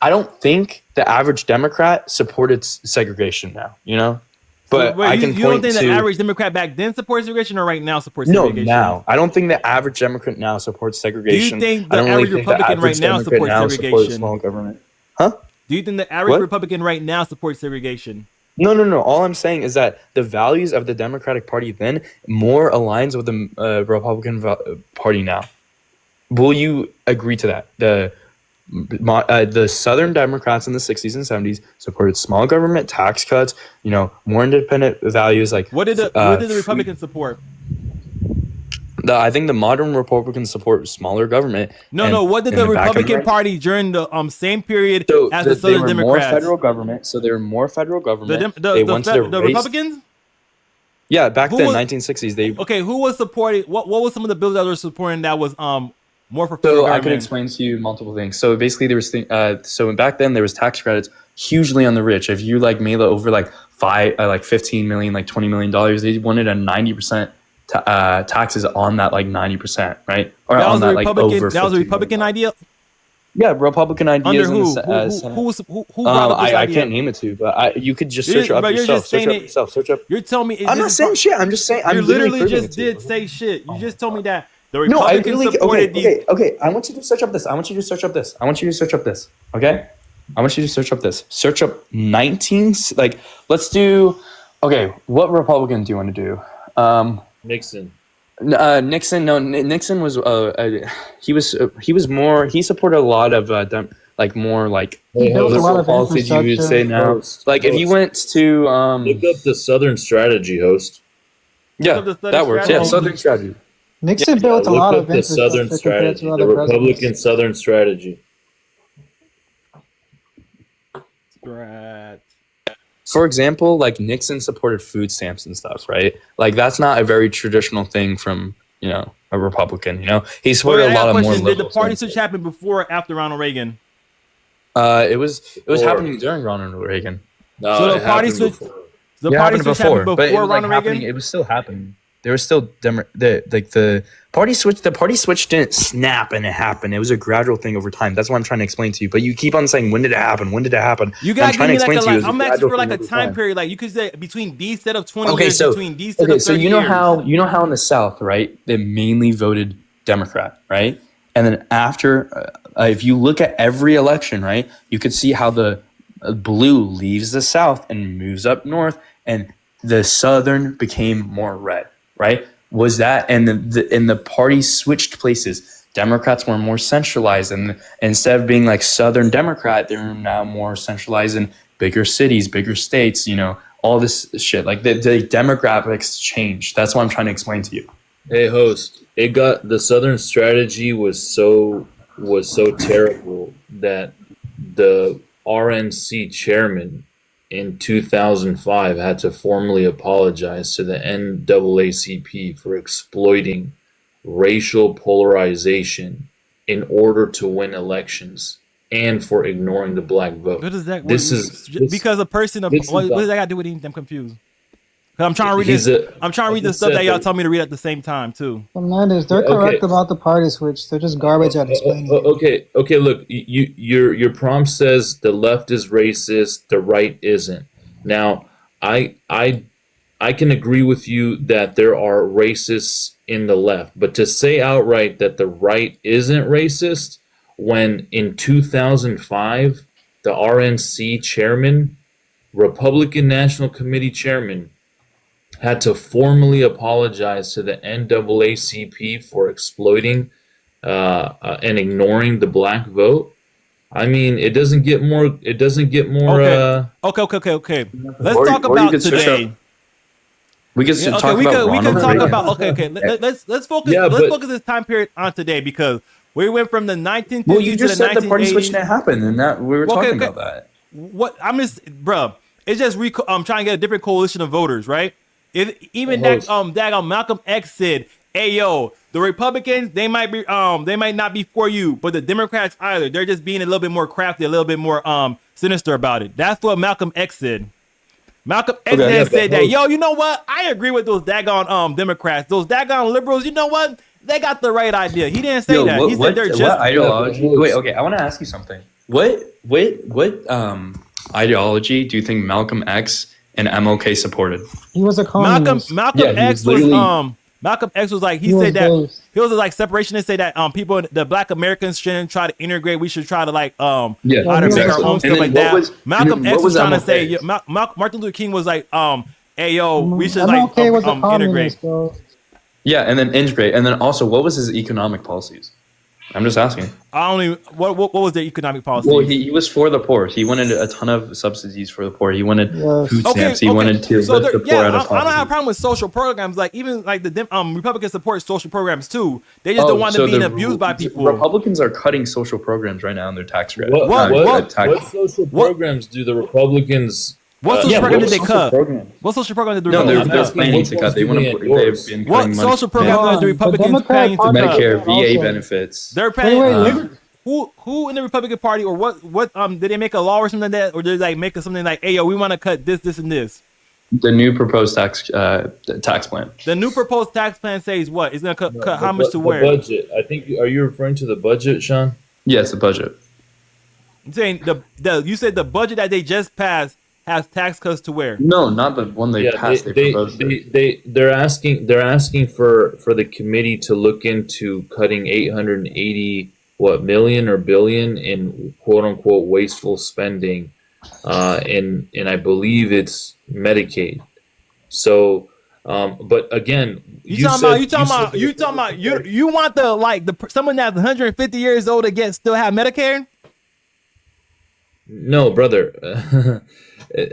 I don't think the average Democrat supported segregation now. But Wait, I can you don't point think to the average Democrat back then supports segregation or right now supports no segregation? now. I don't think the average Democrat now supports segregation. think I the don't really average think the Republican average right now Democrat supports supports segregation? small government. Do you think the average What? Republican right now supports segregation? No. All I'm saying is that the values of the Democratic Party then more aligns with the Republican Party now. Will you agree to that? The Southern Democrats in the 60s and 70s supported small government, tax cuts, more independent values. Like What did the Republicans support? I think the modern Republicans support smaller government. No. What did in the back of Republican right- Party during the same period So as the they Southern were Democrats? more federal government. So they were more federal the government. the, they the, wanted fe- to the raise- Republicans? Yeah, back Who then, was- 1960s. They Okay, who was supporting? What was some of the bills that were supporting that was more for federal So I could government? explain to you multiple things. So basically, there was so back then there was tax credits hugely on the rich. If you like made over like 15 million, like $20 million, they wanted a 90% taxes on that, like 90%, right? Or That on was that a like Republican. over. That was a $15 Republican million. idea. Yeah, Republican Under ideas. in who? the Senate. Who brought up this I idea? can't name it to you, but you could just You're- search it up but you're yourself. just Search saying up it- yourself. Search up. You're telling me I'm not saying shit. I'm just saying. I'm You literally proving just it to you. did say shit. You just told me that The No, I Republicans really supported these. okay. I want you to search up this. Okay. I want you to search up this. Search up 19. Like, let's do. Okay, what Republican do you want to do? Nixon. Nixon. No, Nixon was. He was more. He supported a lot of more like He built a lot of policies you would say now. Host, Like if you went to look up the Southern Strategy, host. yeah, Look up the that works. Yeah, strategy. Southern strategy. Nixon built a Look lot up of the Southern infrastructure compared Strategy, to the other Republican presidents. Southern Strategy. Strat. For example, like Nixon supported food stamps and stuff, right? Like that's not a very traditional thing from a Republican. He supported a lot of more Did the liberal party things. switch happen before or after Ronald Reagan? It was Before. happening during Ronald Reagan. No, So the it party happened switch- before. The Yeah, it party happened switch happened before but it was Ronald like happening. Reagan. It was still happening. There was still the party switch. The party switch didn't snap and it happened. It was a gradual thing over time. That's what I'm trying to explain to you. But you keep on saying, when did it happen? When did it happen? You I'm gotta give trying to me like explain a to you. like. I'm asking gradual for like thing a over time period. Like you could say between these set of 20 Okay, years, so between these set of 30 so you years. know how in the South, right? They mainly voted Democrat, right? And then after, if you look at every election, right, you could see how the blue leaves the South and moves up north, and the Southern became more red, right? Was that and the party switched places? Democrats were more centralized, and instead of being like Southern Democrat, they're now more centralized in bigger cities, bigger states. All this shit. Like the demographics changed. That's what I'm trying to explain to you. Hey, host. The Southern Strategy was so terrible that the RNC chairman in 2005 had to formally apologize to the NAACP for exploiting racial polarization in order to win elections and for ignoring the black vote. What does that? This because a person. this is What the- does that got to do with anything? I'm confused. 'Cause I'm trying to read He's this. a- I'm trying to read the like I stuff that said, y'all but- told me to read at the same time too. Fernandez, they're Okay. correct about the party switch. They're just garbage at explaining it. Okay. Look, your prompt says the left is racist, the right isn't. Now, I can agree with you that there are racists in the left, but to say outright that the right isn't racist, when in 2005 the RNC chairman, Republican National Committee chairman, had to formally apologize to the NAACP for exploiting and ignoring the black vote. I mean, it doesn't get more. Okay. Okay. Let's Or- talk or you about could switch today. up. We could Yeah, talk okay, we about could Ronald talk Reagan. about okay. Let's focus. Yeah, let's but- focus this time period on today because we went from the 1950s Well, you to just the said the party switch 1980s. didn't happen, and that we were Well, okay, talking okay. about that. What I'm just, bruh, it's just I'm trying to get a different coalition of voters, right? Even that Malcolm X said, "Hey yo, the Republicans they might not be for you, but the Democrats either. They're just being a little bit more crafty, a little bit more sinister about it." That's what Malcolm X said. Malcolm X Okay, yeah, said but that, yo, you know what? I agree with those daggone Democrats, those daggone liberals. You know what? They got the right idea. He didn't say that. He said they're just. what ideology? Wait, okay. I want to ask you something. What ideology do you think Malcolm X and MLK supported? He was a communist. Malcolm Yeah, he X was was literally- Malcolm X was like he He was said that both. he was like separationists say that people the black Americans shouldn't try to integrate. We should try to like Yeah, try to make our exactly. own And stuff then like what that. was- Malcolm and then X what was was trying to MLK? say Martin Luther King was like hey yo we should like MLK was a integrate. communist, bro. Yeah, and then integrate, and then also, what was his economic policies? I'm just asking. I don't even what was their economic policy? Well, he was for the poor. He wanted a ton of subsidies for the poor. He wanted Yes. food stamps. He wanted to So lift the poor yeah, out of I don't have a poverty. problem with social programs. Like even like the Republicans support social programs too. They just don't want them being abused by people. Republicans are cutting social programs right now in their tax credit. What social programs do the Republicans? What social program did they cut? Program? What social program did the No, Republicans they're cut? planning to cut. They want to. They've been What cutting money. social program are the The Republicans Democrat planning to Party- cut? Medicare, VA Also- benefits. They're paying. Wait, Who in the Republican Party or what did they make a law or something like that, or did they like make something like, hey yo, we want to cut this and this? The new proposed tax plan. The new proposed tax plan says what? It's gonna cut how The much to bu- where? The budget. I think. Are you referring to the budget, Sean? Yes, the budget. I'm saying the you said the budget that they just passed has tax cuts to where? No, not the one they Yeah, passed. They proposed it. they're asking for the committee to look into cutting 880 million or billion in quote unquote wasteful spending, and I believe it's Medicaid. So, but again, You talking about you want someone that's 150 years old to still have Medicare? No, brother.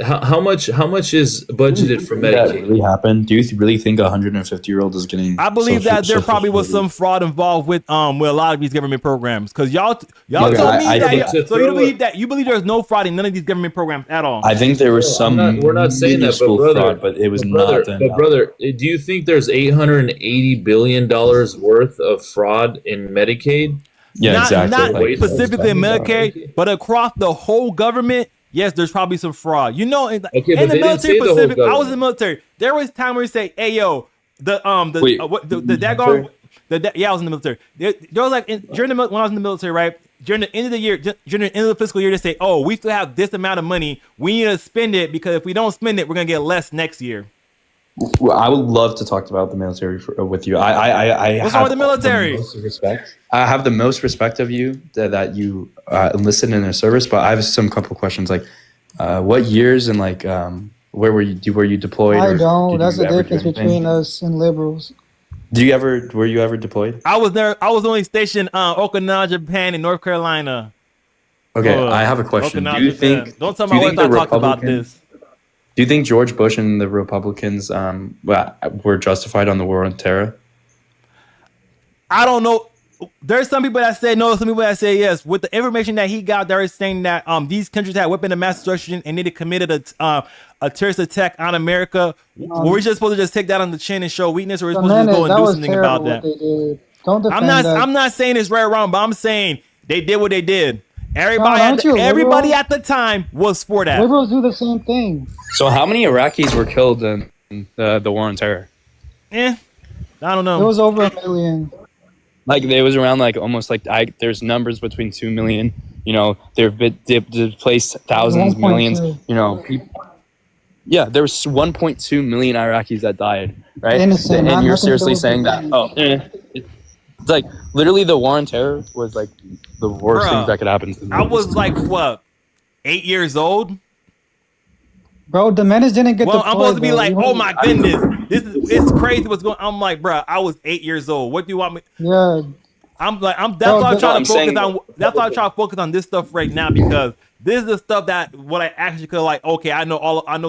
How much is budgeted for Did that Medicaid? really happen? Do you really think a 150-year-old is getting? I believe social- that there social probably was security? some fraud involved with a lot of these government programs. Because y'all Okay, told me I that. think- So you believe there's no fraud in none of these government programs at all? I think there was some. We're not saying that, but minuscule brother, fraud, but it was brother, not. but brother, do you think there's $880 billion worth of fraud in Medicaid? Yeah, not, exactly. Not Like, specifically in Medicare, but across the whole government. Yes, there's probably some fraud. You know, in but the they didn't military say the whole Pacific, I was government. in the military. There was time where you say, "Hey, yo, the Wait, daggone, yeah, I was in the military. There was like when I was in the military, right? During the end of the year, during the end of the fiscal year, they say, "Oh, we still have this amount of money. We need to spend it because if we don't spend it, we're gonna get less next year." Well, I would love to talk about the military with you. I What's have wrong with the military? most respect. I have the most respect of you that you enlisted in their service, but I have some couple questions like, what years and like where were you deployed? I or don't. did That's you the ever do difference anything? between us and liberals. Were you ever deployed? I was there. I was only stationed Okinawa, Japan, and North Carolina. Okay, I have a question. Okinawa, Do you Japan. think? Don't tell do you me think what I the talked about Republicans- this. Do you think George Bush and the Republicans were justified on the war on terror? I don't know. There's some people that say no, some people that say yes. With the information that he got, they're saying that these countries had weapons of mass destruction and they committed a terrorist attack on America. Were we just supposed to just take that on the chin and show weakness, or we're supposed to just go and do something about that? Don't defend that. I'm not saying it's right or wrong, but I'm saying they did what they did. Everybody, aren't you a everybody liberal? at the time was for that. Liberals do the same thing. So how many Iraqis were killed in the war on terror? I don't know. It was over 1 million. Like it was around like almost like there's numbers between 2 million. You know, they've displaced thousands, 1.2. millions. You know, yeah, there was 1.2 million Iraqis that died, right? Innocent, not and you're nothing seriously to do saying with that? it. Oh, it's like literally the war on terror was like the worst Bruh, things that could happen. To the I was like what, 8 years old? Bro, the menace didn't get Well, deployed, I'm supposed to be bro. like, You oh know- my goodness, it's crazy what's going. I'm like, bro, I was 8 years old. What do you want me? Yeah. That's why I'm Bro, trying to focus saying- on. That's why I'm trying to focus on this stuff right now, because this is the stuff that what I actually could like. Okay, I know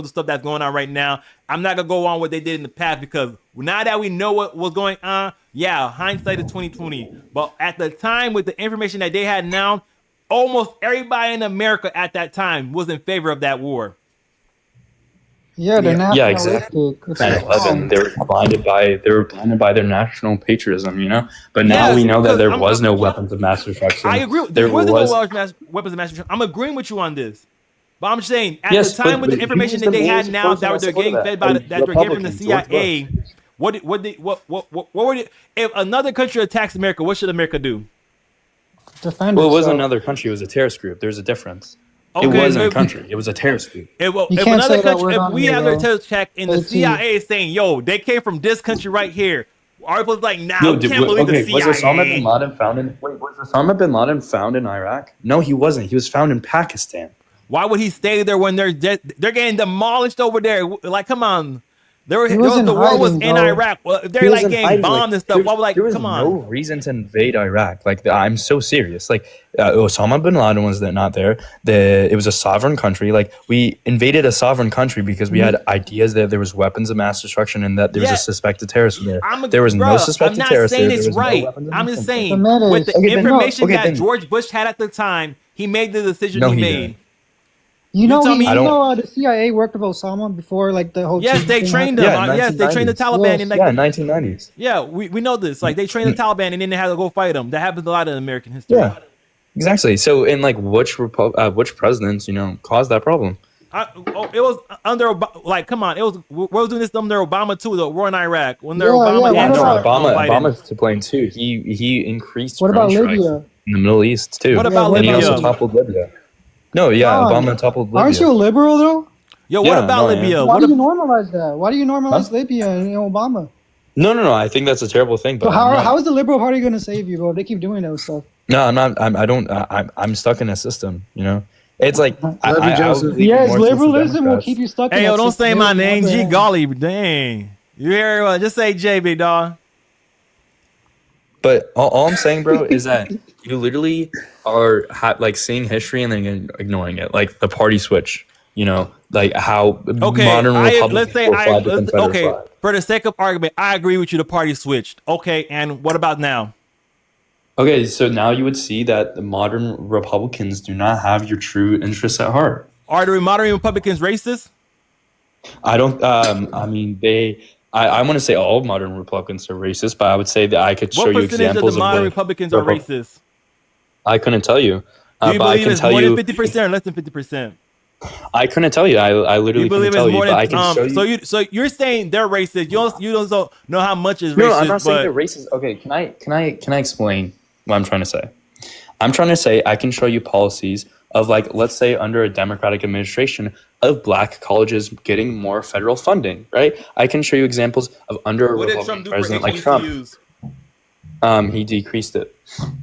the stuff that's going on right now. I'm not gonna go on what they did in the past, because now that we know what was going on, yeah, hindsight is 2020. But at the time, with the information that they had now, almost everybody in America at that time was in favor of that war. Yeah, they're Yeah, nationalistic. exactly. It's 9/11, they were blinded by their national patriotism, you know. But now Yes, we know that because there I'm- was no weapons of mass destruction. I agree. There There wasn't was. no weapons of mass destruction. I'm agreeing with you on this. But I'm saying at Yes, the time but- with the but information who's that the they had most now person that that they're getting supported fed that? by A that they're getting from the Republican, George CIA. What were they, if another country attacks America, what should America do? defend Well, it wasn't itself. another country. It was a terrorist group. There's a difference. Okay, it wasn't a if- country. It was a terrorist group. If, You if can't another say that country, word if on we here, have their though. terrorist check and the It's CIA is saying, yo, they came from this country right here, our people's like, nah, No, we can't believe the CIA. was Osama bin Laden found in? Wait, was Osama bin Laden found in Iraq? No, he wasn't. He was found in Pakistan. Why would he stay there when they're getting demolished over there? Like, come on. He was in The war was hiding, in bro. Iraq. Well, if He they're was like in getting hiding, bombed and stuff. Why would, like, there was come on. no reason to invade Iraq. Like, I'm so serious. Like, Osama bin Laden was not there. It was a sovereign country. Like, we invaded a sovereign country because we had ideas that there was weapons of mass destruction and that there was Yeah. a suspected terrorist there. I'm a- There was no bruh, suspected I'm not terrorist saying there. it's There was no right. weapons of I'm mass just destruction. saying, The menace. with the Okay, then no. information Okay, that then- George Bush had at the time, he made the decision No, he he made. didn't. You know, tell me- I don't- the CIA worked with Osama before, like the whole. Yes, Chechen they thing trained happened. them. Yeah, Yes, they trained the 1990s. Taliban. Yes. And like, Yeah, 1990s. yeah, we know this. Like, they trained the Taliban and then they had to go fight them. That happens a lot in American history. Yeah, exactly. So, in like which presidents, caused that problem? It was under like, come on, it was we was doing this under Obama too. The war in Iraq when Yeah, Obama yeah, and what Trump about- were fighting. Obama's to blame too. He increased What about drone strikes Libya? in the Middle East too. What about and he Libya? also toppled Libya. No, yeah, John, Obama toppled Libya. Aren't you a liberal though? Yo, what about Libya? Why What do you ab- normalize that? Why do you normalize Libya and Obama? No. I think that's a terrible thing. But So I'm not- how is the Liberal Party going to save you, bro? They keep doing that stuff. No, I'm not. I'm stuck in a system. You know, it's like Love you, Joseph. Yes, liberalism will keep you stuck. Hey, in yo, that don't system. say my It'll name. never G end. Golly, dang. You hear what? Just say J, big dog. But all I'm saying, bro, is that you literally are like seeing history and then ignoring it, like the party switch. You know, like how Okay, modern Republicans let's say will fly the Confederate okay. flag. For the sake of argument, I agree with you. The party switched. Okay, and what about now? Okay, so now you would see that the modern Republicans do not have your true interests at heart. Are the modern Republicans racist? I don't. I mean, I want to say all modern Republicans are racist, but I would say that I could show What you percentage of examples the modern where Republicans are racist? I couldn't tell you. Do you but I believe can it's tell more you. than 50% or less than 50%? I couldn't tell you. I literally You believe couldn't tell it's you, more but I than can show you. so you're saying they're racist. You don't know how much is No, racist. I'm not saying but they're racist. Okay, can I explain what I'm trying to say? I'm trying to say I can show you policies of, like, let's say under a Democratic administration of black colleges getting more federal funding, right? I can show you examples of under a what did Republican Trump do for president like Trump. HBCUs? He decreased it.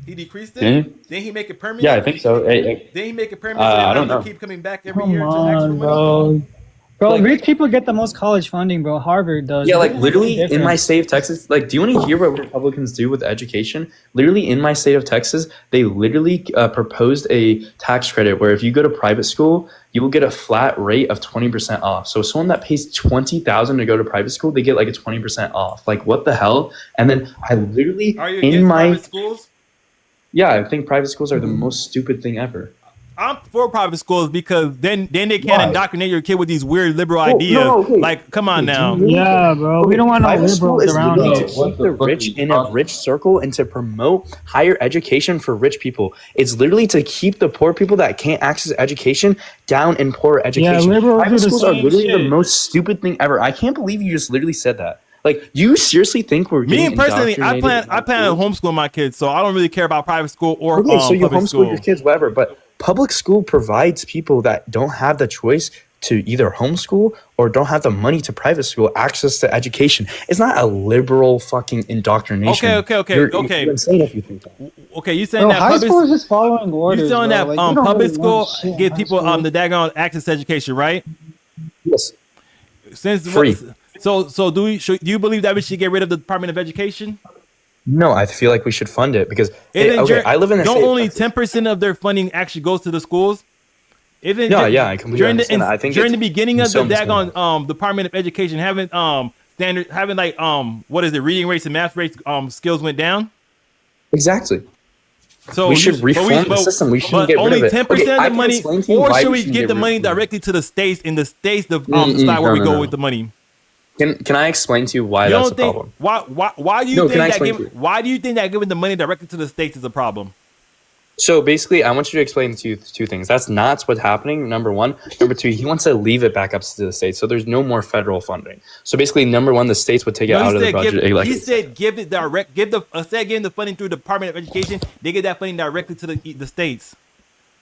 He decreased it. Didn't he? Didn't he make it permanent? Yeah, I think so. Didn't he make it permanent? So they I don't have to know. keep coming back every Come year to ask for on, money. bro. Bro, Like- rich people get the most college funding, bro. Harvard does. Yeah, like It's literally in different. my state of Texas, like, do you want to hear what Republicans do with education? Literally in my state of Texas, they literally proposed a tax credit where if you go to private school, you will get a flat rate of 20% off. So someone that pays $20,000 to go to private school, they get like a 20% off. Like, what the hell? And then I literally Are you in against my private schools? yeah, I think private schools are the most stupid thing ever. I'm for private schools because then they can't Why? indoctrinate your kid with these weird liberal Well, no, ideas. okay. Like, come on Okay, do now. you really Yeah, bro. We don't want no Private school liberals is around literally us. to keep the rich in a rich circle and to promote higher education for rich people. It's literally to keep the poor people that can't access education down in poor education. liberals do Private the schools are same literally the shit. most stupid thing ever. I can't believe you just literally said that. Like, do you seriously think we're Me getting personally, I indoctrinated plan in to homeschool my kids, so I don't really care about private school or Okay, so you public homeschool school. your kids, whatever. But public school provides people that don't have the choice to either homeschool or don't have the money to private school access to education. It's not a liberal fucking indoctrination. Okay. You're insane if you think that. Okay, you saying Bro, that high public school is just following orders. you saying bro. that Like, you don't public really school want shit in give high people school. the daggone access to education, right? Yes. Since Free. So do you believe that we should get rid of the Department of Education? No, I feel like we should fund it because Isn't okay, your- I live in a don't state of only Texas. 10% of their funding actually goes to the schools? Even Yeah, I completely understand that. I think during it's the beginning of so the daggone Department of Education having like what is it, reading rates and math rates skills went down. Exactly. So We should reform the system. We shouldn't get rid only of it. 10% Okay, I of the can money, explain to you or why should we we shouldn't give get the rid money of it. directly to the states, and the states decide where we go with the money? Can I explain to you why You that's don't a think problem? why do you No, think can I that explain to you? why do you think that giving the money directly to the states is a problem? So basically, I want you to explain two things. That's not what's happening. Number one. Number two, he wants to leave it back up to the states. So there's no more federal funding. So basically, number one, the states would take it No, out of the budget. he said give it direct. Instead of giving the funding through the Department of Education, they give that funding directly to the states.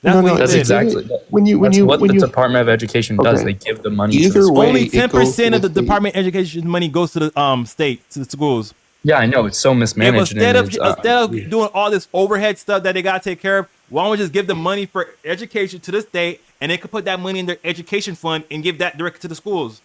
That's what he That's said. exactly what the you Department of Education does. Okay. They give the money. Either to the way, Only it goes 10% of to the Department of Education money goes to the state, to the schools. Yeah, I know it's so If mismanaged. instead and of it's, doing all this overhead stuff that they gotta take care of, why don't we just give the money for education to the state, and they could put that money in their education fund and give that directly to the schools?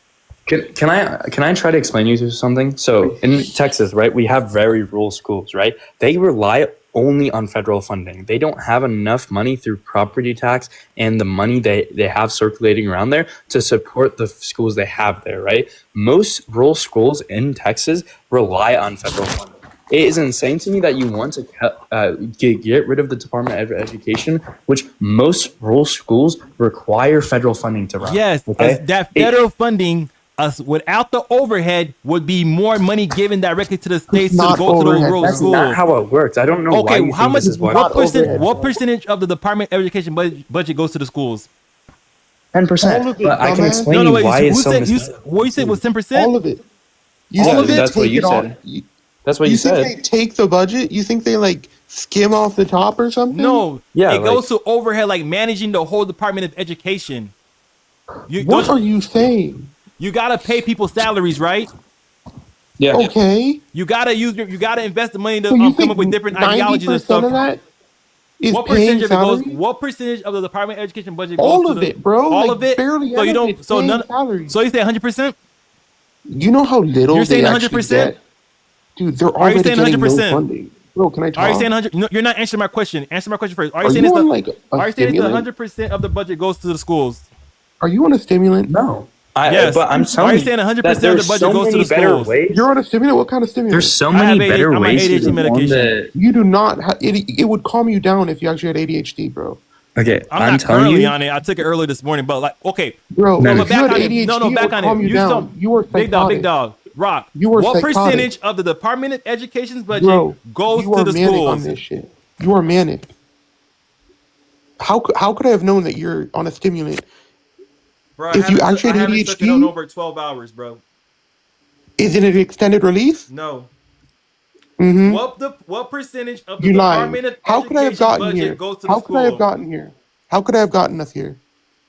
Can I try to explain you to something? So in Texas, right, we have very rural schools, right? They rely only on federal funding. They don't have enough money through property tax and the money they have circulating around there to support the schools they have there, right? Most rural schools in Texas rely on federal funding. It is insane to me that you want to get rid of the Department of Education, which most rural schools require federal funding to run. Yes, okay? that federal funding, without the overhead, would be more money given directly to the states to not go to the overhead. rural That's schools. not how it works. I don't know why Okay, you how think much? this is why. Not overhead, What bro. percentage of the Department of Education budget goes to the schools? 10%. All of it, But I can dumbass. explain you why it's so said mismanaged. what you said was 10%? all of it. You All think of it? they That's what take you it off- said. You, That's what you you think said. they take the budget? You think they like skim off the top or something? No, Yeah, it goes like- to overhead, like managing the whole Department of Education. What are you saying? You gotta pay people salaries, right? Yeah. Okay. You gotta you gotta invest the money to So you come up with different ideologies and 90% stuff. of that is What paying percentage of it goes? salary? What percentage of the Department of Education budget goes All to of the, it, bro. All Like, of it. barely So you any of don't. it's So paying none. salary. So you say 100%? You know how little You're saying they actually 100%? get? Dude, they're Are you already saying getting no 100%? funding. Bro, can I talk? Are you saying 100? No, you're not answering my question. Answer my question first. Are you Are saying you it's on the, like a Are you saying it's stimulant? 100% of the budget goes to the schools? Are you on a stimulant? No. Yes. But I'm Are telling you you saying 100% of that the there's budget so goes to many the better schools? ways. You're on a stimulant? What kind of stimulant? There's so I have many better I'm on ways to ADHD reform medication. the. You do not. It would calm you down if you actually had ADHD, bro. Okay, I'm not telling currently you. on it. I took it early this morning, but like, okay, Bro, No, if no, you back had on it. ADHD, No, it back would on calm it. you You down. some You were big psychotic. dog. Rock. You were What psychotic. percentage of the Department of Education's budget Bro, goes you to are the manic on schools? this shit. You are manic. How could I have known that you're on a stimulant? Bro, If you actually I had haven't took it on ADHD, over 12 hours, bro. isn't it extended release? No. Mm-hmm. What percentage of the You Department lying. of How could I have Education gotten budget here? goes to How the could I have school? gotten here? How could I have gotten us here?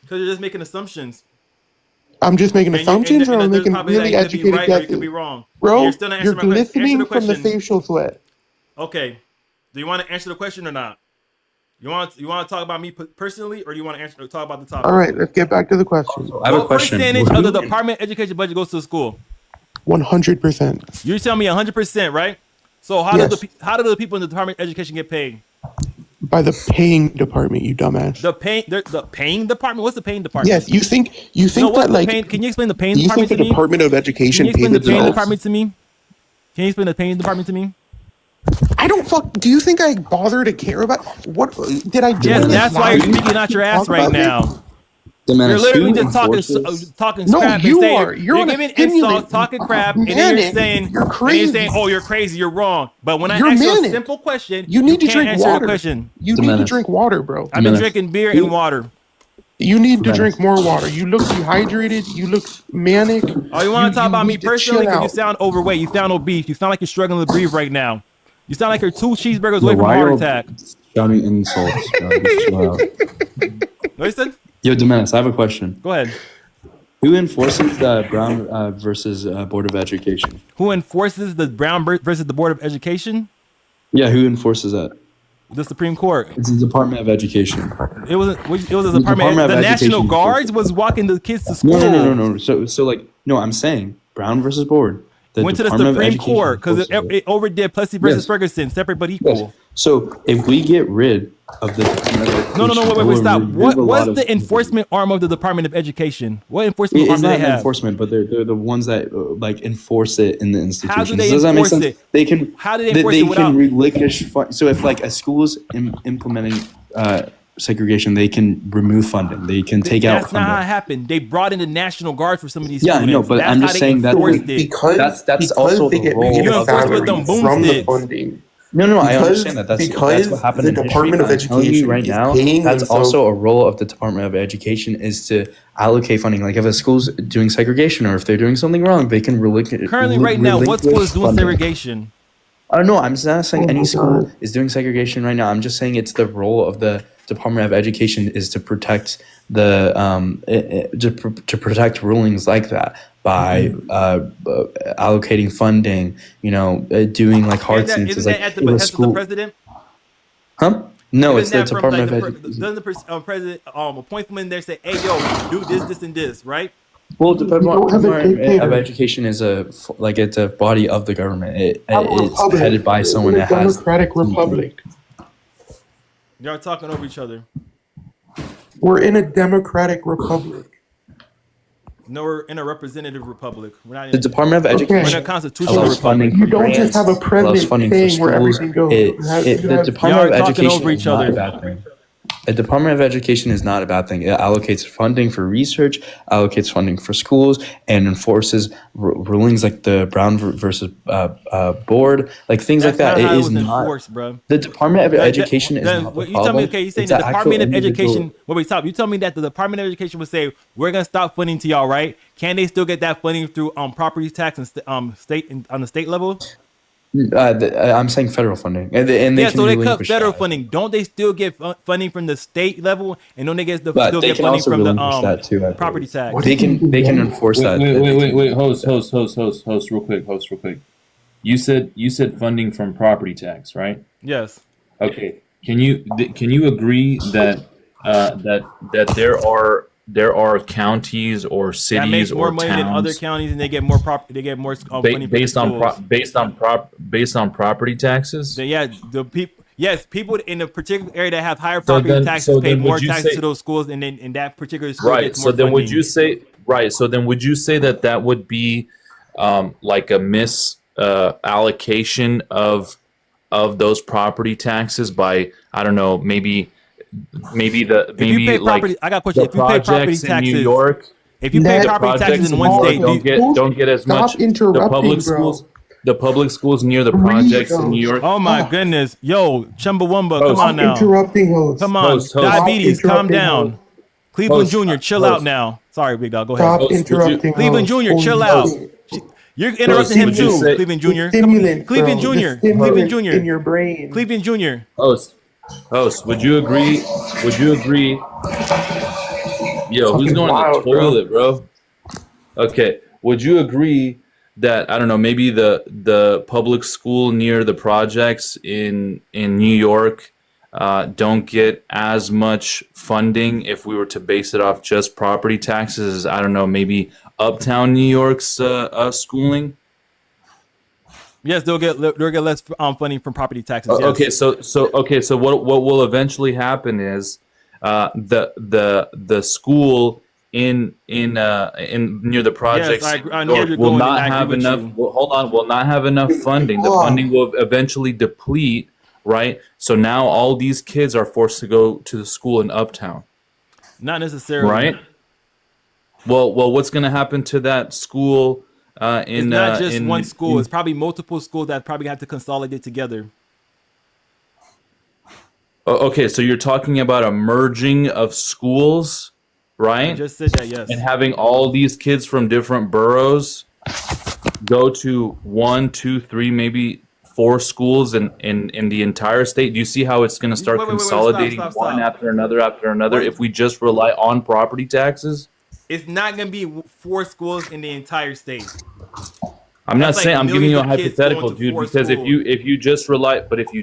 Because you're just making assumptions. I'm just making And assumptions, or I'm there's making probably really that you could be educated right or you could guesses. be wrong. And Bro, you're still not you're answering my question. Answer glistening the from the question. facial sweat. Okay. Do you want to answer the question or not? You want to talk about me personally, or do you want to talk about the topic? All right, let's get back to the question. I have a What question. percentage of the Department of Education budget goes to the school? 100%. You're telling me 100%, right? So how Yes. do the people in the Department of Education get paid? By the paying department, you dumbass. The paying department. What's the paying department? Yes, you think No, what's that the like paying? Can you explain the paying you think department the to me? Department of Can Education you pays explain the paying itself? department to me? Can you explain the paying department to me? I don't fuck. Do you think I bother to care about what did I do? Yes, in this that's why you're life speaking out your to ass talk right about this? now. Demanis, You're literally who just talking enforces- talking No, crap you and saying are. You're on a giving stimulant. insults, talking crap, and then Manic. you're saying You're and crazy. you're saying, "Oh, you're crazy, you're wrong." But when I You're ask you a manic. simple question, You need to can't drink answer water. the question. You need to Demanis. drink water, bro. I've been Demanis. drinking beer and water. You need to Demanis. drink more water. You look dehydrated. You look manic. Oh, you want to talk about me need to personally? chill Because you out. sound overweight. You sound obese. You sound like you're struggling to breathe right now. You sound like you're 2 cheeseburgers Yo, away from a why heart y'all attack. shouting insults? Bro? Just chill out. Listen, Yo, Demanis, I have a question. go ahead. Who enforces the Brown versus Board of Education? Who enforces the Brown versus the Board of Education? Yeah, who enforces that? The Supreme Court. It's the Department of Education. It was the The Department. Department of The National Education Guards was walking the kids to school. No. So like, no, I'm saying Brown versus Board. The Went to the Department of Supreme Education Court because enforces it overdid Plessy versus Yes. Ferguson, separate but equal. Yes. So if we get rid of the Department of Education, No, wait, stop. we'll What remove a lot what's of- the enforcement arm of the Department of Education? What enforcement It's arm do not they an have? enforcement, but they're the ones that like enforce it in the institutions. they Does that make enforce sense? it? They can. How do they enforce they it without- can relinquish fund. So if like a school's implementing segregation, they can remove funding. They can take out That's not how it funding. happened. They brought in the National Guard for some of these Yeah, I know, students. but That's I'm how just they saying that enforced it. Because That's also they the get role paid You a enforce with salary them from the boomsticks. funding. No, I Because- understand that. That's because what happened the in history, Department of but I'm telling Education you right is now, paying that's themselves- also a role of the Department of Education is to allocate funding. Like if a school's doing segregation or if they're doing something wrong, they can relinquish. Currently, right now, what school is doing segregation? I don't know. I'm not saying Oh any my school God. is doing segregation right now. I'm just saying it's the role of the Department of Education is to protect the to protect rulings like that by allocating funding. Doing like hard Isn't stances. that Like at the if a behest of the school, president? huh? No, it's Isn't the that from, Department like, of Education. Doesn't the president appoint them in there, say, "Hey, yo, do this, and this," right? Well, the don't have a Department dictator. of Education is it's a body of the government. It's Republic. headed by someone We're a that has. democratic republic. Y'all talking over each other. We're in a democratic republic. No, we're in a representative republic. We're not in The Department of Okay. Education we're in a constitutional allows funding republic. for You don't just grants, have a allows president funding for saying where schools. everything goes. It- You have- it- you the have- Department of Y'all are talking Education over is each not other. a bad thing. The Department of Education is not a bad thing. It allocates funding for research, allocates funding for schools, and enforces rulings like the Brown versus Board, like things That's like that. not how It it is was not. enforced, bro. The Department of Education is not the what you tell me, problem. okay, you saying It's the the actual Department of individual- Education. Wait, stop. You tell me that the Department of Education would say we're gonna stop funding to y'all, right? Can they still get that funding through property tax and state on the state level? I'm saying federal funding, and they Yeah, can so they cut relinquish federal that. funding. Don't they still get funding from the state level, and don't they get But still they get can funding also from the relinquish that too. I believe. property tax? They can enforce Wait, that. wait. Host, real quick. You said funding from property tax, right? Yes. Okay. Can you agree that there are counties or That cities makes more or money than other towns counties, and they get more funding for the schools. based on property taxes? Then, yeah, the people. Yes, people in a particular area that have higher So property then- taxes so pay then would more you taxes say- to those schools, and then in that particular school Right. gets So more then would funding. you say right? So then would you say that would be like a allocation of those property taxes by, I don't know, maybe If you pay property, I got a question. the If you pay property projects in taxes, New York, if you pay That- property taxes projects in one New state, York don't get as Stop much. The interrupting, public bro. schools, the public schools near the Breathe, projects in bro. New York. oh my Stop. goodness, yo, Chumbawamba, Host. come on now, Interrupting host. come on, Host. diabetes, Stop calm interrupting down. host. Cleveland Host. Jr., chill Host. out now. Sorry, big dog, go ahead. Stop Host, would you- interrupting Cleveland host. Jr., chill Holy out. shit. You're interrupting him would you too, say- Cleveland The Jr. stimulant, Cleveland bro. Jr. The stimulant Cleveland Jr. in your brain. Cleveland Jr. Host, would you agree? Yo, who's Fucking going to wild, the toilet, bro? Okay, would you agree that, I don't know, maybe the public school near the projects in New York don't get as much funding if we were to base it off just property taxes as, I don't know, maybe uptown New York's schooling? Yes, they'll get less funding from property taxes. Yes. Okay, so what will eventually happen is the school in near the projects I know where you're will going, not and I agree have with enough. you. Well, hold on, will not have enough funding. The funding will eventually deplete, right? So now all these kids are forced to go to the school in uptown, Not necessarily. right? Well, what's going to happen to that school? It's not just one school. It's probably multiple schools that probably have to consolidate together. Okay, so you're talking about a merging of schools, I right? just said that, yes. And having all these kids from different boroughs go to 1, 2, 3, maybe 4 schools in the entire state. Do you see how it's going to start Wait, stop, consolidating stop. one after another What? if we just rely on property taxes? It's not going to be 4 schools in the entire state. I'm not That's like saying, I'm giving you a millions of kids hypothetical, going to dude, 4 because if you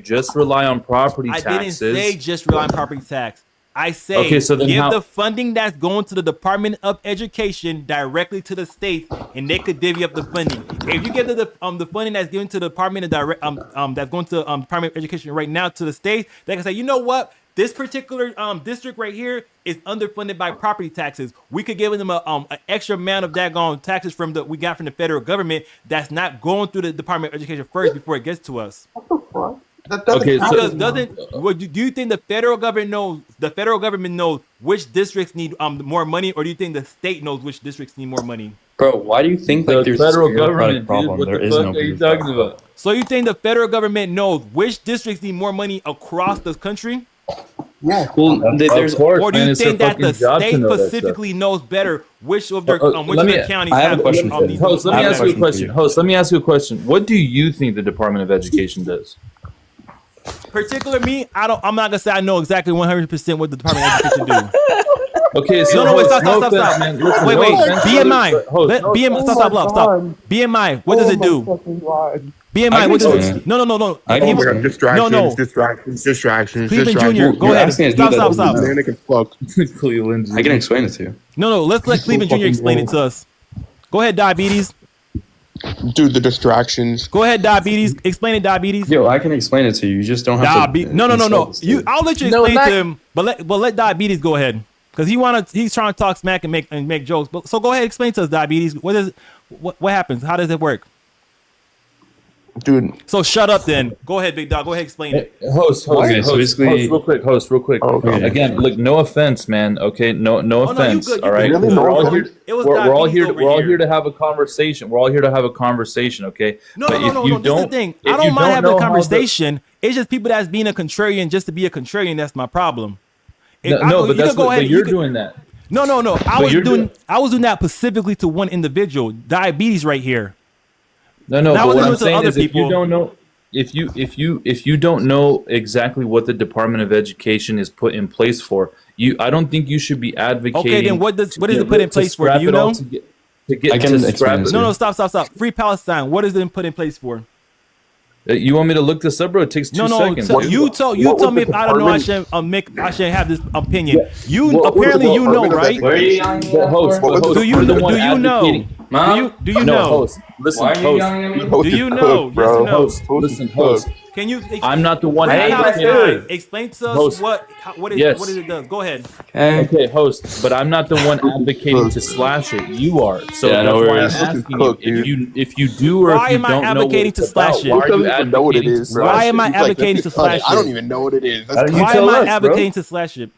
just rely on property I taxes, didn't say just rely on property tax. I say Okay, so then give how- the funding that's going to the Department of Education directly to the states, and they could divvy up the funding. If you give the funding that's given to the Department of that's going to Department of Education right now to the states, they can say, you know what? This particular district right here is underfunded by property taxes. We could give them an extra amount of daggone taxes we got from the federal government that's not going through the Department of Education first before it gets to us. That doesn't Okay, so- happen. Do you think the federal government knows which districts need more money, or do you think the state knows which districts need more money? Bro, why do you think the like there's federal this bureaucratic government, dude, what There the is fuck no are you bureaucratic talking problem. about? So you think the federal government knows which districts need more money across the country? Yeah. Well, there's Of course, Or do man, you it's their think that the fucking job to state know that stuff. specifically knows better which of their let me- counties I have a have question for you. these? Host, let I me have a ask you a question for question. you. Host, let me ask you a question. What do you think the Department of Education does? Particular me, I'm not gonna say I know exactly 100% what the Department of Education do. Okay, so No, wait, host, stop. offense, man. Listen, Wait, no wait. offense, BMI. but host, Let no BMI. offense. Stop. BMI. What does it do? BMI. What does it? No. I can Oh my God, explain. distractions, No. distractions. Cleveland Jr. You're Go ahead. asking me to do Stop. that. Man, they can fuck. Cleveland. I can explain it to you. No. Let's let Cleveland Jr. explain it to us. Go ahead, Diabetes. Dude, the distractions. Go ahead, Diabetes. Explain it, Diabetes. Yo, I can explain it to you. You just don't have to. No. insult this dude. I'll let you No, explain not- to him, but let Diabetes go ahead because he's trying to talk smack and make jokes. But so go ahead, explain to us, Diabetes. What happens? How does it work? Dude, So shut up then. Go ahead, big dog. Go ahead, explain it. Host, Okay, so basically- host, real quick. Okay. Again, look, no offense, man. Okay, no you offense. good, you all right, good. Really? we're all No here. offense? It was We're all Diabetes here. over We're all here. here to have a conversation. We're all here to have a conversation. Okay. No. But if you This is the don't- thing. if I don't you mind having know a how the- conversation. It's just people that's being a contrarian just to be a contrarian. That's my problem. If I No, go- but you that's can go what. ahead, But you you're can- doing that. No. I was you're doing doing- that specifically to one individual, Diabetes right here. No. That But wasn't what I'm to saying other is, if people. you don't know, if you don't know exactly what the Department of Education is put in place for, I don't think you should be advocating. Okay, then what is it put in place for? Do you know? I can explain it. No, stop. Free Palestine. What is it put in place for? You want me to look this up, bro? It takes 2 seconds. So you tell me if I don't know. I shouldn't have this opinion. Apparently you know, right? Host, Do you know? Do you know? Host, listen, host. Do you know? Yes or no? Host, listen, host. Can you? I'm not the one. Explain to us what it does. Go ahead. Okay, host. But I'm not the one advocating to slash it. You are. So that's why I'm asking you if you do or if you don't know. Why am I advocating to slash it? Why are you advocating what it is? Why am I advocating to slash it? I don't even know what it is. Why am I advocating to slash it?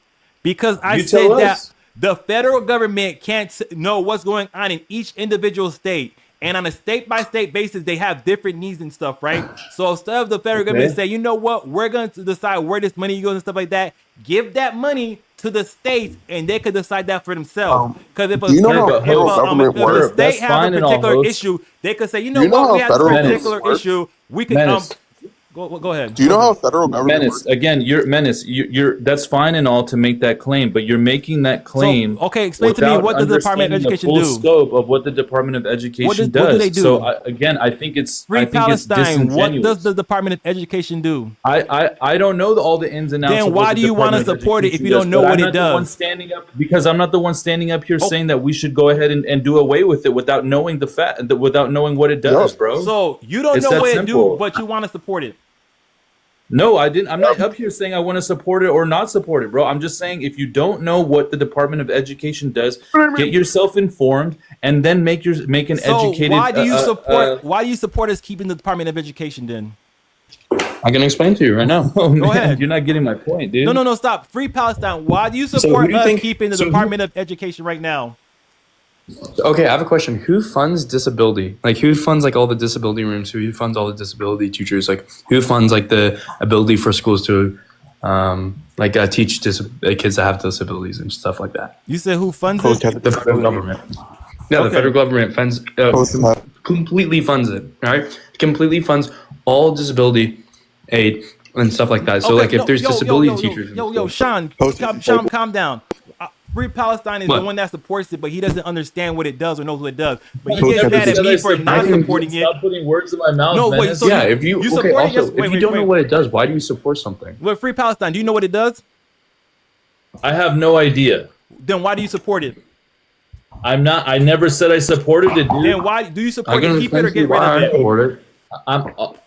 Because I said that the federal government can't know what's going on in each individual state. And on a state-by-state basis, they have different needs and stuff, right? So instead of the federal government say, you know what, we're going to decide where this money goes and stuff like that, give that money to the states, and they could decide that for themselves. Because if a state has a particular issue, they could say, you know what, we have this particular issue, we could go ahead. Do you know how federal government works? Again, you're that's fine and all to make that claim, but you're making that claim. So, okay, explain to me what the Department of Education do. The full scope of what the Department of Education does. What do they do? So I think it's Free Palestine. It's what does the Department of Education do? I don't know all the ins and outs. Then why do you want to support it if you don't know what it does? Because I'm not the one standing up here saying that we should go ahead and do away with it without knowing without knowing what it does, bro. So you don't know what it do, but you want to support it. No, I didn't. I'm not up here saying I want to support it or not support it, bro. I'm just saying if you don't know what the Department of Education does, get yourself informed and then make an educated. Why do you support? Why do you support us keeping the Department of Education? Then I can explain to you right now. Go ahead. You're not getting my point, dude. No, stop. Free Palestine. Why do you support us keeping the Department of Education right now? Okay, I have a question. Who funds disability? Like, who funds like all the disability rooms? Who funds all the disability teachers? Like, who funds like the ability for schools to, teach kids that have disabilities and stuff like that? You said who funds it? The federal government. Yeah, the federal government funds completely funds it. All right, completely funds all disability aid and stuff like that. So, if there's disability teachers, Sean, calm down. Free Palestine is the one that supports it, but he doesn't understand what it does or knows what it does. But he gets mad at me for not supporting it. Stop putting words in my mouth. No, wait. So if you support it, if you don't know what it does, why do you support something? Well, Free Palestine, do you know what it does? I have no idea. Then why do you support it? I never said I supported it, dude. Then why do you support it? Keep it or get rid of it?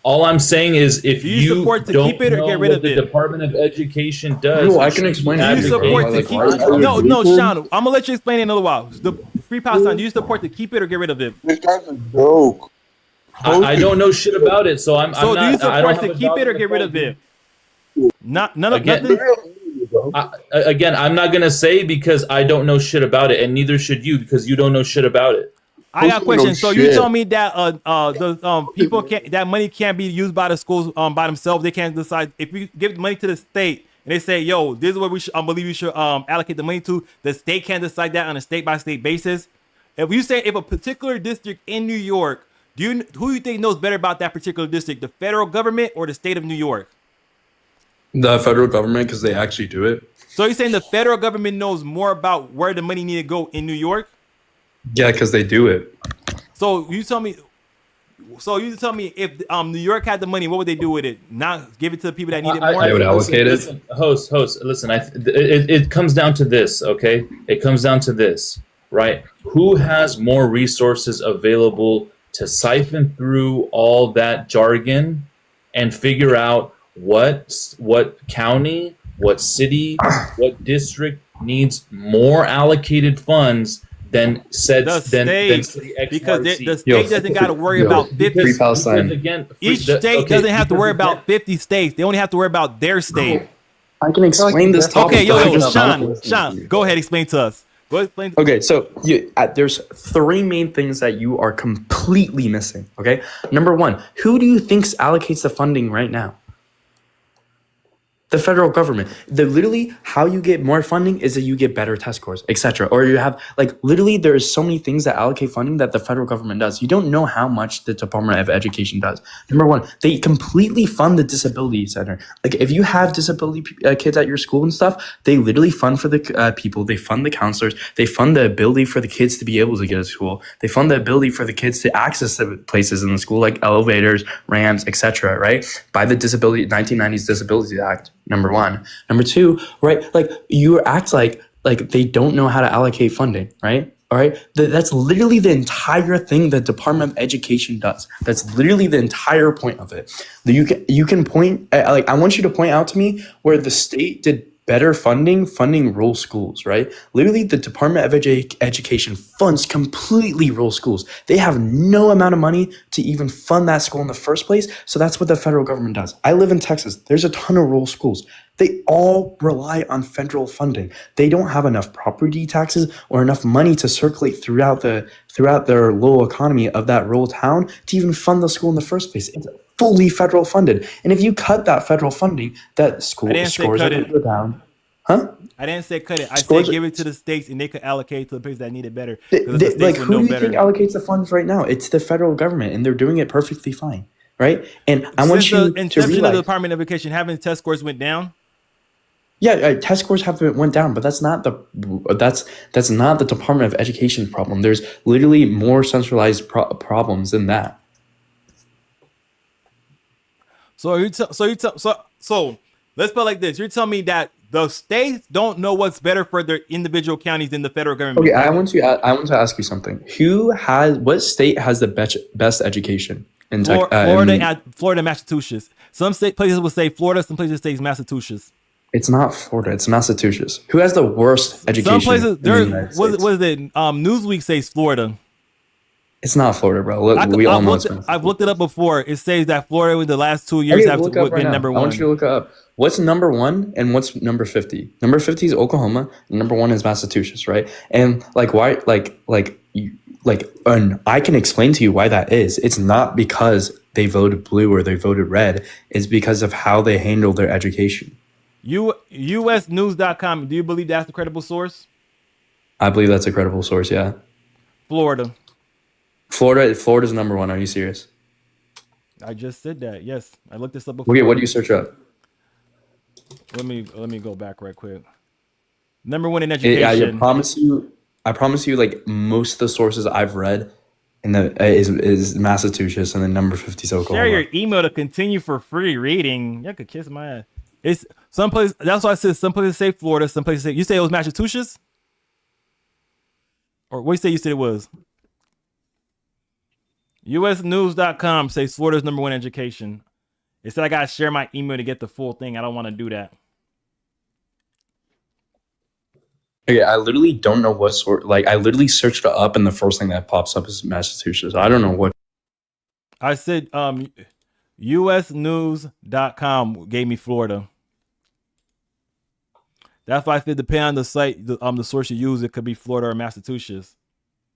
All I'm saying is if you support to don't keep it or know get rid what of the it? Department of Education does. No, I can explain it. Do you support to keep it? No, Sean, I'm gonna let you explain it in a little while. The Free Palestine, do you support to keep it or get rid of it? This guy's a joke. I don't know shit about it, so I'm So not. do you I don't support to have a keep dog it or in the get rid fight, of it? Again, Nothing. Again, I'm not gonna say because I don't know shit about it, and neither should you because you don't know shit about it. I got a question. So you tell me that the people can't, that money can't be used by the schools by themselves. They can't decide if you give money to the state and they say, "Yo, this is what we should believe we should allocate the money to." The state can't decide that on a state-by-state basis. If you say if a particular district in New York, who do you think knows better about that particular district, the federal government or the state of New York? The federal government, because they actually do it. So you're saying the federal government knows more about where the money need to go in New York? Yeah, because they do it. So you tell me if New York had the money, what would they do with it? Not give it to the people that need it more? They would allocate it. Listen, host. Listen, it comes down to this, okay? It comes down to this, right? Who has more resources available to siphon through all that jargon and figure out what county, what city, what district needs more allocated funds than said the than state, because the state doesn't got to worry about 50. Each state doesn't have to worry about 50 states. They only have to worry about their state. I can explain this topic. Okay, Sean, go ahead, explain to us. Okay, so there's three main things that you are completely missing. Okay, number one, who do you think allocates the funding right now? The federal government. The literally how you get more funding is that you get better test scores, etc. Or you have like literally there is so many things that allocate funding that the federal government does. You don't know how much the Department of Education does. Number one, they completely fund the disability center. Like if you have disability kids at your school and stuff, they literally fund for the people. They fund the counselors. They fund the ability for the kids to be able to get to school. They fund the ability for the kids to access the places in the school like elevators, ramps, etc. Right? By the 1990s Disability Act. Number one. Number two, right? Like you act like they don't know how to allocate funding, right? All right. That's literally the entire thing the Department of Education does. That's literally the entire point of it. You can point like I want you to point out to me where the state did better funding rural schools, right? Literally, the Department of Education funds completely rural schools. They have no amount of money to even fund that school in the first place. So that's what the federal government does. I live in Texas. There's a ton of rural schools. They all rely on federal funding. They don't have enough property taxes or enough money to circulate throughout their local economy of that rural town to even fund the school in the first place. It's fully federal funded. And if you cut that federal funding, that school scores are going to go down. Huh? I didn't say cut it. I Scores- said give it to the states and they could allocate to the places that need it better. They, 'Cause the they, states like would who know do you better. think allocates the funds right now? It's the federal government, and they're doing it perfectly fine, right? And I want Since you the to inception of realize, the Department of Education, having test scores went down. yeah, test scores have went down, but that's not the Department of Education's problem. There's literally more centralized problems than that. So let's put it like this: you're telling me that the states don't know what's better for their individual counties than the federal government. Okay, I want to ask you something. What state has the best education in Florida, Massachusetts. Some state places will say Florida. Some places say Massachusetts. It's not Florida. It's Massachusetts. Who has the worst education? Some places in the United States? what is it? Newsweek says Florida. It's not Florida, bro. We all know it's Massachusetts. I've looked it up before. It says that Florida in the last 2 years have been number one. I want you to look up what's number one and what's number 50. Number 50 is Oklahoma, and number one is Massachusetts, right? And like why, and I can explain to you why that is. It's not because they voted blue or they voted red. It's because of how they handle their education. USnews.com. Do you believe that's a credible source? I believe that's a credible source. Yeah. Florida's number one. Are you serious? I just said that. Yes, I looked this up before. Okay, what do you search up? Let me go back right quick. Number one in education. I promise you. Like most of the sources I've read, is Massachusetts, and then number 50 is Oklahoma. Share your email to continue for free reading. You could kiss my ass. It's some places. That's why I said some places say Florida. Some places say you say it was Massachusetts, or what you said it was. USnews.com says Florida's number one in education. It said I gotta share my email to get the full thing. I don't want to do that. Okay, I literally don't know what sort. Like, I literally searched it up, and the first thing that pops up is Massachusetts. I don't know what. I said USnews.com gave me Florida. That's why I said depending on the site, the source you use, it could be Florida or Massachusetts.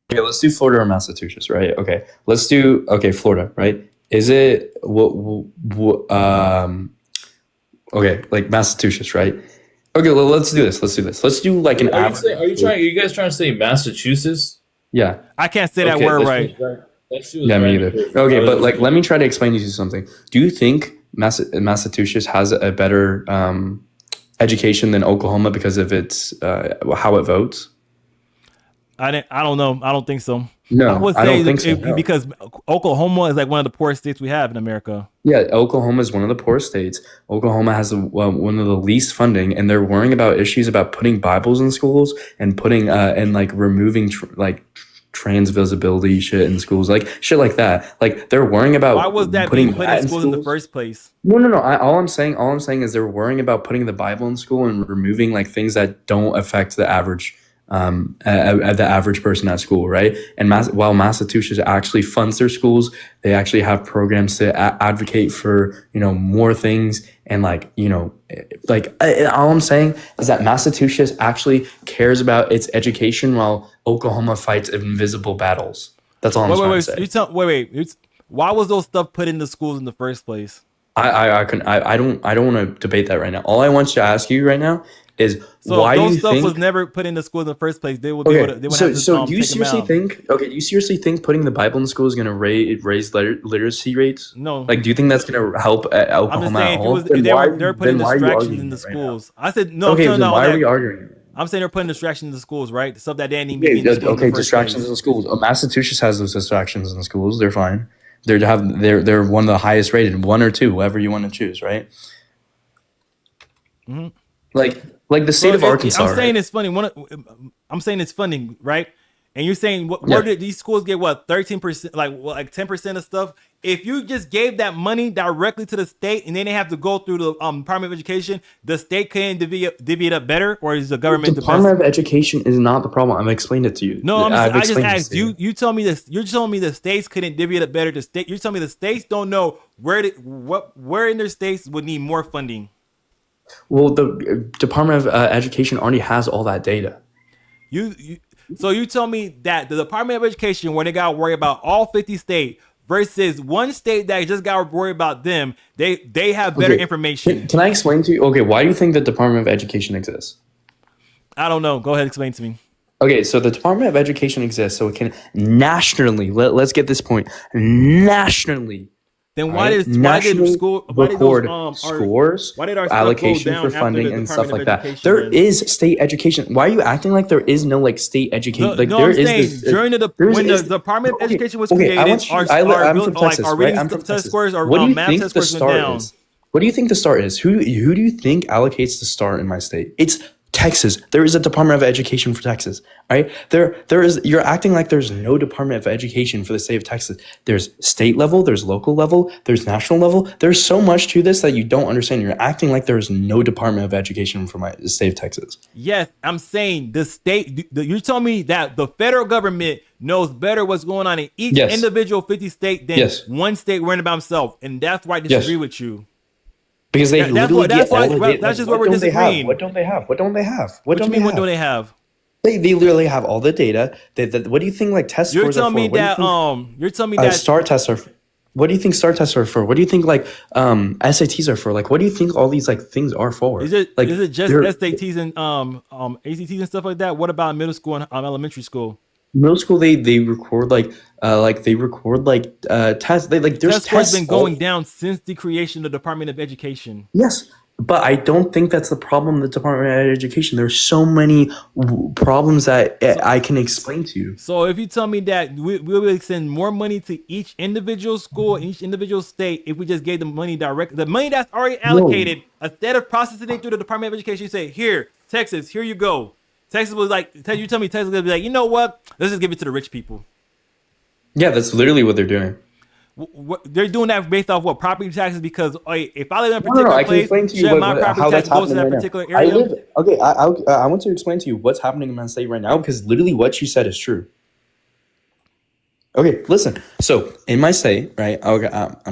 Okay, let's do Florida or Massachusetts, right? Okay, let's do Florida, right? Is it okay, like Massachusetts, right? Okay, well, let's do this. Let's do like an average. Are you guys trying to say Massachusetts? Yeah. I can't say that word right. Yeah, me either. Okay, but like, let me try to explain to you something. Do you think Massachusetts has a better education than Oklahoma because of its how it votes? I don't know. I don't think so. No, I don't think so. No. Because Oklahoma is like one of the poorest states we have in America. Yeah, Oklahoma is one of the poorest states. Oklahoma has one of the least funding, and they're worrying about issues about putting Bibles in schools and putting and like removing trans visibility shit in schools, like shit like that. Like they're worrying about why was that being put in schools in the first place? No. All I'm saying is they're worrying about putting the Bible in school and removing like things that don't affect the average person at school, right? And while Massachusetts actually funds their schools, they actually have programs to advocate for more things, and all I'm saying is that Massachusetts actually cares about its education while Oklahoma fights invisible battles. That's all I'm trying to say. Wait. Why was those stuff put in the schools in the first place? I don't want to debate that right now. All I want to ask you right now is So why do those you stuff think was never put in the school in the first place. They would be able to, they would have to so do you take them seriously out. think do you seriously think putting the Bible in school is going to raise literacy rates? No. Like, do you think that's going to help I'm just Oklahoma saying at if, it all? was, Then if why they're putting then why are you distractions arguing in the it right now? schools. I said no. Okay, I'm then telling why all are we that. arguing it? I'm saying they're putting distractions in the schools, right? Stuff that they didn't even be in the Yeah, school in okay, the first distractions place. in schools. Massachusetts has those distractions in the schools. They're fine. They're one of the highest rated, one or two, whoever you want to choose, right? Mhm. Like the state of Arkansas. I'm saying right? it's funny. I'm saying it's funding, right? And you're saying Yeah. where did these schools get what 13%, like 10% of stuff? If you just gave that money directly to the state and then they have to go through the Department of Education, the state couldn't divvy it up better, or is the government the Department best? of Education is not the problem. I've explained it to you. No, I've I just explained this asked to you. You tell me this. You're telling me the states couldn't divvy it up better. You're telling me the states don't know where in their states would need more funding. Well, the Department of Education already has all that data. So you tell me that the Department of Education, when they got to worry about all 50 states versus one state that just got to worry about them, they have better Okay, information. Can I explain to you? Okay, why do you think the Department of Education exists? I don't know. Go ahead, explain to me. Okay, so the Department of Education exists so it can nationally, let's get this point, nationally. Then why right, did nationally school record scores, why did our stuff go allocation down for after funding the and stuff Department like of that? Education There then? is state education. Why are you acting like there is no like state education? Like No, there I'm is saying this, during the there when is- the Department of okay, Education was okay, created, I want you, our I'm from Texas, our right? reading I'm from test Texas. scores, our What do you math think test the scores went start down. is? What do you think the start is? Who do you think allocates the start in my state? It's Texas. There is a Department of Education for Texas. Right? There is. You're acting like there's no Department of Education for the state of Texas. There's state level. There's local level. There's national level. There's so much to this that you don't understand. You're acting like there's no Department of Education for the state of Texas. Yes, I'm saying the state. You're telling me that the federal government knows better what's going on in each Yes. individual 50 state than Yes. one state worrying about himself, and that's why I Yes. disagree with you. Because they That's literally why- that's get all why- the well, data. that's just Like, where we're what don't they have? disagreeing. What don't they have? What don't they have? What What don't you they mean? What have? do they have? They literally have all the data. What do you think like test You're scores are telling for? me What do you that think, you're telling me that STAR tests are for? What do you think STAR tests are for? What do you think like SATs are for? Like what do you think all these like things are for? is it like just they're- SATs and ACTs and stuff like that? What about middle school and elementary school? middle school they record tests. They like there's Test scores tests been going down since the creation of the Department of Education. Yes, but I don't think that's the problem with the Department of Education. There's so many problems that I can explain to you. So if you tell me that we will send more money to each individual school, each individual state, if we just gave them money direct, the money that's already allocated, instead of processing it through the Department of Education, you say, here, Texas, here you go. Texas was like, you tell me Texas gonna be like, you know what? Let's just give it to the rich people. Yeah, that's literally what they're doing. They're doing that based off what property taxes? Because if I live in a No, particular I can place, explain to you should my property how tax that's go to happening that right now. particular I area? live. Okay, I want to explain to you what's happening in my state right now because literally what you said is true. Okay, listen. So in my state, right, I'm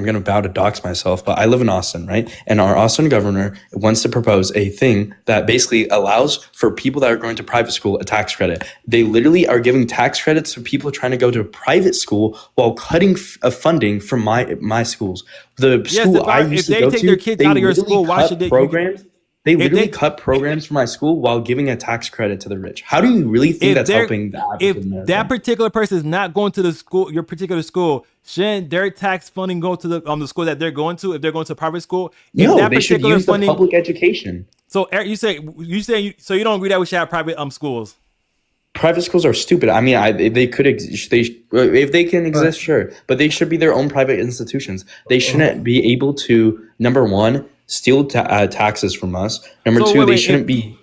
going to bow to dox myself, but I live in Austin, right? And our Austin governor wants to propose a thing that basically allows for people that are going to private school a tax credit. They literally are giving tax credits to people trying to go to private school while cutting funding from my schools. The Yes, school I used to if go they take to, their kids they out of your literally school, why cut should they? programs? They literally they- cut programs for my school while giving a tax credit to the rich. How do you really think that's helping the If African American? that particular person is not going to the school, your particular school, shouldn't their tax funding go to the school that they're going to? If they're going to private school, if No, that they should particular use the public education. So Eric, so you don't agree that we should have private schools? Private schools are stupid. I mean, they could if they can exist, sure, but they should be their own private institutions. They shouldn't be able to, number one, steal taxes from us. Number So two, wait, they wait, shouldn't be.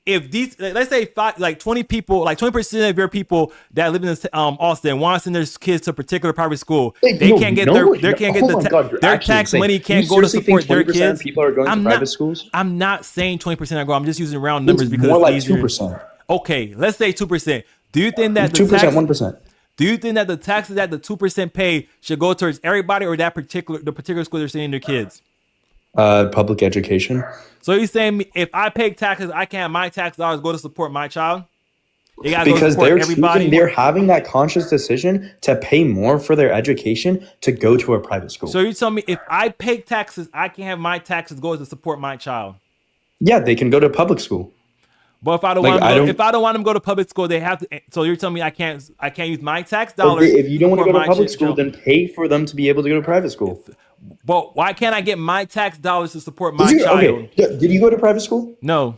If these, let's say 20 people, like 20% of your people that live in Austin want to send their kids to a particular private school, they can't get their tax money can't go to support their kids. People are going to private schools. I'm not saying 20% go. I'm just using round numbers It's because more it's like easier. 2%. Okay, let's say 2%. Do you think that 2%, 1%. Do you think that the taxes that the 2% pay should go towards everybody or the particular school they're sending their kids? Public education. So you're saying if I pay taxes, I can't have my tax dollars go to support my child? It gotta go Because support they're everybody. choosing, they're having that conscious decision to pay more for their education to go to a private school. So you tell me if I pay taxes, I can have my taxes go to support my child. Yeah, they can go to public school. But if I don't Like, want I them to don't- if I don't want them to go to public school, they have to. So you're telling me I can't use my tax dollars. If you don't want to support go to my public school, children? then pay for them to be able to go to private school. But why can't I get my tax dollars to support my Did you, child? okay, did you go to private school? No,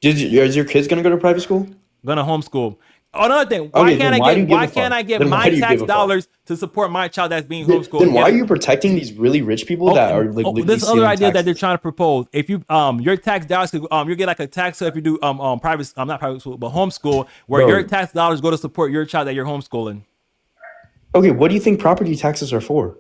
Is your kids gonna go to private school? I'm gonna homeschool. Another thing, why Okay, can't then I why do you get give why a can't fuck? I get Then why my do you tax give a fuck? dollars to support my child that's being Then homeschooled? why are Yeah. you protecting these really rich people that are like literally this other stealing idea that taxes? they're trying to propose. If you your tax dollars could you get like a tax if you do private not private school but homeschool where Bro. your tax dollars go to support your child that you're homeschooling. Okay, what do you think property taxes are for?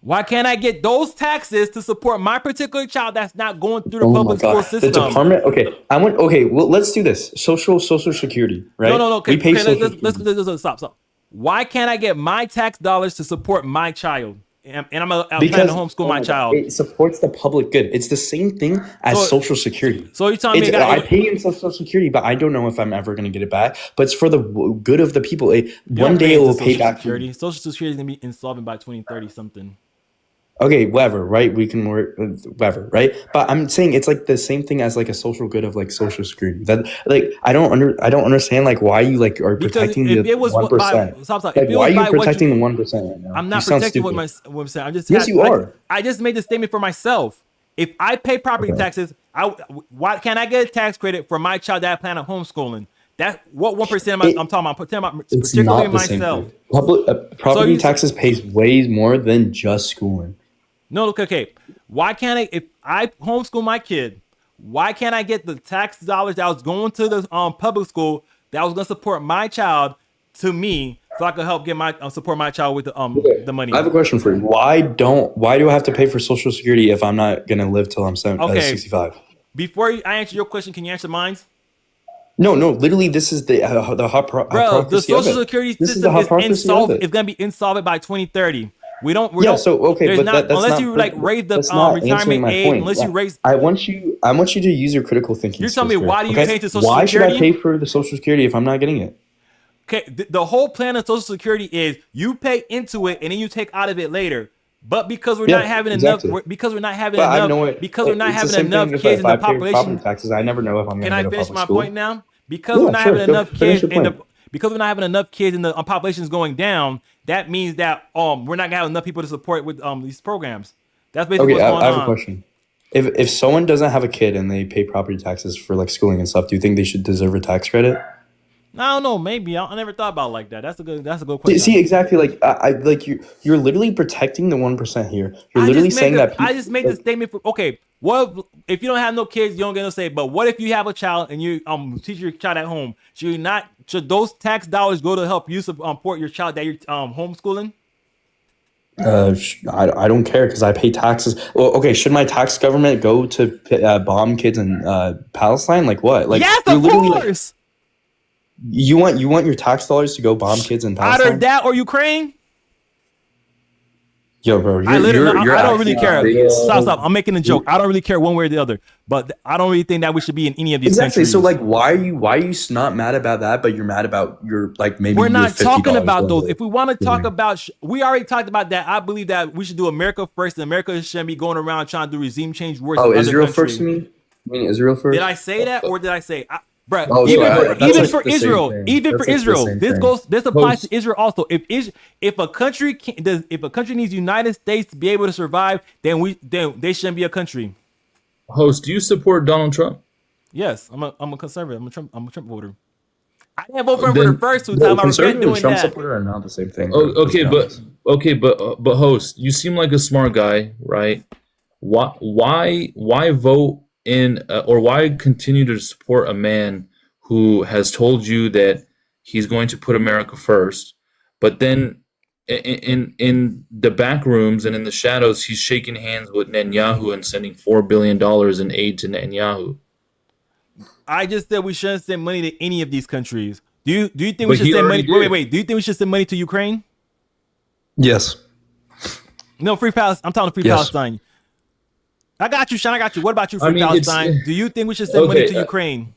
Why can't I get those taxes to support my particular child that's not going through the Oh my public school god, the system? department. Okay, Okay, well, let's do this. Social security, right? No. Okay, We pay okay, social let's stop. Why can't I get my tax dollars to support my child? And I'm planning because to homeschool oh my God, child. it supports the public good. It's the same thing as So- social security. So you're telling me I pay in social security, but I don't know if I'm ever going to get it back. But it's for the good of the people. One day it will pay back. Security. Social Security is gonna be insolvent by 2030 something. Okay, whatever, right? We can work, whatever, right? But I'm saying it's like the same thing as like a social good of like social security. That like I don't understand like why you like are Because protecting if the it was 1%. stop. Like If it why was are by you what protecting the 1% right now? I'm You not sound protecting what stupid. I'm saying. I'm just Yes, you are. I just made the statement for myself. If I pay property taxes, why can't I get a tax credit for my child that I plan on homeschooling? That what 1% I'm talking about? I'm talking about It's particularly not the same myself. thing. Property you- taxes pays way more than just schooling. No, look, okay. Why can't I? If I homeschool my kid, why can't I get the tax dollars that was going to the public school that was going to support my child to me, so I could help get my support my child with the money? I have a question for you. Why do I have to pay for Social Security if I'm not gonna live till I'm 65? Before I answer your question, can you answer mine? No. Literally, this is the hot Bro, the prophecy of Social it. Security This is system the hot is prophecy of insolvent. it. It's going to be insolvent by 2030. We don't. Yeah. So okay, there's but not, that's unless not you like raise the that's not answering retirement my age, point. unless you raise. I want you to use your critical thinking. You're telling me skills, why do you okay? pay to Social Why should I Security? pay for the Social Security if I'm not getting it? Okay, the whole plan of Social Security is you pay into it and then you take out of it later. But because we're Yeah, not having exactly. enough, because we're not having But I enough, know it. because we're not It's the having same enough thing if kids in I the pay property population. taxes, I never know if I'm Can going I to go to finish public my school. point now? Because Yeah, we're not sure. having Go enough finish kids your in the point. because we're not having enough kids in the population is going down. That means that we're not gonna have enough people to support with these programs. That's basically Okay, what's going I have a on. question. If someone doesn't have a kid and they pay property taxes for like schooling and stuff, do you think they should deserve a tax credit? I don't know. Maybe I never thought about it like that. That's a good See, question. exactly. Like I like you're literally protecting the 1% here. You're literally saying that. I just made the statement for okay. What if you don't have no kids? You don't get no say. But what if you have a child and you teach your child at home? Should those tax dollars go to help you support your child that you're homeschooling? I don't care because I pay taxes. Well, okay. Should my tax government go to bomb kids in Palestine? Like what? Like Yes, you're of literally, like, course. you want your tax dollars to go bomb kids in Palestine? Either that or Ukraine. Yo, bro, I literally, you're I don't really actually care. big. Stop. I'm making a joke. I don't really care one way or the other. But I don't really think that we should be in any of these Exactly. countries. So like, why are you not mad about that? But you're mad about your like maybe we're your not talking $50 about those. going If we want to to- talk about, we already talked about that. I believe that we should do America first. And America shouldn't be going around trying to do regime change wars. Oh, in other Israel countries. first to me? You mean Israel first? Did I say that or did I say, bro? Oh, even sorry, that's even like for the same Israel, thing. even That's for like the Israel, same this thing. this applies to Israel also. If a country if a country needs United States to be able to survive, then they shouldn't be a country. Host, do you support Donald Trump? Yes, I'm a conservative. I'm a Trump voter. I didn't vote for him Then- for the first two No, times. I regret conservative and doing Trump that. supporter are not the same thing. Oh, bro. okay, Let's be but honest. host, you seem like a smart guy, right? Why vote in or why continue to support a man who has told you that he's going to put America first, but then in the back rooms and in the shadows, he's shaking hands with Netanyahu and sending $4 billion in aid to Netanyahu. I just said we shouldn't send money to any of these countries. Do you think we But should he send money? already did. Wait. Do you think we should send money to Ukraine? Yes. No, free Palestine. I'm talking free Yes. Palestine. I got you, Sean. I got you. What about you, I free mean, it's- Palestine? Do you think we should send money Okay, to Ukraine?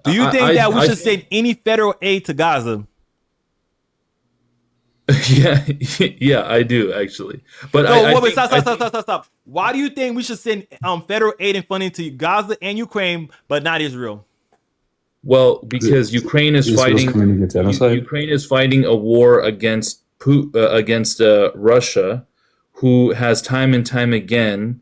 Do you think that we should think- send any federal aid to Gaza? Yeah, I do actually. But So I wait, think- stop. Why do you think we should send federal aid and funding to Gaza and Ukraine, but not Israel? Well, because Ukraine is Israel's fighting. committing a genocide? Ukraine is fighting a war against Russia, who has time and time again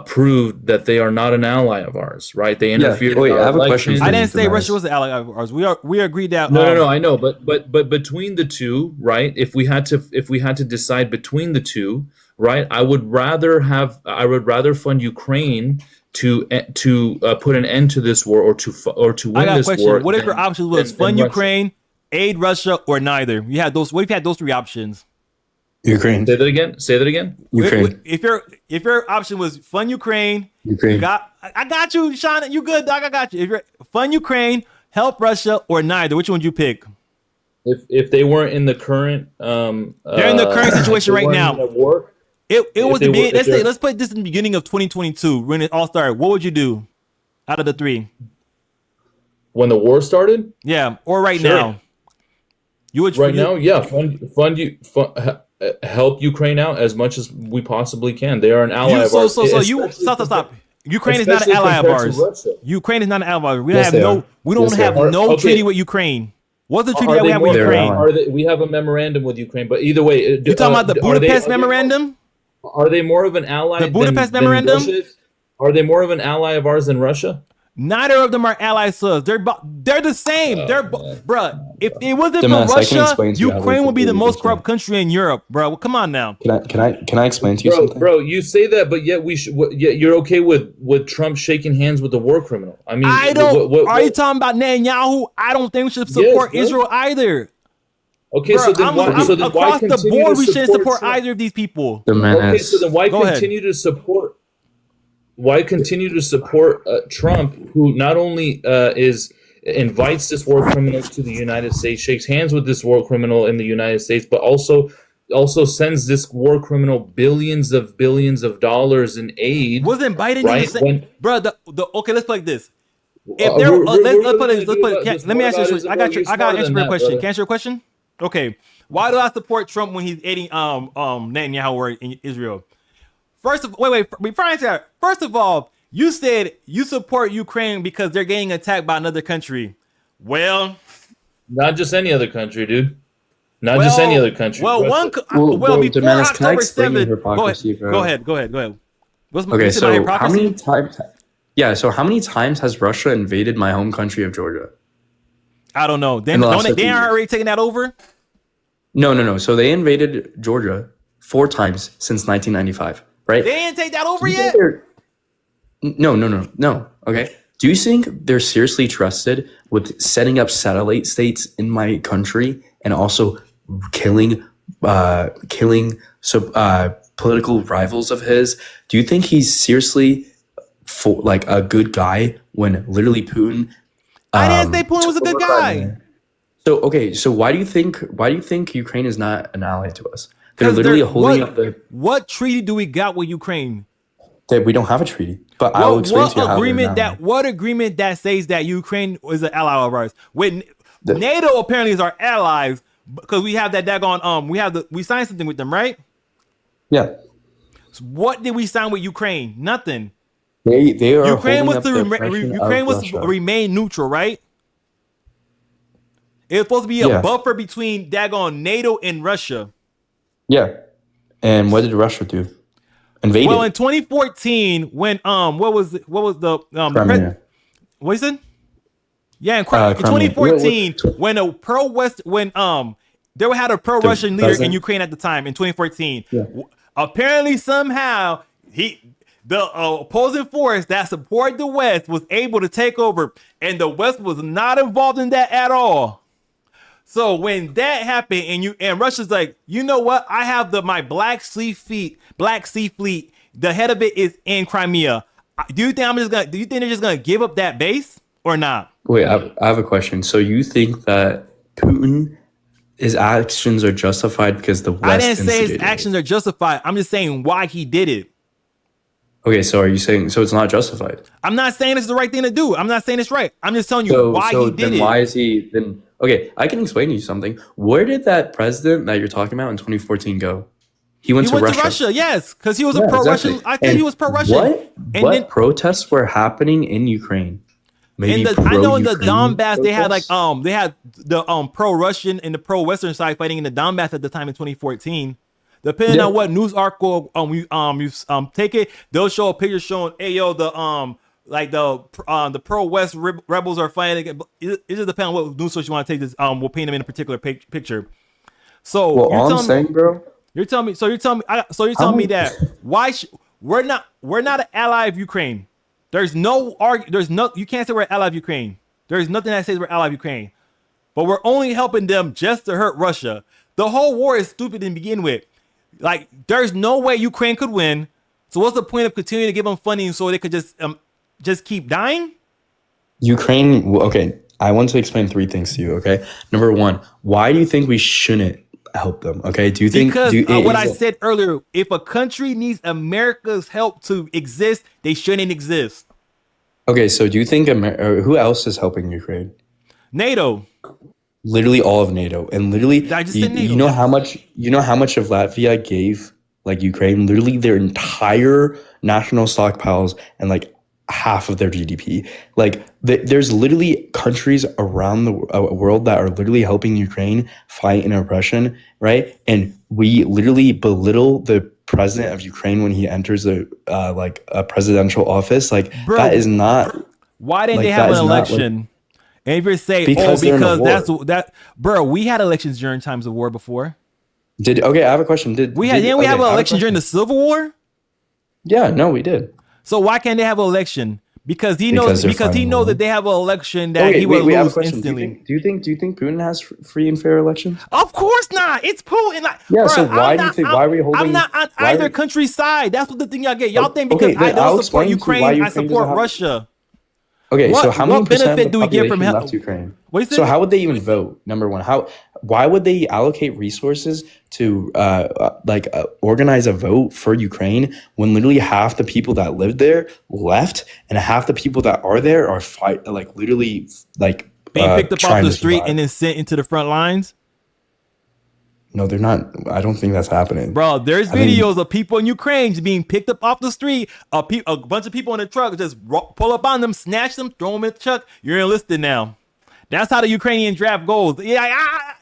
proved that they are not an ally of ours. Right? They interfered. wait, in our I have a question elections. for I you, didn't say Damascus. Russia was an ally of ours. We agreed that. No, I know, but between the two, right? If we had to decide between the two, right? I would rather fund Ukraine to put an end to this war or to win I got a this question. war. What if your than- options was than fund Russia. Ukraine, aid Russia, or neither? You had those. What if you had those three options? Ukraine. Say that again. Ukraine. If your option was fund Ukraine, Ukraine. I got you, Sean. You good, dog? I got you. If you're fund Ukraine, help Russia, or neither, which one would you pick? If they weren't in the current They're in the current situation right now. War, It If was they the were- beginning. if they're- Let's put this in the beginning of 2022 when it all started. What would you do out of the three? when the war started, Yeah, or right Sure. now. You would right now, yeah, help Ukraine out as much as we possibly can. They are an ally of ours. Stop. Ukraine is not an especially ally of compared to ours. Russia. Ukraine is not an ally of ours. We Yes, have they no. are. We don't Yes, they have are. no Okay. treaty with Ukraine. What's the treaty Are that we they have more, with They're Ukraine? ally. are they, we have a memorandum with Ukraine, but either way, You talking about the Budapest memorandum? Are they more of an ally? The Budapest than memorandum? Russia is? Are they more of an ally of ours than Russia? Neither of them are allies to us. They're the same. Bruh. If it wasn't for Damas, I can Russia, explain to you how Ukraine they're would be the completely most corrupt different. country in Europe, bro. Come on now. Can I explain to you something? Bro, you say that, but yet yet you're okay with Trump shaking hands with the war criminal. I mean, I don't. what- Are you talking about Netanyahu? I don't think we should support bro. Israel either. Okay, Bruh, so then why? I'm So then why across the continue board, to we shouldn't support Trump? either of these people. The man Okay, has. so then why Go ahead. continue to support? Why continue to support Trump, who not only invites this war criminal to the United States, shakes hands with this war criminal in the United States, but also sends this war criminal billions of dollars in aid? Wasn't Biden in Right, the same? when- Bro, okay, let's play like this. If Uh, there, we're- we're let's really put it. gonna Let's do put about it. this. Let me What ask you. about I Israel? got You're you. I got to smarter answer than your that, question. brother. Can I answer your question? Okay. Why do I support Trump when he's aiding Netanyahu or in Israel? Before I answer that, first of all, you said you support Ukraine because they're getting attacked by another country. Well, Not just any other country, dude. Not just any other country. Well, Russia. Well, bro, before Damas, can I October explain your 7th. hypocrisy, bro? Go ahead. What's my, Okay, you said my so hypocrisy? how many times? Yeah, so how many times has Russia invaded my home country of Georgia? I don't know. In the last They 50 aren't years. already taking that over. No. So they invaded Georgia 4 times since 1995, right? They didn't take that over Do you think yet. they're- No. Okay. Do you think they're seriously trusted with setting up satellite states in my country and also killing political rivals of his? Do you think he's seriously like a good guy when literally Putin? I didn't say Putin was a good guy. So okay, so why do you think Ukraine is not an ally to us? They're 'Cause literally holding up their. What treaty do we got with Ukraine? That we don't have a treaty, but I will explain to you how. What agreement that says that Ukraine is an ally of ours? With NATO apparently is our allies because we have that daggone we signed something with them, right? Yeah, So what did we sign with Ukraine? Nothing. they are. Ukraine was holding to up the oppression Ukraine of was Russia. to remain neutral, right? It was supposed to be a Yeah. buffer between daggone NATO and Russia. Yeah, and what did Russia do? Invaded. Well, in 2014, when what was the Crimea. what is it? Yeah, in Crimea. 2014, when a they had a pro-Russian leader in president? Ukraine at the time in 2014. Yeah. Apparently, somehow the opposing force that supported the West was able to take over, and the West was not involved in that at all. So when that happened, and Russia's like, you know what? I have my Black Sea Fleet. The head of it is in Crimea. Do you think they're just gonna give up that base or not? Wait, I have a question. So you think that his actions are justified because the West I didn't say his instigated it? actions are justified. I'm just saying why he did it. Okay, so are you saying so it's not justified? I'm not saying it's the right thing to do. I'm not saying it's right. I'm just telling you So why so he did then it. why is he then? Okay, I can explain to you something. Where did that president that you're talking about in 2014 go? He went He to went Russia. to Russia, yes, because he was a Yeah, pro-Russian. exactly. I think And he was pro-Russian. what And then protests were happening in Ukraine? Maybe I know in the pro-Ukraine Donbass they had like protests? they had the pro-Russian and the pro-Western side fighting in the Donbass at the time in 2014. Depending Yeah. on what news article you take it, they'll show a picture showing, hey yo, the pro-West rebels are fighting. It just depends on what news source you want to take. This will paint them in a particular picture. So Well, you're all I'm telling saying, bro. You're telling me. So you're telling me. That we're not an ally of Ukraine. There's no. You can't say we're an ally of Ukraine. There's nothing that says we're an ally of Ukraine. But we're only helping them just to hurt Russia. The whole war is stupid to begin with. Like, there's no way Ukraine could win. So what's the point of continuing to give them funding so they could just keep dying? Ukraine. Okay, I want to explain 3 things to you. Okay, number 1, why do you think we shouldn't help them? Okay, do you think Because what I said earlier, if a country needs America's help to exist, they shouldn't exist. Okay, so do you think who else is helping Ukraine? NATO. Literally all of NATO, and literally, I just said NATO. you know how much of Latvia gave like Ukraine? Literally, their entire national stockpiles and like half of their GDP. Like there's literally countries around the world that are literally helping Ukraine fight in oppression, right? And we literally belittle the president of Ukraine when he enters the like a presidential office. Like, Bro, that is not. Why didn't like, they have that an is not, like- election? And if you say, Because they're in a because war. bro, we had elections during times of war before. Okay, I have a question. Didn't We have an election during the Civil War? Yeah, no, we did. So why can't they have an election? Because he knows they're because he fighting knows war. that they have an election that Okay, he will we have a lose question. instantly. Do you think Putin has free and fair elections? Of course not. It's Putin. Like, Yeah, bruh, so why do you think? Why are we holding? I'm not on why are either we- country's side. That's what the thing y'all get. Y'all think Okay, because I then I'll don't support explain to you why Ukraine, I Ukraine support doesn't have- Russia. Okay, so What- how many what percent of benefit the do we get from population hel- left Ukraine? What you So said? how would they even vote? Number 1, why would they allocate resources to organize a vote for Ukraine when literally half the people that lived there left and half the people that are there are literally Being picked up off trying the to street survive? and then sent into the front lines. No, they're not. I don't think that's happening. Bro, there's I mean- videos of people in Ukraine just being picked up off the street. A bunch of people in a truck just pull up on them, snatch them, throw them in the truck. You're enlisted now. That's how the Ukrainian draft goes. Yeah,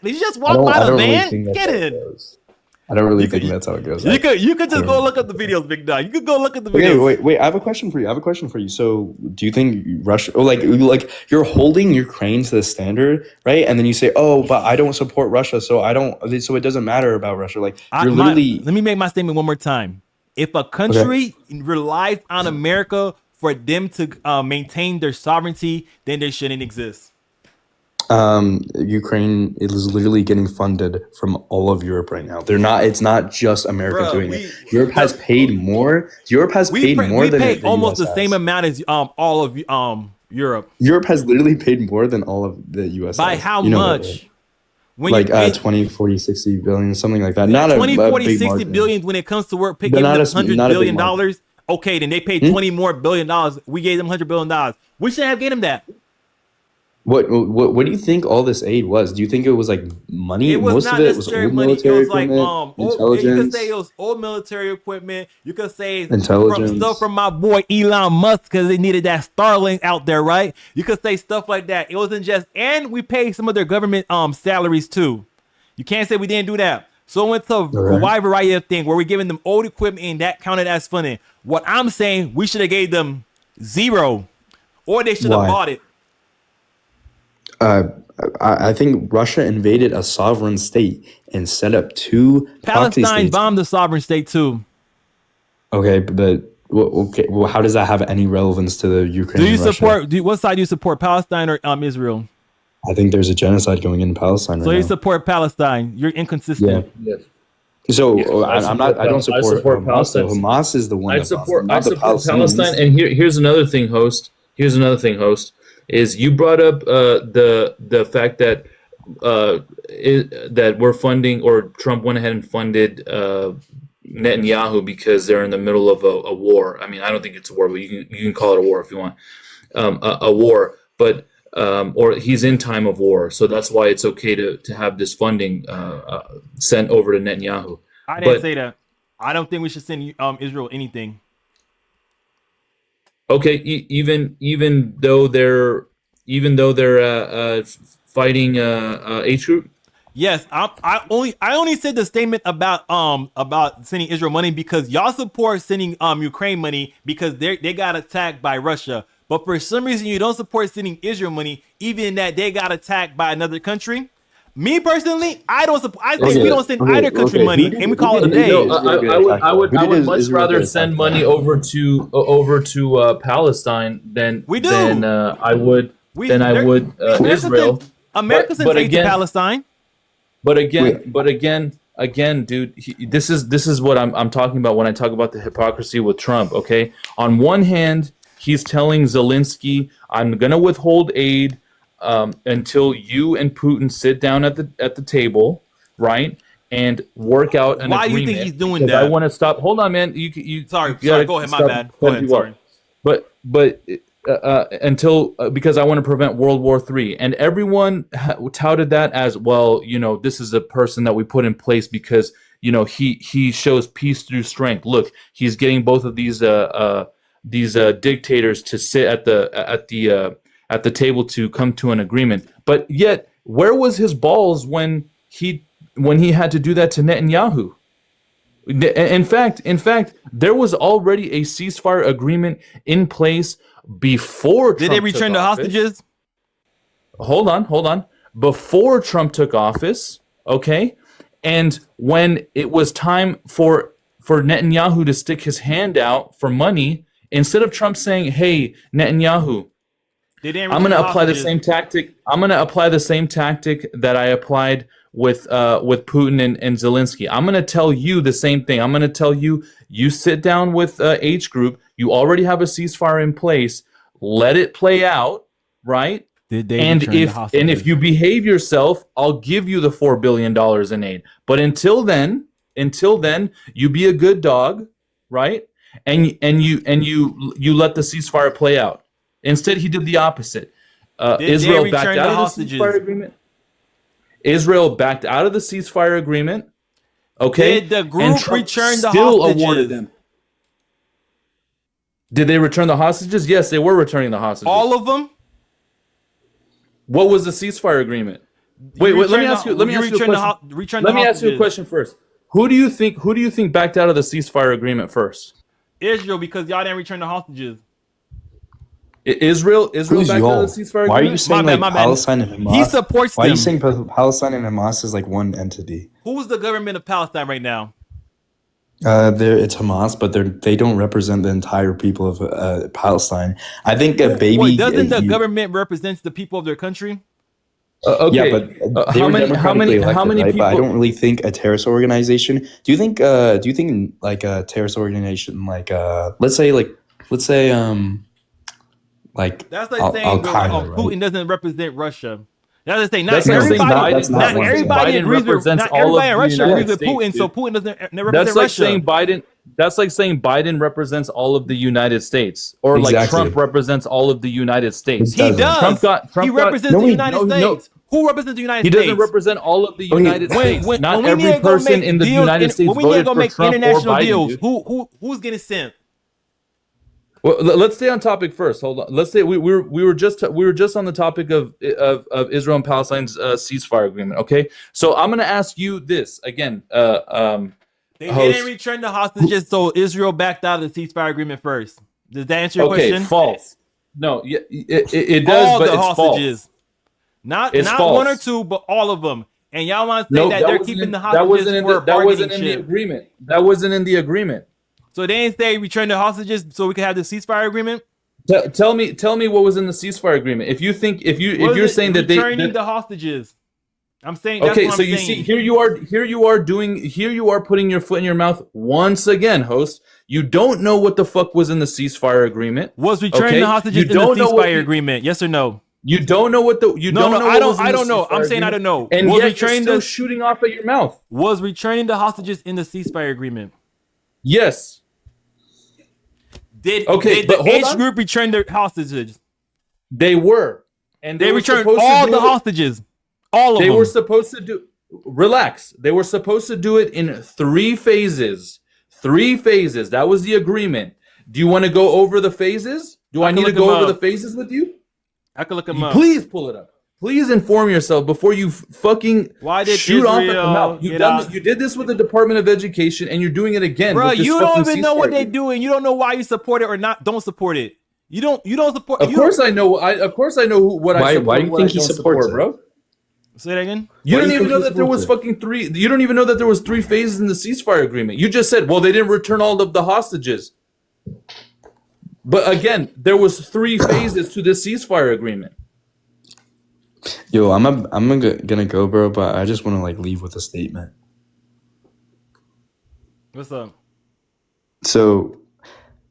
did you just walk by the van? Get in. I don't really think that's how it goes. You could just go look up the videos, Big Dog. You could go look at the Okay, videos. wait. I have a question for you. So, do you think Russia, or like you're holding Ukraine to the standard, right? And then you say, "Oh, but I don't support Russia, so I don't. So it doesn't matter about Russia." Like you're literally. Let me make my statement one more time. If a country relies on America for them to maintain their sovereignty, then they shouldn't exist. Ukraine is literally getting funded from all of Europe right now. They're not. It's not just America doing it. Europe has paid more. Europe has paid more than pay the almost US the same has. amount as all of Europe. Europe has literally paid more than all of the US. By has. how You know that, much? right? When Like you, 20, 40, 60 billion, something like that. Not 20, a 40, big 60 margin. billion when it comes to work, But giving not them a- $100 not a big billion. margin. Okay, then they paid $20 more billion. We gave them $100 billion. We shouldn't have given them that. What do you think all this aid was? Do you think it was like money? It was Most not of it was necessarily old money. It military was like equipment, you could intelligence. say it was old military equipment. You could say Intelligence. stuff from my boy Elon Musk because they needed that Starlink out there, right? You could say stuff like that. It wasn't just, and we paid some of their government salaries too. You can't say we didn't do that. So it went to a wide variety of things where we're giving them old equipment and that counted as funding. What I'm saying, we should have gave them zero, or they should have Why? bought it. I think Russia invaded a sovereign state and set up 2 proxy Palestine states. bombed the sovereign state too. Okay, but okay. Well, how does that have any relevance to the Ukraine? Do you and Russia? support? What side do you support, Palestine or Israel? I think there's a genocide going in Palestine right So you now. support Palestine. You're inconsistent. Yeah. So I I'm not. I don't support, support Hamas. So Palestine. Hamas is the one. I that support not the Palestinians. Palestine, and here's another thing, host. Is you brought up the fact that that we're funding, or Trump went ahead and funded Netanyahu because they're in the middle of a war. I mean, I don't think it's a war, but you can call it a war if you want, a war. But or he's in time of war, so that's why it's okay to have this funding sent over to Netanyahu. I didn't say that. I don't think we should send Israel anything. Okay, even though they're fighting H group. Yes, I only said the statement about sending Israel money because y'all support sending Ukraine money because they got attacked by Russia. But for some reason you don't support sending Israel money, even that they got attacked by another country. Me personally, I don't support. I think we don't send either country money, and we call it a day. I would much rather send money over to Palestine than we do. Than I would Israel. America sends aid to Palestine. But again, dude, this is what I'm talking about when I talk about the hypocrisy with Trump. Okay, on one hand, he's telling Zelensky, "I'm gonna withhold aid until you and Putin sit down at the table, right, and work out an agreement." Why do you think he's doing that? I want to stop. Hold on, man. Sorry. Go ahead. My bad. Go ahead. Sorry. But until because I want to prevent World War III, and everyone touted that as well. You know, this is a person that we put in place because he shows peace through strength. Look, he's getting both of these dictators to sit at the table to come to an agreement. But yet, where was his balls when he had to do that to Netanyahu? In fact, there was already a ceasefire agreement in place before Trump Did they return the hostages? Hold on. Before Trump took office, okay? And when it was time for Netanyahu to stick his hand out for money, instead of Trump saying, "Hey, Netanyahu, I'm going to apply the same tactic. I'm going to apply the same tactic that I applied with Putin and Zelensky. I'm going to tell you the same thing. I'm going to tell you, you sit down with H group. You already have a ceasefire in place. Let it play out, right? And if you behave yourself, I'll give you the $4 billion in aid. But until then, you be a good dog, right? And you let the ceasefire play out." Instead, he did the opposite. Israel backed out of the ceasefire agreement. Israel backed out of the ceasefire agreement. Okay. Did the group return the still hostages? Awarded them. Did they return the hostages? Yes, they were returning the hostages. All of them? What was the ceasefire agreement? Wait. Let me ask you a question first. Who do you think backed out of the ceasefire agreement first? Israel, because y'all didn't return the hostages. Israel backed out of the ceasefire agreement? Why are you saying Palestine and Hamas? He supports Why them. are you saying Palestine and Hamas is like one entity? Who's the government of Palestine right now? It's Hamas, but they don't represent the entire people of Palestine. I think a baby. Wait, doesn't the government represent the people of their country? Okay. Yeah, but how many people? But I don't really think a terrorist organization. Do you think like a terrorist organization, like let's say That's like Al saying Putin right? doesn't represent Russia. That's the thing. That's Not like saying everybody. Biden- Not that's like saying everybody Biden agrees with. represents Not all of everybody in the Russia United agrees with States, Putin. dude. So Putin doesn't represent That's like Russia. saying Biden. That's like saying Biden represents all of the United States, or like Exactly. Trump represents all of the United States. He does. Trump He represents the United States. Who represents the United He States? doesn't represent all of the United States. Not when we every need to go person make in the deals United States when we need to voted go for make Trump or international Biden. deals, Dude. who's getting sent? Well, let's stay on topic first. Hold on. Let's say we were just on the topic of Israel and Palestine's ceasefire agreement. Okay, so I'm gonna ask you this again. They didn't return the hostages, so Israel backed out of the ceasefire agreement first. Does that answer your question? Okay, false. No, it does, all but the it's hostages. false. Not It's false. one or two, but all of them. And y'all want to say No, that that they're wasn't keeping in- the that hostages wasn't in for the, a that bargaining wasn't in the chip. agreement. That wasn't in the agreement. So they didn't say return the hostages so we can have the ceasefire agreement? Tell me what was in the ceasefire agreement. If you're saying that returning the hostages. I'm saying that's okay, what so I'm you saying. see, here you are putting your foot in your mouth once again, host. You don't know what the fuck was in the ceasefire agreement. Was returning the hostages in the ceasefire agreement? Yes or no? You don't know what the I don't know. I'm saying I don't know. And was yet you're still shooting off at your mouth. Was returning the hostages in the ceasefire agreement? Yes. Did Okay, did but the hold H on. group return their hostages? They were, and They were returned supposed to all do the it- hostages. All of They them. were supposed to do. Relax. They were supposed to do it in 3 phases. 3 phases. That was the agreement. Do you want to go over the phases? Do I can need to look go them over up. the phases with you? I could look them up. Please pull it up. Please inform yourself before you fucking Why did shoot off at the Israel mouth. get out? You did this with the Department of Education, and you're doing it again. Bro, with this you don't fucking even know what ceasefire they're agreement. doing. You don't know why you support it or not. Don't support it. You don't support. Of course I know. Of course I know what I support. Why do you what think I he don't supports support, bro? Say that again. You Why don't do you even think know he that there was supports fucking 3. You don't even know that there was 3 phases in the ceasefire agreement. You just said, well, they didn't return all of the hostages. But again, there was 3 phases to this ceasefire agreement. Yo, I'm gonna go, bro, but I just want to like leave with a statement. What's up? So,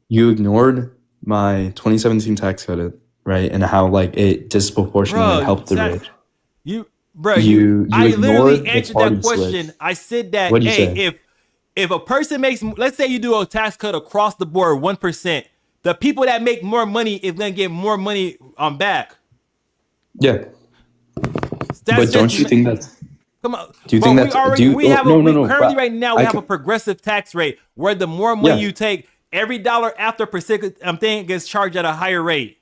you ignored my 2017 tax credit, right? And how like it disproportionately Bro, helped the Zach, rich. Bro, You I ignored literally the answered party that question. switch. I said that, What'd you hey, say? if a person makes, let's say you do a tax cut across the board, 1%, the people that make more money is gonna get more money back. Yeah, That's but don't just- you think that's? Come on. Do you Bro, think we that's? already, do you, we have no, a, no, no, we currently but right now we I have can- a progressive tax rate where the more money Yeah. you take, every dollar after percent thing gets charged at a higher rate.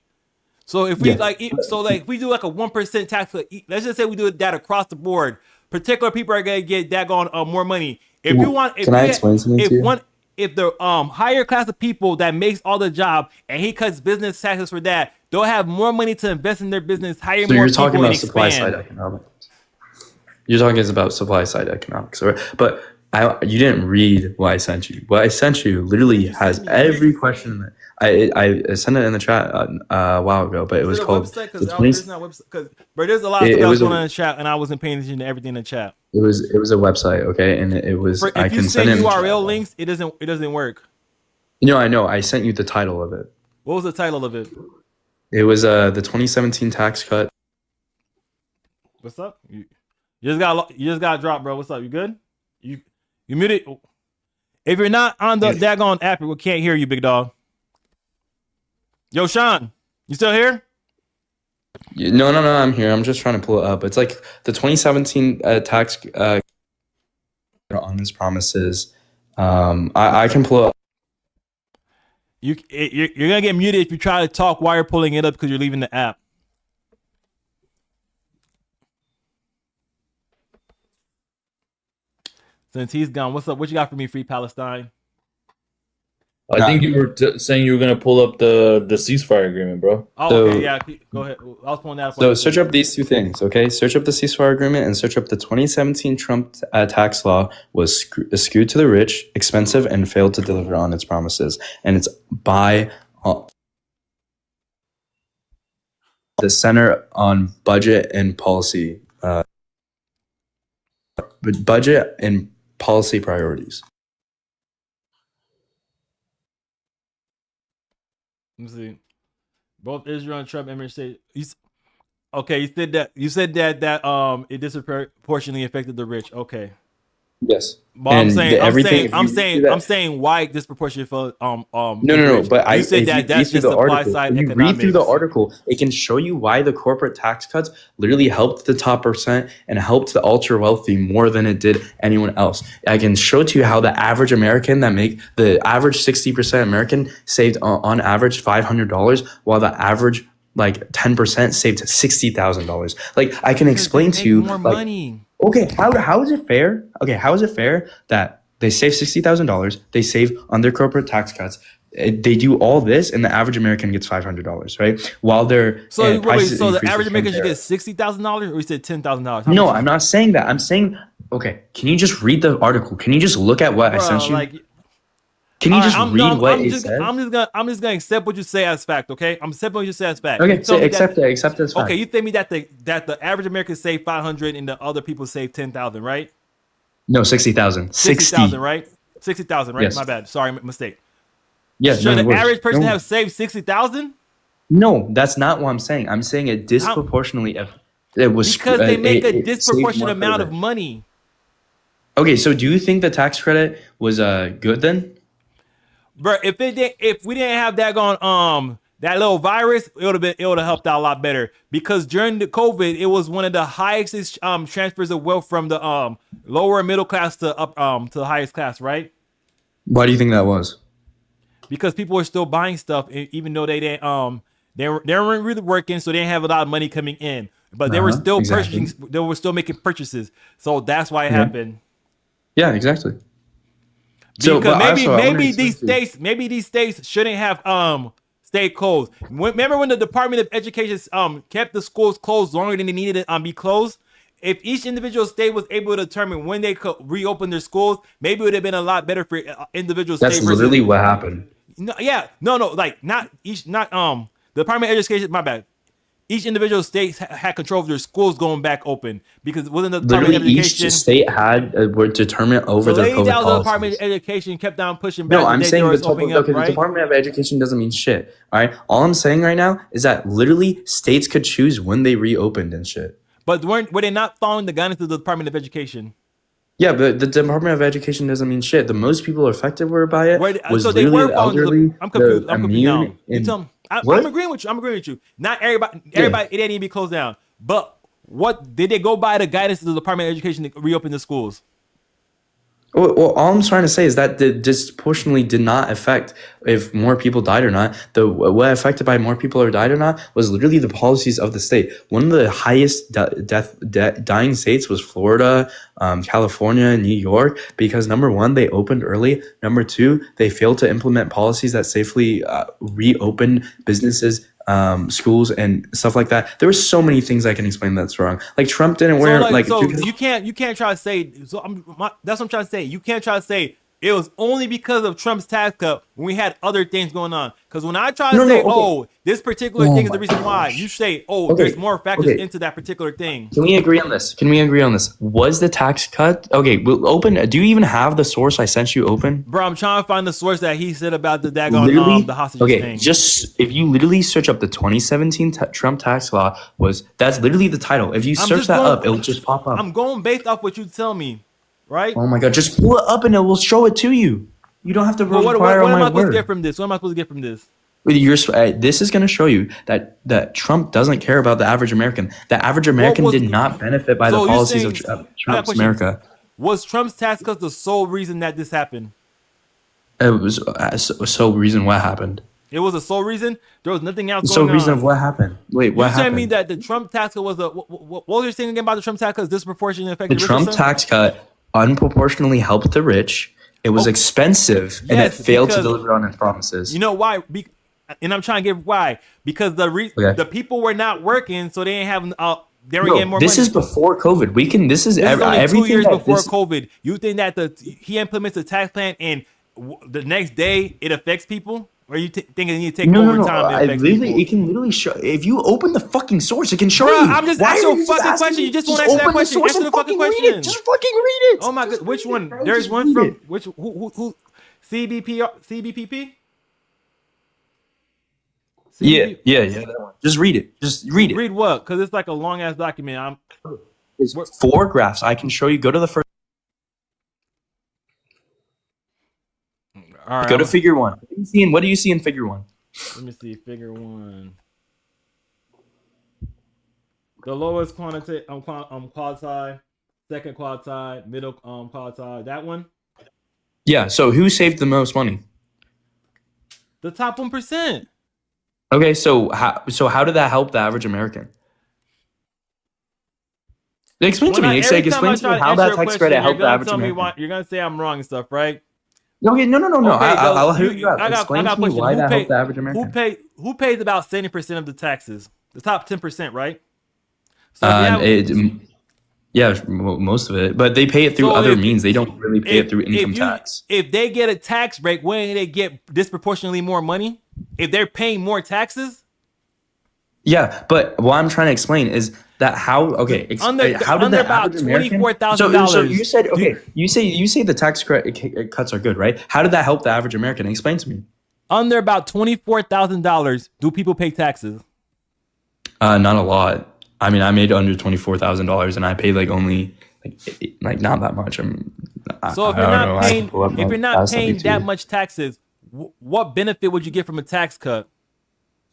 So if we Yeah. if we do like a 1% tax cut, let's just say we do that across the board, particular people are gonna get daggone more money. If you want, if Can I we- explain something if to you? one, if the higher class of people that makes all the job and he cuts business taxes for that, they'll have more money to invest in their business, hire So more you're people, talking and about supply expand. side economics. You're talking about supply side economics, right? But you didn't read what I sent you. What I sent you literally has every question in it. I sent it in the chat a while ago, but it was called the 20. Bro, there's a lot of It stuff that was was a- going on in the chat, and I wasn't paying attention to everything in the chat. It was a website, okay, and it was. I If you can send send it. in the URL chat. links, it doesn't work. No, I know. I sent you the title of it. What was the title of it? It was the 2017 tax cut. What's up? You just got dropped, bro. What's up? You good? You muted. If you're not on the daggone app, we can't hear you, big dog. Yo, Sean, you still here? No, I'm here. I'm just trying to pull it up. It's like the 2017 tax on his promises. I can pull it up. You're gonna get muted if you try to talk while you're pulling it up because you're leaving the app. Since he's gone, what's up? What you got for me, Free Palestine? I think you were saying you were gonna pull up the ceasefire agreement, bro. Oh, So- okay, yeah. Go ahead. I was pulling that up. So search up these 2 things, okay? Search up the ceasefire agreement and search up the 2017 Trump tax law was skewed to the rich, expensive, and failed to deliver on its promises. And it's by the Center on Budget and Policy, budget and policy priorities. Let me see. Both Israel and Trump administration. Okay, you said that it disproportionately affected the rich. Okay. Yes. But I'm And saying why disproportionately fell No. But you said that that's just supply side When you read through the economics. article, it can show you why the corporate tax cuts literally helped the top percent and helped the ultra wealthy more than it did anyone else. I can show to you how the average American the average 60% American saved on average $500, while the average like 10% saved $60,000. Like I can explain to you more like, money. okay, how is it fair? Okay, how is it fair that they save $60,000, they save on their corporate tax cuts, they do all this, and the average American gets $500, right? While they're So the prices average increases American from should there. get $60,000, or you said $10,000? No, I'm not saying that. I'm saying, okay, can you just read the article? Can you just look at what I sent you? Can you just read what it said? I'm just gonna accept what you say as fact. Okay, I'm accepting what you say as fact. Okay, You told me accept it as fact. Okay, you tell me that the average American save 500 and the other people save 10,000, right? No, 60,000. 60,000, right? 60,000, right? Yes. My bad. Sorry, mistake. Yes. Should no the worries. average person No. have saved 60,000? No, that's not what I'm saying. I'm saying it disproportionately. It was Because they make a it saved disproportionate more for amount the of rich. money. Okay, so do you think the tax credit was good then? bro. If we didn't have that that little virus, it would have helped out a lot better, because during the COVID, it was one of the highest transfers of wealth from the lower middle class to up to the highest class, right? Why do you think that was? Because people were still buying stuff, even though they weren't really working, so they didn't have a lot of money coming in, but they were still purchasing. They were still making purchases, so that's why it happened. Yeah, exactly. Because maybe these states shouldn't have stay closed. Remember when the Department of Education kept the schools closed longer than they needed to be closed? If each individual state was able to determine when they could reopen their schools, maybe it would have been a lot better for individual states. That's literally what happened. No, like not the Department of Education. My bad. Each individual state had control of their schools going back open, because within the Department of Education, each state were determined over their COVID the policies. Department of Education kept on pushing back. No, I'm saying the the Department of Education doesn't mean shit. All right, all I'm saying right now is that literally states could choose when they reopened and shit. But were they not following the guidance of the Department of Education? Yeah, but the Department of Education doesn't mean shit. The most people affected by it was so they literally were the following. elderly, I'm confused. the I'm confused now. immune. You tell me. I'm agreeing with you. Not everybody. It didn't need to be closed down. But what did they go by the guidance of the Department of Education to reopen the schools? Well, all I'm trying to say is that the disproportionately did not affect if more people died or not. What affected by more people or died or not was literally the policies of the state. One of the highest dying states was Florida, California, New York, because number one, they opened early. Number two, they failed to implement policies that safely reopen businesses, schools, and stuff like that. There were so many things I can explain that's wrong. Like Trump didn't wear So you can't try to say. So that's what I'm trying to say. You can't try to say it was only because of Trump's tax cut when we had other things going on. Because when I try to say, this particular thing is the reason why, you say, there's more factors into that particular thing. Can we agree on this? Was the tax cut? Okay, we'll open. Do you even have the source I sent you open? Bro, I'm trying to find the source that he said about the daggone the hostages thing. Just if you literally search up the 2017 Trump tax law, that's literally the title. If you search that up, it'll just pop up. I'm going based off what you tell me, right? Oh my god, just pull it up and it will show it to you. You don't have to what require am my I supposed word. to get from this? What am I supposed to get from this? This is going to show you that Trump doesn't care about the average American. The average American did not benefit by the policies of Trump's America. Was Trump's tax cuts the sole reason that this happened? It was sole reason what happened. It was a sole reason? There was nothing else So going on. reason of what happened. Wait, what happened? You're telling me that the Trump tax cut was what was your saying again about the Trump tax cut? Disproportionately affected The Trump tax cut unproportionally helped the rich. It was expensive, and it failed to deliver on its promises. You know why? And I'm trying to get why. Because the people were not working, so they didn't have they were getting more money. This is before COVID. This is only everything 2 years before this, COVID. You think that he implements a tax plan and the next day it affects people? Or you think it needs to take more time? It can literally show. If you open the fucking source, it can show you. I'm just asking you a fucking question. You just want to answer that question. Answer the fucking question. Just fucking read it. Oh my god, which one? There's one from which who CBPP? Yeah, that one. Just read it. Just read it. Read what? Because it's like a long ass document. It's 4 graphs. I can show you. Go to the first. All right, go to figure 1. What do you see in figure 1? Let me see figure 1. The lowest quantity quantile, second quantile, middle quantile. That one. Yeah. So who saved the most money? The top 1%. Okay. So how did that help the average American? Explain to me. Explain to me how that tax credit helped the average American. You're gonna say I'm wrong and stuff, right? Okay, no. Okay, I'll hear you out. Explain to me why that helped the average American. Who pays about 70% of the taxes? The top 10%, right? So most of it, but they pay it through other means. They don't really pay it through income tax. If they get a tax break, wouldn't they get disproportionately more money? If they're paying more taxes? Yeah, but what I'm trying to explain is that how did the about average American? $24,000. So you said you say the tax credit cuts are good, right? How did that help the average American? Explain to me. Under about $24,000, do people pay taxes? Not a lot. I mean, I made under $24,000, and I paid only not that much. So if you're not paying that much taxes, what benefit would you get from a tax cut?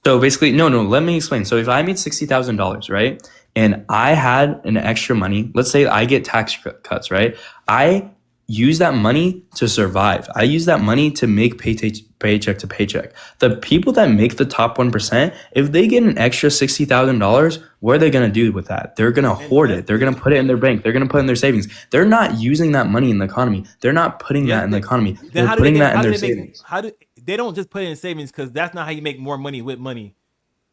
So basically, no. Let me explain. So if I made $60,000, right, and I had an extra money, let's say I get tax cuts, right? I use that money to survive. I use that money to make paycheck to paycheck. The people that make the top 1%, if they get an extra $60,000, what are they gonna do with that? They're gonna hoard it. They're gonna put it in their bank. They're gonna put it in their savings. They're not using that money in the economy. They're not putting that in the economy. They're putting that in their savings. They don't just put it in savings, because that's not how you make more money with money.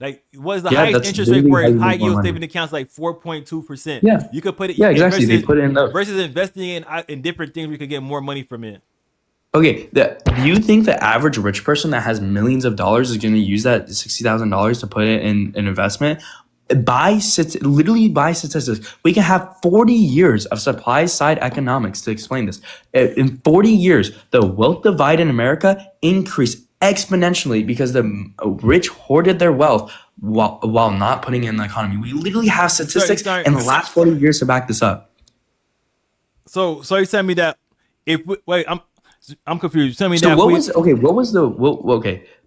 Like, what is the Yeah, highest that's interest rate literally for how you a high make more yield money. savings accounts? Like 4.2%. Yeah. You could put it. Yeah, exactly. They put it in those. Versus investing in different things, we could get more money from it. Okay, do you think the average rich person that has millions of dollars is going to use that $60,000 to put it in an investment? Literally by statistics, we can have 40 years of supply side economics to explain this. In 40 years, the wealth divide in America increased exponentially because the rich hoarded their wealth while not putting it in the economy. We literally have statistics in the last 40 years to back this up. So you're telling me that I'm confused. Tell me So that.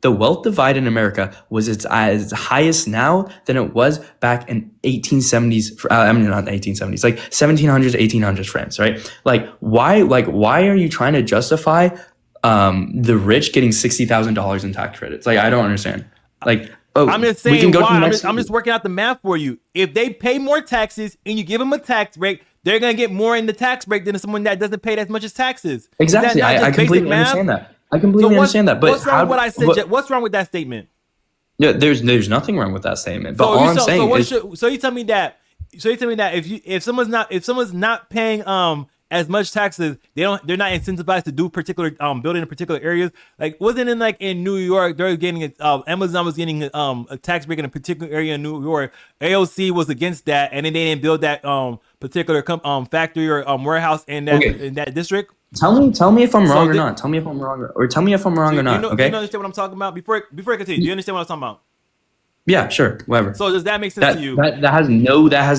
The wealth divide in America was its highest now than it was back in 1870s. I mean, not 1870s, like 1700s, 1800s France, right? Like why are you trying to justify the rich getting $60,000 in tax credits? Like, I don't understand. Like, I'm just saying, we can go why? to the next I'm just working out the math for you. If they pay more taxes and you give them a tax break, they're gonna get more in the tax break than someone that doesn't pay as much as taxes. Exactly. I completely understand that. I completely understand that. But what's wrong with what I said? What's wrong with that statement? Yeah, there's nothing wrong with that statement. But all I'm saying is, so you tell me that if someone's not paying as much taxes, they're not incentivized to do particular building in particular areas. Like, wasn't in like in New York, they're getting Amazon was getting a tax break in a particular area in New York. AOC was against that, and then they didn't build that particular factory or warehouse in that district. Tell me if I'm wrong or not. Tell me if I'm wrong or tell me if I'm wrong or not. Okay. Do you understand what I'm talking about? Before I continue, do you understand what I'm talking about? Yeah, sure, whatever. So does that make sense to you? That has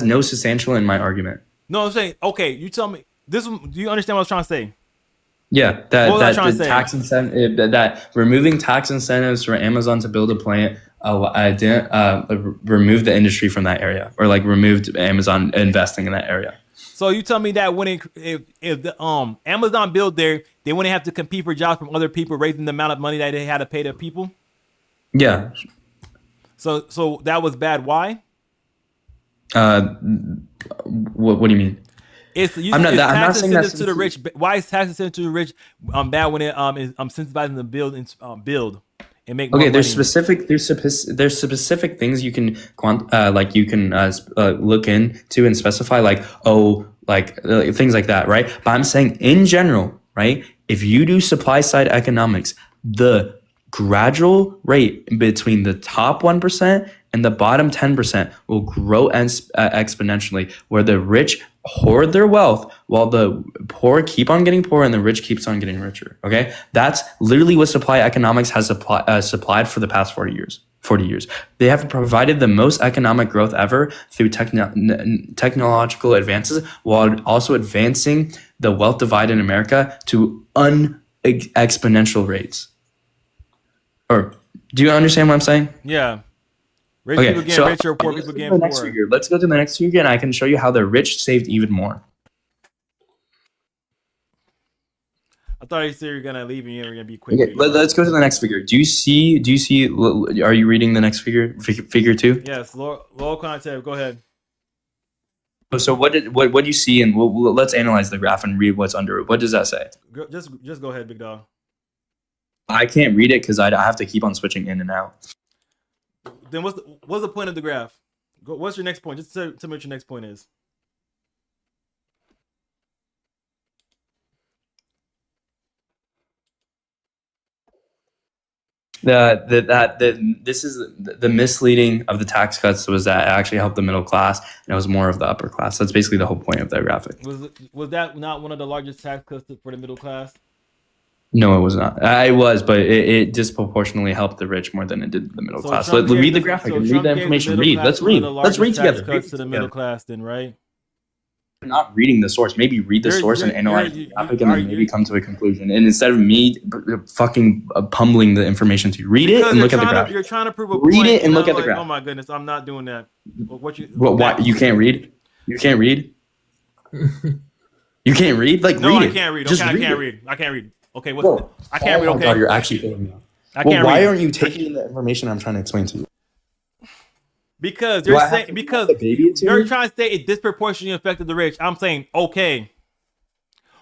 no substantial in my argument. No, I'm saying, okay, you tell me this. Do you understand what I was trying to say? Yeah, that removing tax incentives for Amazon to build a plant, removed the industry from that area, or like removed Amazon investing in that area. So you tell me that if the Amazon built there, they wouldn't have to compete for jobs from other people, raising the amount of money that they had to pay their people. Yeah. So that was bad. Why? What do you mean? I'm not saying that to the rich. Why is tax incentive to the rich bad when it is incentivizing them to build and make more money? There's specific things you can look into and specify, things like that, right? But I'm saying in general, right? If you do supply side economics, the gradual rate between the top 1% and the bottom 10% will grow exponentially, where the rich hoard their wealth while the poor keep on getting poorer and the rich keeps on getting richer. Okay, that's literally what supply economics has supplied for the past 40 years. They have provided the most economic growth ever through technological advances, while also advancing the wealth divide in America to exponential rates. Or do you understand what I'm saying? Yeah. Rich people getting richer, poor people getting poorer. Let's go to the next figure, and I can show you how the rich saved even more. I thought you said you were gonna leave and you were gonna be quick. Okay, let's go to the next figure. Do you see? Are you reading the next figure? Figure 2? Yes, low content. Go ahead. So what do you see? And let's analyze the graph and read what's under it. What does that say? Just go ahead, big dog. I can't read it because I have to keep on switching in and out. Then what's the point of the graph? What's your next point? Just tell me what your next point is. This is the misleading of the tax cuts was that it actually helped the middle class and it was more of the upper class. That's basically the whole point of that graphic. Was that not one of the largest tax cuts for the middle class? No, it was not. It was, but it disproportionately helped the rich more than it did the middle class. Let's read the graphic and read the information. Let's read. Let's read together. Cuts to the middle class, then, right? not reading the source. Maybe read the source and analyze the graphic, and then maybe come to a conclusion. And instead of me fucking pummeling the information to you, read it and look at the graph. You're trying to prove a Read point, it and look I'm at the like, graph. Oh my goodness, I'm not doing that. What you? Why you can't read? You can't read? You can't read? Like, No, read I it. can't read. Just Okay, I can't it. read. I can't read. Okay, what's Bro, I can't read. Oh my Okay, God, you're actually killing me. I Well, can't why read. aren't you taking the information I'm trying to explain to you? Because Do you're I have saying to because baby it to you're you? trying to say it disproportionately affected the rich. I'm saying okay.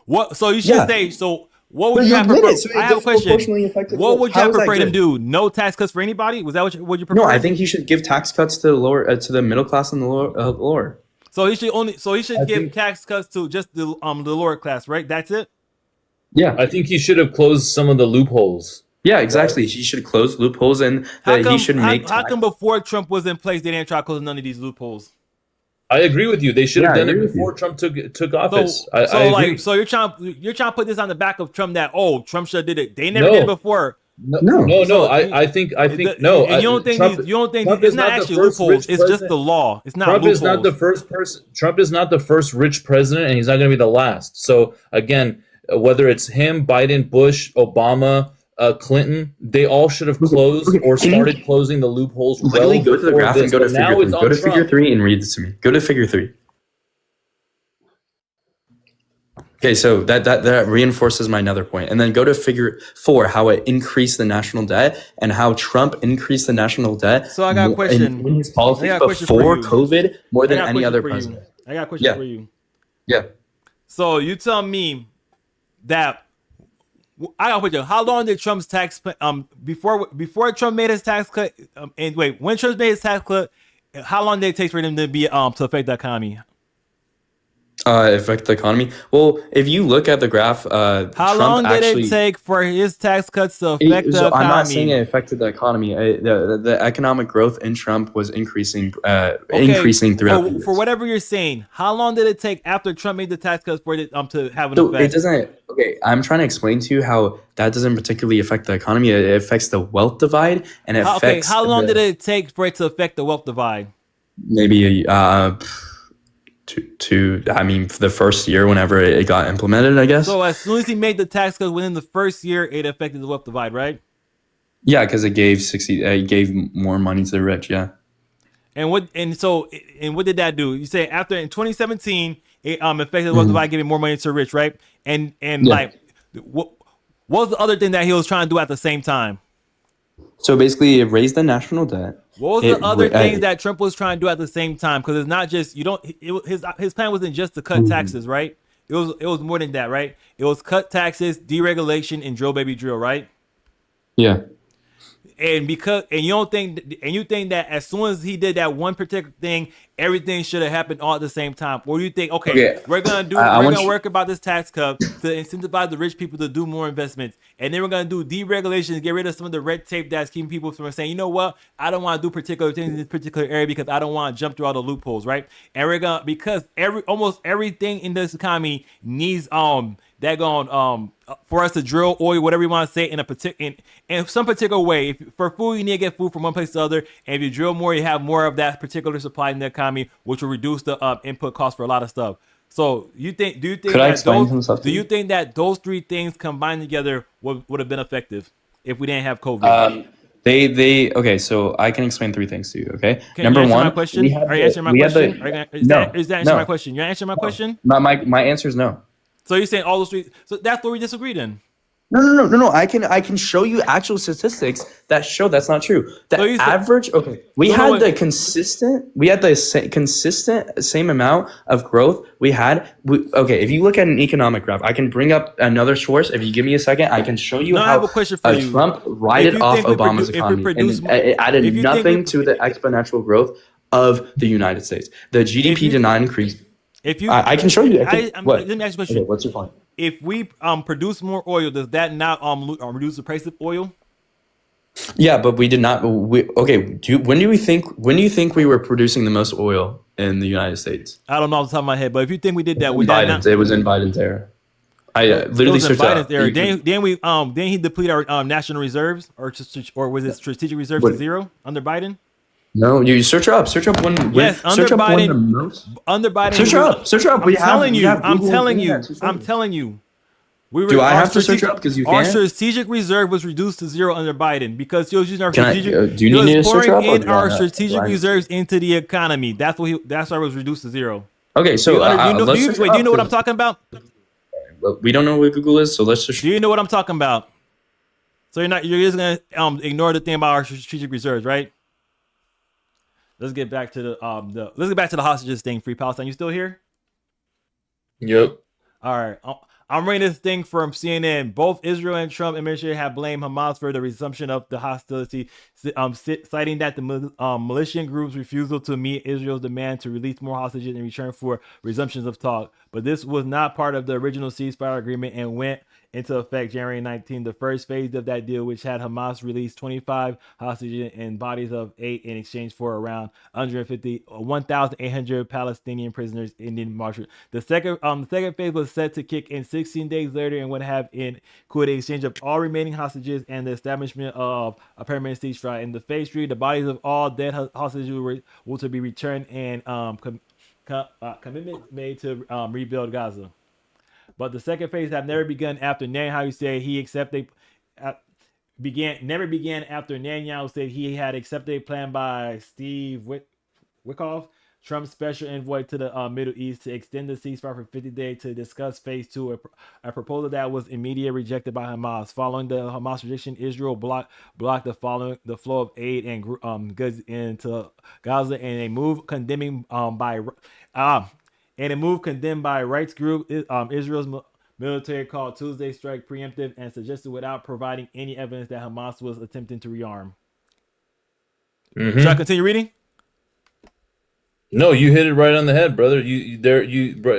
What? So you should say so. What would But you you have admit preferred? it, so it I have a question. disproportionately affected the What rich. would you How have is that preferred him good? do? No tax cuts for anybody? Was that what you prefer? No, I think he should give tax cuts to the lower, to the middle class and the lower. So he should give tax cuts to just the lower class, right? That's it. Yeah, I think he should have closed some of the loopholes. Yeah, exactly. He should close loopholes, and he should make. How come before Trump was in place, they didn't try to close none of these loopholes? I agree with you. They should have Yeah, I done it agree with before you. Trump took office. I agree. So you're trying to put this on the back of Trump that Trump should have did it. They never did it before. No. I think no. And you don't think Trump it's is not the actually first loopholes. rich It's just president. the law. It's not Trump loopholes. is not the first person. Trump is not the first rich president, and he's not going to be the last. So again, whether it's him, Biden, Bush, Obama, Clinton, they all should have closed or started closing the loopholes. Literally, go to the before graph this. and go to But now figure it's 3. on Go to figure Trump. 3 and read this to me. Go to figure 3. Okay, so that reinforces my another point. And then go to figure 4, how it increased the national debt and how Trump increased the national debt. So I got a question. In his policies I got a question for before you. COVID more I than got a any question other for you. president. I got a question Yeah. for you. Yeah. So you tell me that I got a question. How long did Trump's tax before Trump made his tax cut? And wait, when Trump made his tax cut, how long did it take for him to be to affect the economy? Affect the economy. Well, if you look at the graph, How Trump long did actually, it take for his tax cuts to affect the so economy? I'm not saying it affected the economy. The economic growth in Trump was increasing throughout the years. For whatever you're saying, how long did it take after Trump made the tax cuts for it to have an So effect? it doesn't. Okay, I'm trying to explain to you how that doesn't particularly affect the economy. It affects the wealth divide, and it affects. How long did it take for it to affect the wealth divide? Maybe I mean, for the first year whenever it got implemented, I guess. So as soon as he made the tax cuts within the first year, it affected the wealth divide, right? Yeah, because it gave more money to the rich. Yeah. And what did that do? You say after in 2017, it affected the wealth divide, giving more money to the rich, right? And Yeah. like, what was the other thing that he was trying to do at the same time? So basically, it raised the national debt. What was the other things that Trump was trying to do at the same time? Because it's not just his plan wasn't just to cut taxes, right? It was more than that, right? It was cut taxes, deregulation, and drill baby drill, right? Yeah. And you think that as soon as he did that one particular thing, everything should have happened all at the same time? Or do you think, okay, we're gonna work about this tax cut to incentivize the rich people to do more investments, and then we're gonna do deregulation, get rid of some of the red tape that's keeping people from saying, you know what, I don't want to do particular things in this particular area because I don't want to jump through all the loopholes, right? And we're gonna, because almost everything in this economy needs for us to drill oil, whatever you want to say, in some particular way. For food, you need to get food from one place to the other, and if you drill more, you have more of that particular supply in the economy, which will reduce the input cost for a lot of stuff. So do you think that those three things combined together would have been effective if we didn't have COVID? Okay, so I can explain 3 things to you. Okay, Number one, question. Are you answering my question? Is that answering my question? You're answering my question. My answer is no. So you're saying all those three? So that's where we disagree then. No. I can show you actual statistics that show that's not true. The average. Okay, we had the consistent same amount of growth we had. Okay, if you look at an economic graph, I can bring up another source. If you give me a second, I can show you I how have a question for you. Trump righted off Obama's economy, and it added nothing to the exponential growth of the United States. The GDP did not increase. I can show you. What? Let me ask you a question. Okay, what's your point? If we produce more oil, does that not reduce the price of oil? Yeah, but we did not. When do you think we were producing the most oil in the United States? I don't know off the top of my head, but if you think we did that, It was in Biden's era. I literally searched up. Then he deplete our national reserves, or was it strategic reserves to zero under Biden? No, you search up. Search up when. Yes, under search up when the Biden. most. Under Biden. Search up. Search up. I'm telling you. I'm telling you. I'm telling you. Do I have to search up because you Our can't? strategic reserve was reduced to zero under Biden because he was using our Can I- strategic. do you he need me was to search pouring up or in do I our not? strategic Do I- reserves into the economy. That's why it was reduced to zero. Okay, so let's search do you up know what I'm 'cause- talking about? Well, we don't know what Google is, so let's just. Do you know what I'm talking about? So you're just gonna ignore the thing about our strategic reserves, right? Let's get back to the hostages thing. Free Palestine. You still here? Yep. All right. I'm reading this thing from CNN. Both Israel and Trump administration have blamed Hamas for the resumption of the hostility, citing that the militant group's refusal to meet Israel's demand to release more hostages in return for resumptions of talk. But this was not part of the original ceasefire agreement and went into effect January 19. The first phase of that deal, which had Hamas release 25 hostages and bodies of 8 in exchange for around 1,800 Palestinian prisoners in March. The second phase was set to kick in 16 days later and would have included exchange of all remaining hostages and the establishment of a permanent ceasefire. In the phase 3, the bodies of all dead hostages were to be returned and commitment made to rebuild Gaza. But the second phase have never begun after Netanyahu said he accepted never began after Netanyahu said he had accepted a plan by Steve Witkoff, Trump's special envoy to the Middle East, to extend the ceasefire for 50 days to discuss phase 2, a proposal that was immediately rejected by Hamas. Following the Hamas rejection, Israel blocked the flow of aid and goods into Gaza, and a move condemned by rights group Israel's military called Tuesday strike preemptive and suggested without providing any evidence that Hamas was attempting to rearm. Mhm. Shall I continue reading? No, you hit it right on the head, brother.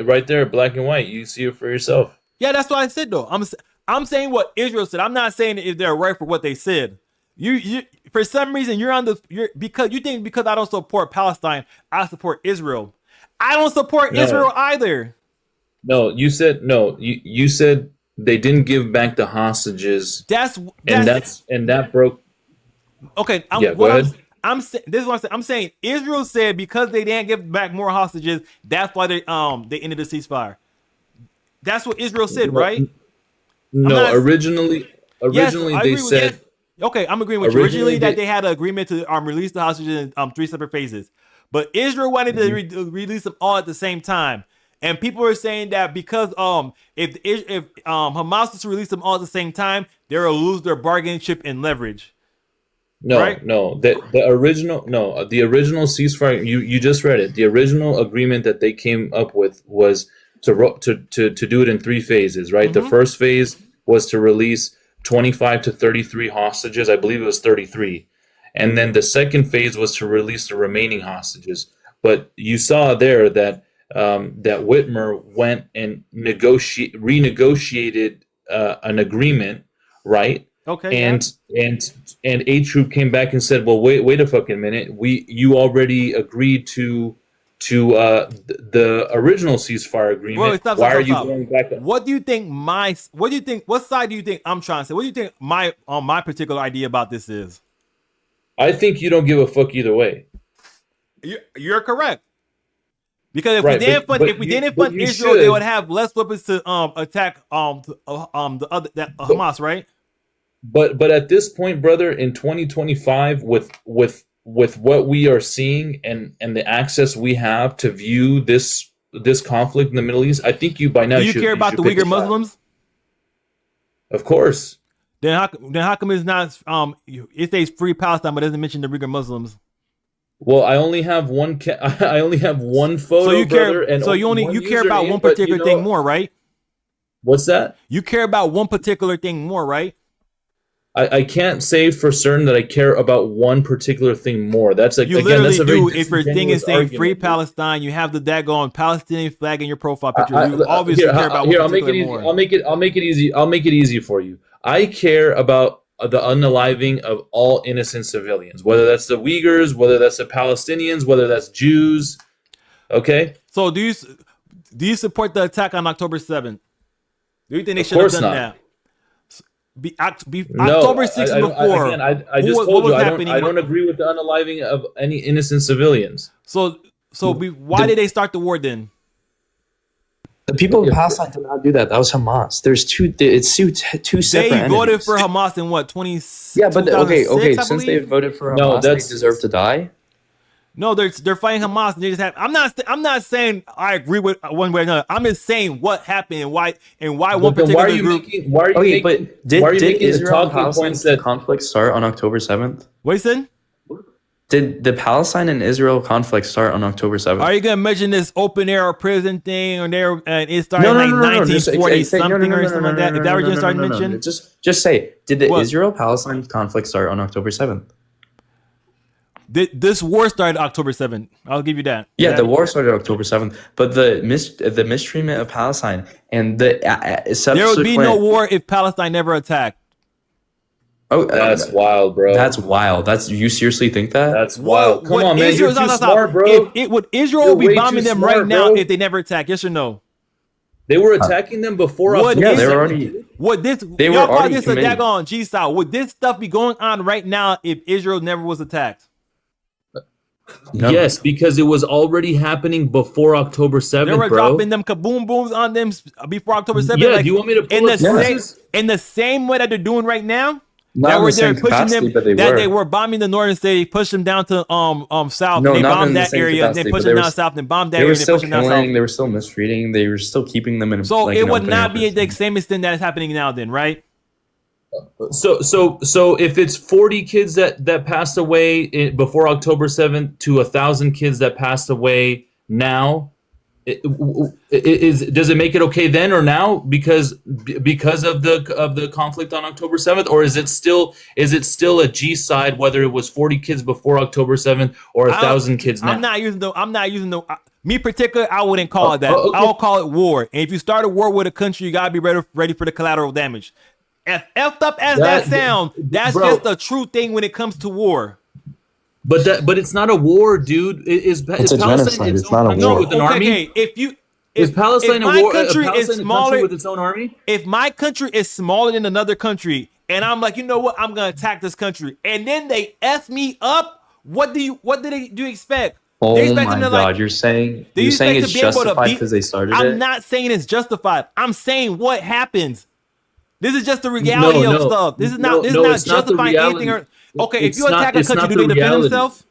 Right there, black and white. You see it for yourself. Yeah, that's what I said though. I'm saying what Israel said. I'm not saying if they're right for what they said. You for some reason because you think because I don't support Palestine, I support Israel. I don't support Israel either. No, you said no. You said they didn't give back the hostages. That broke. Okay, Go ahead. This is what I'm saying. I'm saying Israel said because they didn't give back more hostages, that's why they ended the ceasefire. That's what Israel said, right? No, originally they said. Okay, I'm agreeing with you. Originally that they had an agreement to release the hostages in 3 separate phases, but Israel wanted to release them all at the same time. And people are saying that because if Hamas was to release them all at the same time, they will lose their bargaining chip and leverage. No, right? no. The original ceasefire. You just read it. The original agreement that they came up with was to do it in 3 phases. Right. The first phase was to release 25 to 33 hostages. I believe it was 33, and then the second phase was to release the remaining hostages. But you saw there that Whitmer went and renegotiated an agreement, right? Okay. And A Troop came back and said, "Well, wait a fucking minute. You already agreed to the original ceasefire agreement. Wait, stop, Why are stop. you going back?" What do you think? What side do you think I'm trying to say? What do you think my particular idea about this is? I think you don't give a fuck either way. You're correct. Because if Right, we didn't but fund you Israel, they should. would have less weapons to attack Hamas, right? But at this point, brother, in 2025, with what we are seeing and the access we have to view this conflict in the Middle East, I think you by now Do you should care about the pick a Uyghur side. Muslims? Of course. Then how come it's not it says free Palestine but doesn't mention the Uyghur Muslims? Well, I only have one. I only have one photo, So you brother, care. and So you care about username, one but particular you know thing what? more, right? What's that? You care about one particular thing more, right? I can't say for certain that I care about one particular thing more. That's You again, literally that's a very do. If your thing is disingenuous saying argument. free Palestine, you have the daggone Palestinian flag in your profile picture. You Here, obviously care about here, one I'll make it particular easy. more. I'll make it easy. I'll make it easy for you. I care about the unaliving of all innocent civilians, whether that's the Uyghurs, whether that's the Palestinians, whether that's Jews. Okay. So do you support the attack on October 7th? Do you think they Of should have course done not. that? October 6th I before. again, I Who just was- told what you was I happening? don't agree with the unaliving of any innocent civilians. So why did they start the war then? The people of Palestine did not do that. That was Hamas. There's two. It's two separate. They voted entities. for Hamas in what 20? Yeah, but okay. 2006, I Since they believe? voted for No, Hamas, they that's- deserve to die. No, they're fighting Hamas. And they just have. I'm not saying I agree with one way or another. I'm just saying what happened and why one But then why particular are you group. making? Why are you Okay, making? but did why are you making the Israel and talking Palestine points that? conflict start on October 7th? What you said? Did the Palestine and Israel conflict start on October 7th? Are you gonna mention this open air prison thing or there and it started No, no, like no, no, no. 1940 Just say- something no, or no, something no, like that? no, Is that what no, you're no, starting no, to no, no. mention? Just say, did the What? Israel-Palestine conflict start on October 7th? This war started October 7th. I'll give you that. Yeah, the war started October 7th, but the mistreatment of Palestine and the subsequent... There would be no war if Palestine never attacked. Oh, That's wild, bro. That's wild. You seriously think that? That's wild. Come What on, man. You're Israel's too not- smart, bro. If it would Israel You're would be way bombing too them smart, right now bro. if they never attack. Yes or no? They were attacking them before. Would October Yeah, they this- were 7th. already... Would this They were y'all call already this a committed. daggone G-style? Would this stuff be going on right now if Israel never was attacked? No. Yes, because it was already happening before October 7th, They were bro. dropping them kaboom booms on them before October 7th. Yeah, like, do you want me to pull in the up same sources? in the same way that they're doing right now? Not that in were the same they're pushing capacity, them but they that were. they were bombing the northern city, pushed them down to south, No, and they not in bombed the that same area, and capacity, they but pushed they them were down south, and bombed that They area, were and they still pushed them down killing, south. they were still mistreating, they were still keeping them in So like, it an would open not air be at the prison. same extent that is happening now, then, right? So if it's 40 kids that passed away before October 7th to 1,000 kids that passed away now, does it make it okay then or now because of the conflict on October 7th, or is it still a G side whether it was 40 kids before October 7th or 1,000 kids now? I'm not using the me particular. I wouldn't call it that. okay. I would call it war. And if you start a war with a country, you gotta be ready for the collateral damage. As effed up as that sound, that's bro. just the true thing when it comes to war. But it's not a war, dude. Is It's a Palestine genocide. its It's own not a country war. with an army? Okay, Is Palestine if a my war? country Palestine is a country smaller with its own army? If my country is smaller than another country, and I'm like, you know what, I'm gonna attack this country, and then they f me up, what do you expect? Oh They expect my them to, god, like, you're saying do you it's expect to be able to justified beat- because they started I'm it? not saying it's justified. I'm saying what happens. This is just the reality of stuff. This is not it's not the justifying anything. reality. Okay, if It's you attack a it's country, not do they the defend reality. themselves?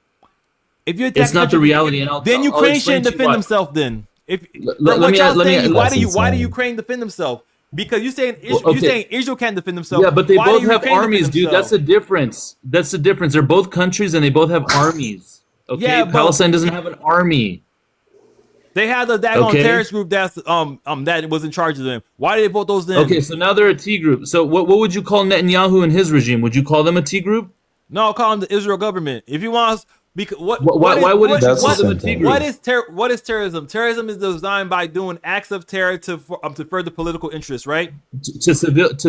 If you attack It's a not the country, reality, and then I'll Ukraine explain shouldn't to you defend why. themselves. Then, if Let what me- y'all let me- saying, that's why do insane. Ukraine defend themselves? Because you saying Well, okay. you saying Israel can't defend themselves. Yeah, but they Why do both have Ukraine defend armies, dude. That's themselves? the difference. That's the difference. They're both countries, and they both have armies. Okay, Yeah, but- Palestine doesn't have an army. They had the daggone Okay. terrorist group that was in charge of them. Why did they vote those in? Okay, so now they're a T group. So what would you call Netanyahu and his regime? Would you call them a T group? No, call them the Israel government. If you want, because Why wouldn't you call them a T group? What is terrorism? Terrorism is designed by doing acts of terror to further political interests, right? To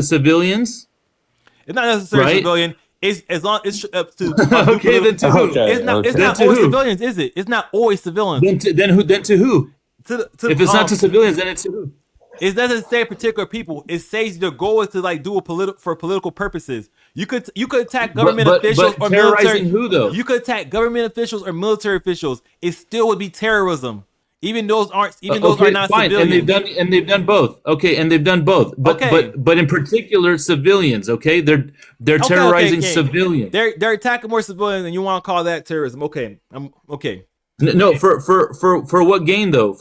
civilians? It's not necessarily Right. civilian. It's as long it's to Okay, then to who? It's not. It's Then not to always who? civilians, is it? It's not always civilians. Then to who? If it's not to civilians, then it's to who? It doesn't say particular people. It says the goal is to like do for political purposes. You could attack government officials but or military. terrorizing who, though? You could attack government officials or military officials. It still would be terrorism. Even those are not fine. civilians. And they've done both. Okay, and they've done both. But Okay. but in particular civilians, okay? They're terrorizing civilians. They're attacking more civilians, and you want to call that terrorism? Okay, okay. No, for what gain though?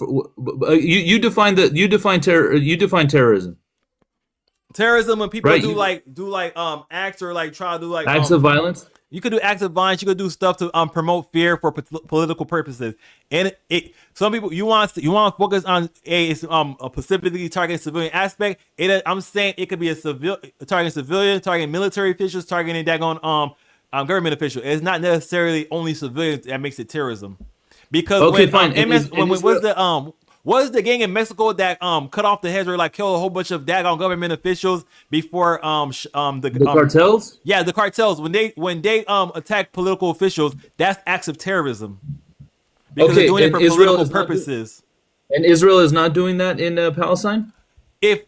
You define terrorism. Terrorism when people Right, do you- like acts or like try to do like Acts of violence. You could do acts of violence. You could do stuff to promote fear for political purposes. And some people you want to focus on a specifically targeting civilian aspect. I'm saying it could be targeting civilian, targeting military officials, targeting daggone government officials. It's not necessarily only civilians that makes it terrorism. Because was the gang in Mexico that cut off the heads or like killed a whole bunch of daggone government officials before The cartels? Yeah, the cartels when they attack political officials, that's acts of terrorism. Because they're doing it for political purposes. And Israel is not doing that in Palestine? If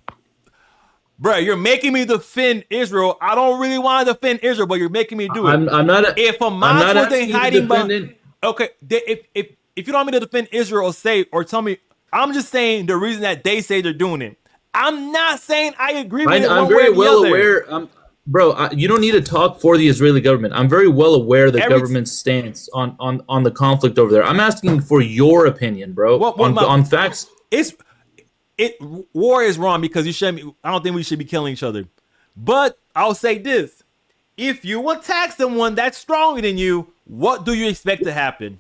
bro, you're making me defend Israel. I don't really want to defend Israel, but you're making me do it. I'm not. If I'm Hamas not wasn't asking you to hiding defend behind, it. okay, if you don't want me to defend Israel or tell me, I'm just saying the reason that they say they're doing it. I'm not saying I agree with it I'm one way very or the well other. aware. Bro, you don't need to talk for the Israeli government. I'm very well aware of the Every- government's stance on the conflict over there. I'm asking for your opinion, bro, on facts. War is wrong because you shouldn't. I don't think we should be killing each other. But I'll say this: if you attack someone that's stronger than you, what do you expect to happen?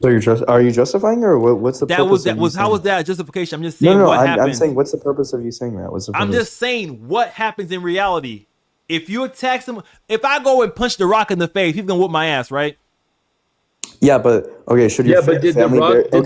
So are you justifying or what's the purpose? How was that justification? I'm just saying No, what I'm happens. saying what's the purpose of you saying that? What's the purpose? I'm just saying what happens in reality. If you attack someone, if I go and punch The Rock in the face, he's gonna whoop my ass, right? Yeah, but okay, should your But did family did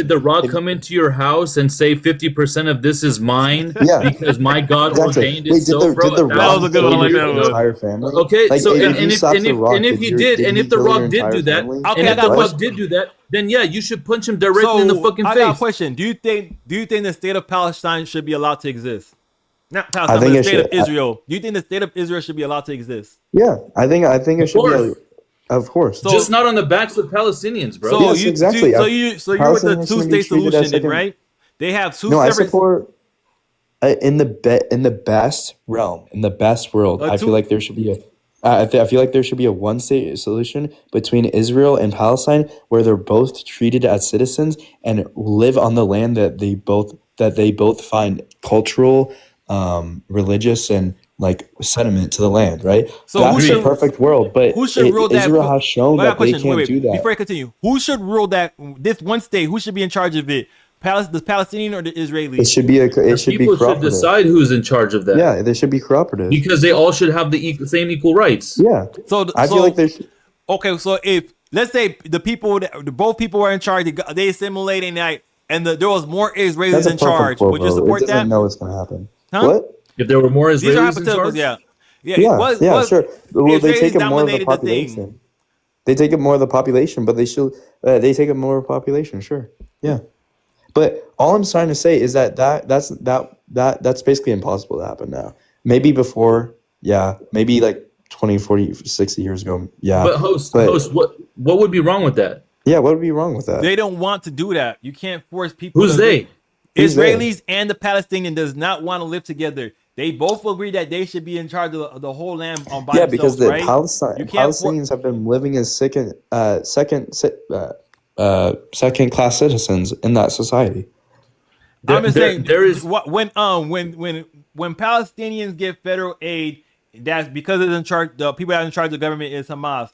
the Rock come into your house and say 50% of this is mine because my God ordained it so, bro? Did the Rock was a good one, like that your one. entire family? Okay, Like, so if and you if slapped The Rock, if he did, and if The kill your Rock did entire do that, family? Okay, and I if got The a Rock question. did do that, then yeah, you should punch him directly in the fucking I face. got a question. Do you think the state of Palestine should be allowed to exist? Not I Palestine, think but the it state of should. Israel. Do you think the state of Israel should be allowed to exist? Yeah, I think it should be. Of course. Just not on the backs of Palestinians, bro. So Yes, exactly. So you're with the Palestinians shouldn't be two-state treated as solution, then, second- right? They have two No, I separate. support in the best realm, in the best world. I feel like there should be a. I feel like there should be a one-state solution between Israel and Palestine, where they're both treated as citizens and live on the land that they both find cultural, religious, and like sentiment to the land. Right. So that's who the should- perfect world. But Who should rule that? Israel has shown Well, I got that a they question. can't do that. Before I continue, who should rule that? This one state, who should be in charge of it? The Palestinian or the Israeli? It should be People should cooperative. decide who's in charge of that. Yeah, there should be cooperative. Because they all should have the same equal rights. Yeah. So I feel like there's. Okay, so if let's say both people were in charge, they assimilate and there was more Israelis That's a in perfect charge, world, would you bro. support It doesn't that? know it's gonna happen. Huh? What? If there were more These are Israelis in hypotheticals, charge, yeah. Yeah, sure. Well, they Israelis take up more of the dominated the thing. population. They take up more of the population, but they take up more of the population. Sure. Yeah. But all I'm trying to say is that's basically impossible to happen now. Maybe before, yeah. Maybe like 20, 40, 60 years ago, yeah. but host, what would be wrong with that? Yeah, what would be wrong with that? They don't want to do that. You can't force people. Who's they? Who's they? Israelis and the Palestinian does not want to live together. They both agree that they should be in charge of the whole land by Yeah, themselves, because the right? You can't Palestinians have been living as second class citizens in that society. I'm just saying there is when Palestinians get federal aid, that's because it's in charge. The people that are in charge of the government is Hamas.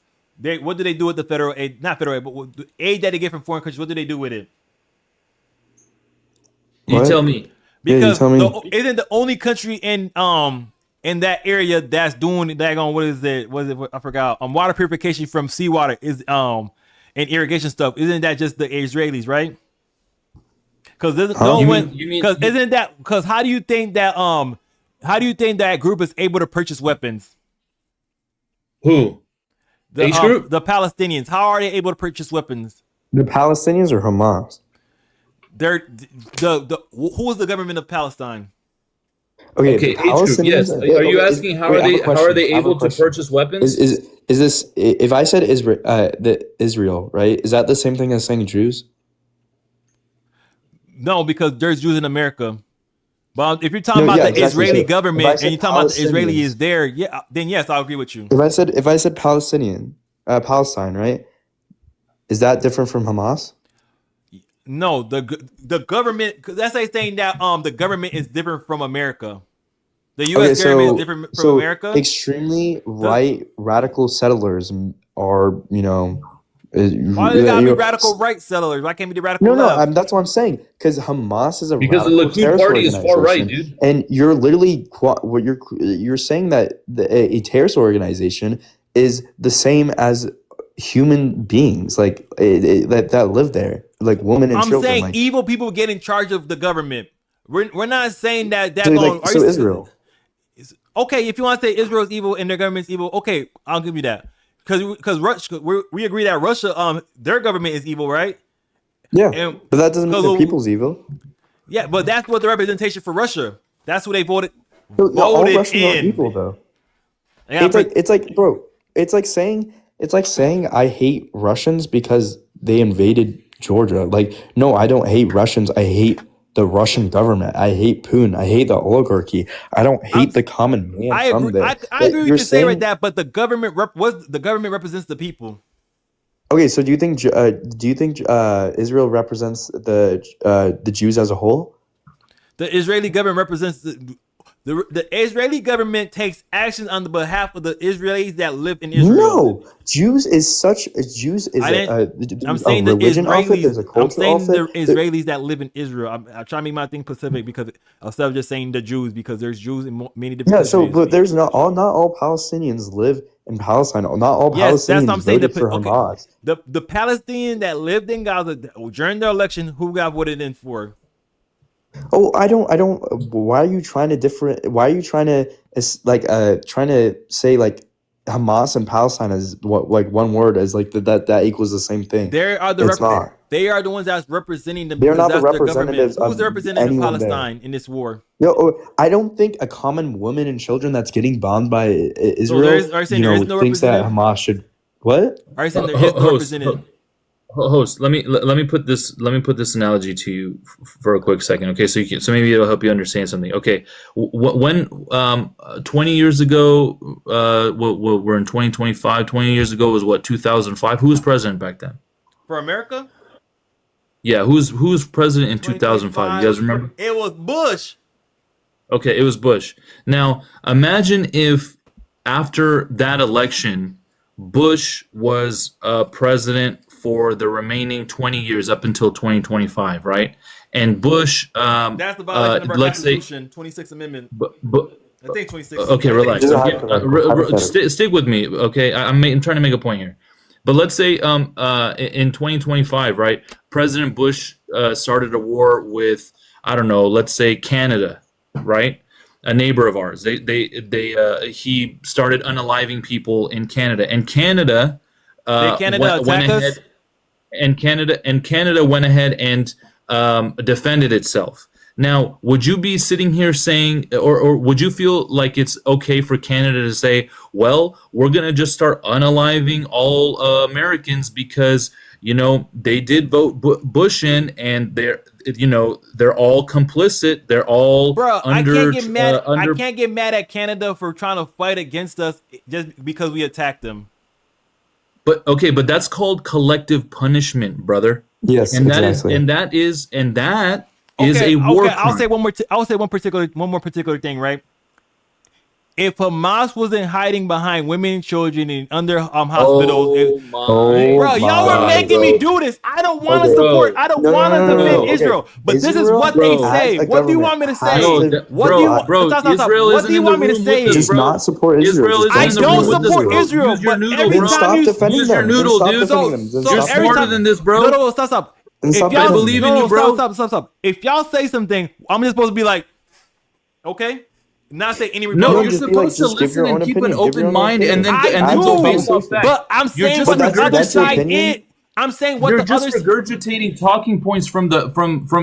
What do they do with the federal aid? Not federal aid, but with the aid that they get from foreign countries. What do they do with it? You tell me. Because tell me. isn't the only country in that area that's doing that on what is it? I forgot. Water purification from seawater is and irrigation stuff. Isn't that just the Israelis, right? Because how do you think that group is able to purchase weapons? Who? H group? The Palestinians. How are they able to purchase weapons? The Palestinians or Hamas? Who is the government of Palestine? Okay, H group. Yes. Are you asking how are they able to purchase weapons? Is this if I said Israel, right? Is that the same thing as saying Jews? No, because there's Jews in America. But if you're talking about the Israeli government and you're talking about the Israeli is there, yeah, then yes, I'll agree with you. If I said Palestine, right? Is that different from Hamas? No, the government, because that's like saying that the government is different from America. The U.S. government is different from America. Extremely radical settlers are, why do they gotta be radical right settlers? Why can't we be radical left? No, that's what I'm saying. Because Hamas is because the Likud party is far right, dude. And you're literally you're saying that a terrorist organization is the same as human beings, like that live there, like women and children. I'm saying evil people get in charge of the government. We're not saying that. So Israel. Okay, if you want to say Israel is evil and their government's evil, okay, I'll give you that. Because we agree that Russia, their government is evil, right? Yeah, but that doesn't mean the people's evil. Yeah, but that's what the representation for Russia. That's who they voted. So, all voted Russians are in. evil, though. Yeah, It's like, bro. It's like saying I hate Russians because they invaded Georgia. Like, no, I don't hate Russians. I hate the Russian government. I hate Putin. I hate the oligarchy. I don't hate the common man I from agree. there. I agree with You're you saying saying that, but the government represents the people. okay. So do you think Israel represents the Jews as a whole? The Israeli government represents the Israeli government takes action on the behalf of the Israelis that live in Israel. No, Jews is I'm saying the religion off it. There's a Israelis. I'm culture saying off the it. Israelis that live in Israel. I'm trying to make my thing specific because instead of just saying the Jews, because there's Jews in many different Yeah, so countries. but there's not all Palestinians live in Palestine. Not all Yes, that's what I'm Palestinians saying. voted for Hamas. The Palestinian that lived in Gaza during the election, who got voted in for? Oh, I don't. Why are you trying to trying to say like Hamas and Palestine is what like one word as like that equals the same thing? They are It's not. They are the ones that's representing them. They're because not the that's their government. representatives Who's of the representative of anyone there. Palestine in this war? No, I don't think a common woman and children that's getting bombed by Israel, are you saying there is no thinks that representative? Hamas should what? Are you saying there is no representative? Host, let me put this analogy to you for a quick second. Okay, so maybe it'll help you understand something. Okay, when 20 years ago, we're in 2025. 20 years ago was what, 2005? Who was president back then? For America? Yeah, who's president in 2005? You guys remember? It was Bush. Okay, it was Bush. Now imagine if after that election, Bush was president for the remaining 20 years up until 2025, right? And Bush, That's the violation of our let's say, Constitution, 26th Amendment. but I think 26. okay, relax. This is Okay, hypothetical. stick with me, okay? I'm trying to make a point here. But let's say in 2025, right? President Bush started a war with, I don't know, let's say Canada, right? A neighbor of ours. He started unaliving people in Canada, and Canada went ahead. And Canada went ahead and defended itself. Now, would you be sitting here saying, or would you feel like it's okay for Canada to say, well, we're going to just start unaliving all Americans because, they did vote Bush in and they're all complicit. They're all I can't get mad at Canada for trying to fight against us just because we attacked them. But that's called collective punishment, brother. Yes, and exactly. that is a war crime. I'll say one more particular thing, right? If Hamas wasn't hiding behind women and children and under hospitals, bro, y'all were making me do this. I don't want to support. I don't want to defend Israel, but this is what they say. What do you want me to say? What do you want me to say? Just not support Israel. I don't support Israel, but every time you defending them, You're smarter than this, bro. No, stop. If y'all believe in you, bro. Stop. If y'all say something, I'm just supposed to be like, okay. Not say any No, you're supposed to listen and keep an open mind and then go based off that. But I'm saying what the other side is. I'm saying what you're the other just regurgitating talking points from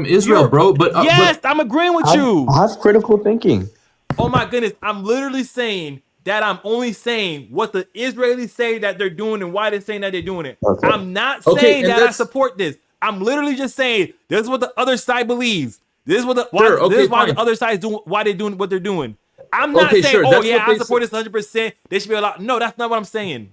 Israel, bro. But yes, I'm agreeing with you. Have critical thinking. Oh my goodness, I'm literally saying that I'm only saying what the Israelis say that they're doing and why they're saying that they're doing it. Okay. I'm not saying that I support this. I'm literally just saying this is what the other side believes. This is what the other side is doing. Why they're doing what they're doing. I'm not saying, I support this 100%. They should be allowed. No, that's not what I'm saying.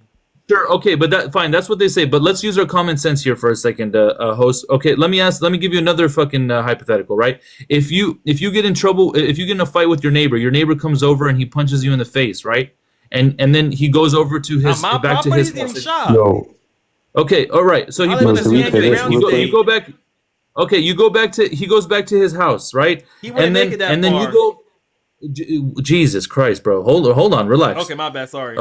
Sure, okay, but that's what they say. But let's use our common sense here for a second, host. Okay, let me give you another fucking hypothetical, right? If you get in trouble, if you get in a fight with your neighbor comes over and he punches you in the face, right? And then he goes over to his back to his house. Yo. Okay, all right. So he punches you in the face. You go back. Okay, he goes back to his house, right? He wouldn't make it that far. Then you go. Jesus Christ, bro. Hold on, relax. Okay, my bad. Sorry.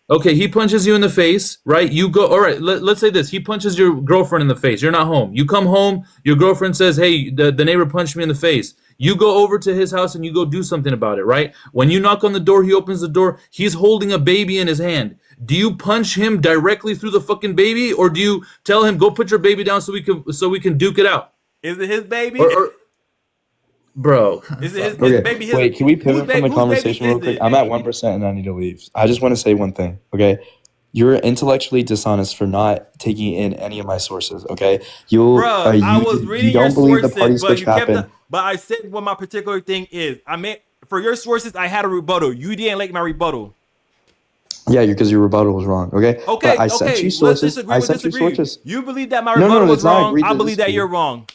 Okay, he punches you in the face, right? You go, all right, let's say this. He punches your girlfriend in the face. You're not home. You come home, your girlfriend says, hey, the neighbor punched me in the face. You go over to his house and you go do something about it, right? When you knock on the door, he opens the door. He's holding a baby in his hand. Do you punch him directly through the fucking baby, or do you tell him, go put your baby down so we can duke it out? Is it his baby? bro. Okay, wait, can we pivot from the conversation real quick? I'm at 1% and I need to leave. I just want to say one thing, okay? You're intellectually dishonest for not taking in any of my sources, okay? I was reading you don't your believe sources, the party but switch you kept happened. but I said what my particular thing is. I meant for your sources, I had a rebuttal. You didn't like my rebuttal. Yeah, because your rebuttal was wrong, okay? Okay, But I sent you sources. I sent you sources. You believe that my No, rebuttal was it's not wrong. agreed I to believe that disagree. you're wrong.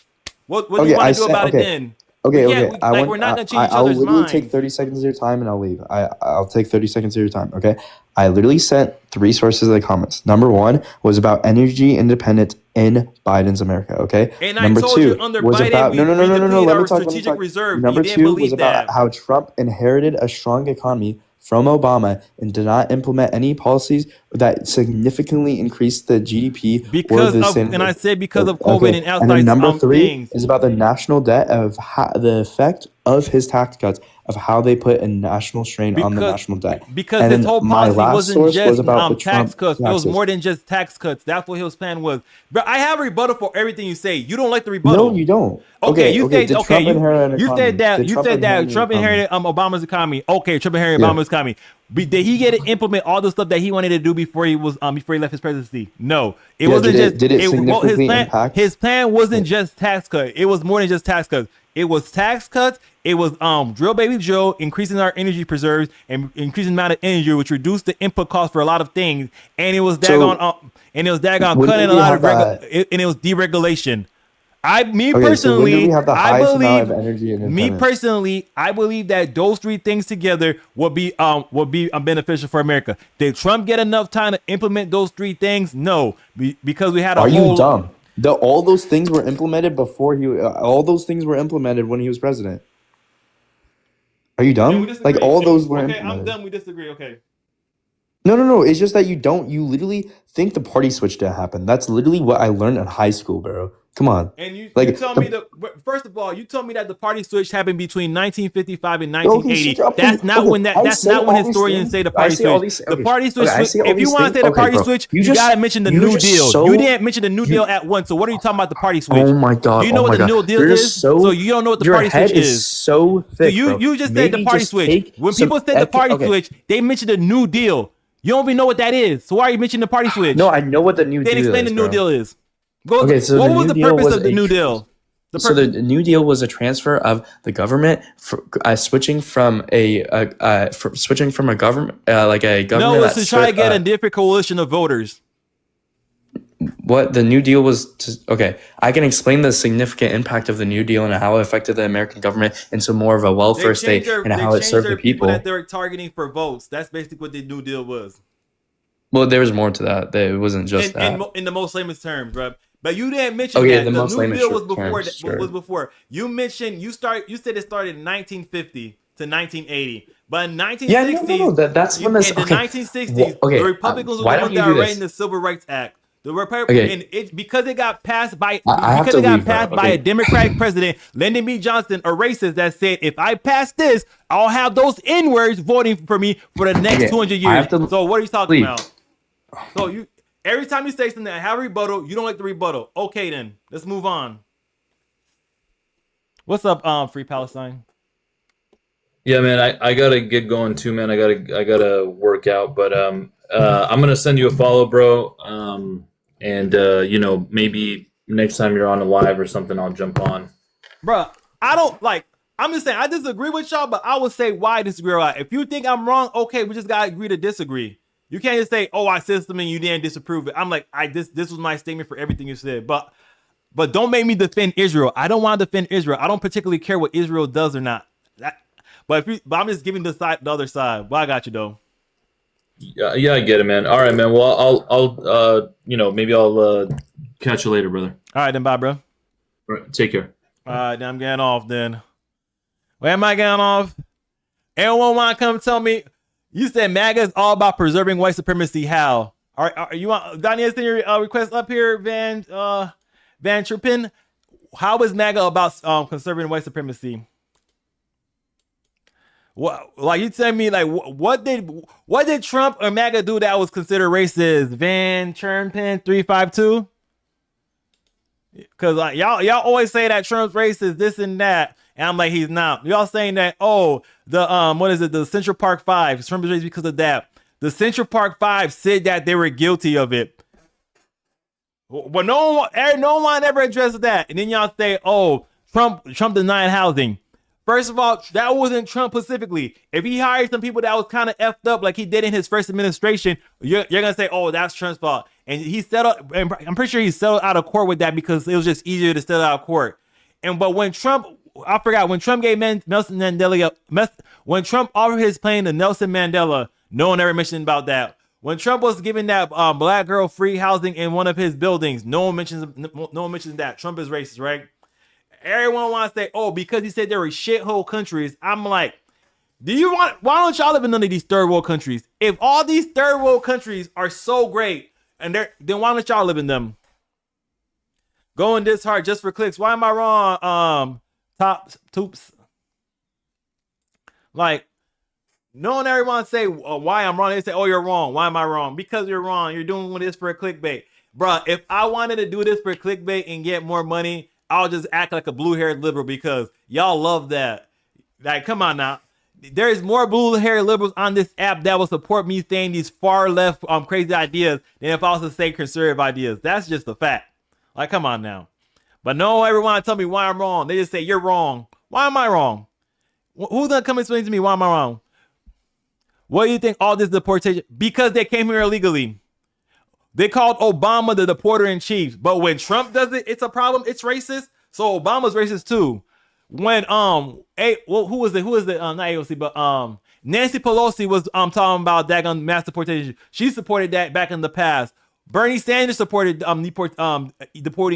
What do you want to do about it then? Okay, We can't- okay. we- like, we're not gonna change each I'll other's literally minds. take 30 seconds of your time and I'll leave. I'll take 30 seconds of your time, okay? I literally sent 3 sources of the comments. Number 1 was about energy independence in Biden's America, okay? And Number I told 2 you under was Biden, about we no. depleted Let our me talk. Let me strategic talk. reserve. Number You didn't 2 believe was about that. how Trump inherited a strong economy from Obama and did not implement any policies that significantly increased the GDP or Because the of, standard. and I said because of COVID Okay. and And then outside number 3 things. is about the national debt of the effect of his tax cuts of how they put a national strain on the national debt. Because And his then whole my policy last wasn't source just was about the tax Trump cuts. It was taxes. more than just tax cuts. That's what his plan was. But I have a rebuttal for everything you say. You don't like the rebuttal. No, you don't. Okay, you said Did okay. Trump inherit an You economy? said that Did you Trump said that inherit an Trump economy? inherited Obama's economy. Okay, Trump inherited Yeah. Obama's economy. But did he get to implement all the stuff that he wanted to do before he left his presidency? No, it Yeah, wasn't just. did it his significantly plan. impact? His plan wasn't just tax cut. It was more than just tax cuts. It was tax cuts. It was drill baby Joe, increasing our energy preserves and increasing the amount of energy, which reduced the input cost for a lot of things. And it was daggone When cutting did a we lot have of and it was deregulation. Okay, so when did Personally, we have the I highest amount believe of energy me independence? personally, I believe that those 3 things together would be beneficial for America. Did Trump get enough time to implement those 3 things? No, because we had a Are whole. you dumb? All those things were implemented before he. All those things were implemented when he was president. Are you dumb? Like all those were Okay, implemented. I'm done. We disagree. Okay. No. It's just that you don't. You literally think the party switch didn't happen. That's literally what I learned in high school, bro. Come on. And you Like tell the- me first of all, you told me that the party switch happened between 1955 and Okay, 1980. shut up. That's not Okay, when that. I That's say not when all these historians things. say the I party say all switch. these- The okay, party switch. okay, I say all If you these want to things. say the Okay, party bro. switch, You you just- gotta mention the you're New just Deal. so- You didn't mention the New Deal at once. So what are you talking about the party switch? Oh my god. Do you know oh what my the god. New Deal You're is? So you don't know what the your party head switch is is. so thick, So bro. you just said the Maybe party just switch. take When some people said the party okay. switch, they mentioned the New Deal. You don't even know what that is. So why are you mentioning the party switch? No, I know what the New Then Deal explain is, the New bro. Deal is. Go, Okay, so what the was New the Deal purpose was of the a New tr- Deal? So the New Deal was a transfer of the government switching from a government like a government. No, it's that to try to get ser- a different coalition of voters. what the New Deal was. Okay, I can explain the significant impact of the New Deal and how it affected the American government into more of a welfare state and how it served the people. that they're targeting for votes. That's basically what the New Deal was. Well, there was more to that. It wasn't just that. In the most lamest terms, bro. But you didn't mention Okay, that the the most New lamest Deal was before. terms, sure. Was before. You mentioned you said it started in 1950 to 1980. But in 1960s, Yeah, no. That's when this. in the Okay. 1960s, Okay, the Republicans were why the don't ones you that do were this? writing the Civil Rights Act. The Okay. and it because it got passed by I have because to it got leave, bro. passed by Okay. a Democratic president, Lyndon B. Johnson, a racist that said, if I pass this, I'll have those N-words voting for me for the next Okay, 200 I years. have to So what are you talking leave. about? So you every time you say something, I have a rebuttal. You don't like the rebuttal. Okay, then let's move on. What's up, Free Palestine? Yeah, man, I gotta get going too, man. I gotta work out, but I'm gonna send you a follow, bro. And maybe next time you're on a live or something, I'll jump on. Bruh, I don't like. I'm just saying I disagree with y'all, but I would say why I disagree. Right? If you think I'm wrong, okay, we just gotta agree to disagree. You can't just say, "Oh, I said something, you didn't disapprove it." I'm like, this was my statement for everything you said, but don't make me defend Israel. I don't want to defend Israel. I don't particularly care what Israel does or not. But I'm just giving the other side. But I got you though. Yeah, I get it, man. All right, man. Well, I'll maybe I'll catch you later, brother. All right, then bye, bro. All right, take care. All right, then I'm getting off then. Where am I getting off? Anyone want to come tell me? You said MAGA is all about preserving white supremacy. How? Are you want Donnie? Send your request up here, Van Turpin. How is MAGA about conserving white supremacy? What, like you tell me, like what did Trump or MAGA do that was considered racist? Van Turpin 352. Because like y'all always say that Trump's racist, this and that. And I'm like, he's not. Y'all saying that, oh, the what is it? The Central Park Five. Trump is raised because of that. The Central Park Five said that they were guilty of it. But no one ever addressed that. And then y'all say, oh, Trump denied housing. First of all, that wasn't Trump specifically. If he hired some people that was kind of effed up like he did in his first administration, you're gonna say, oh, that's Trump's fault. And he settled, and I'm pretty sure he settled out of court with that because it was just easier to settle out of court. But when Trump, I forgot, when Trump gave Nelson Mandela, when Trump offered his plane to Nelson Mandela, no one ever mentioned about that. When Trump was giving that black girl free housing in one of his buildings, no one mentions that. Trump is racist, right? Everyone wants to say, oh, because he said there were shithole countries. I'm like, why don't y'all live in none of these third world countries? If all these third world countries are so great, then why don't y'all live in them? Going this hard just for clicks. Why am I wrong? Top toops. Like, no one ever wants to say why I'm wrong. They say, oh, you're wrong. Why am I wrong? Because you're wrong. You're doing this for a clickbait. Bruh, if I wanted to do this for clickbait and get more money, I'll just act like a blue-haired liberal because y'all love that. Like, come on now. There's more blue-haired liberals on this app that will support me saying these far-left crazy ideas than if I was to say conservative ideas. That's just a fact. Like, come on now. But no one ever want to tell me why I'm wrong. They just say, you're wrong. Why am I wrong? Who's going to come explain to me why am I wrong? What do you think all this deportation? Because they came here illegally. They called Obama the deporter-in-chief, but when Trump does it, it's a problem. It's racist. So Obama's racist too. When who was it? Not AOC, but Nancy Pelosi was talking about daggone mass deportation. She supported that back in the past. Bernie Sanders supported deporting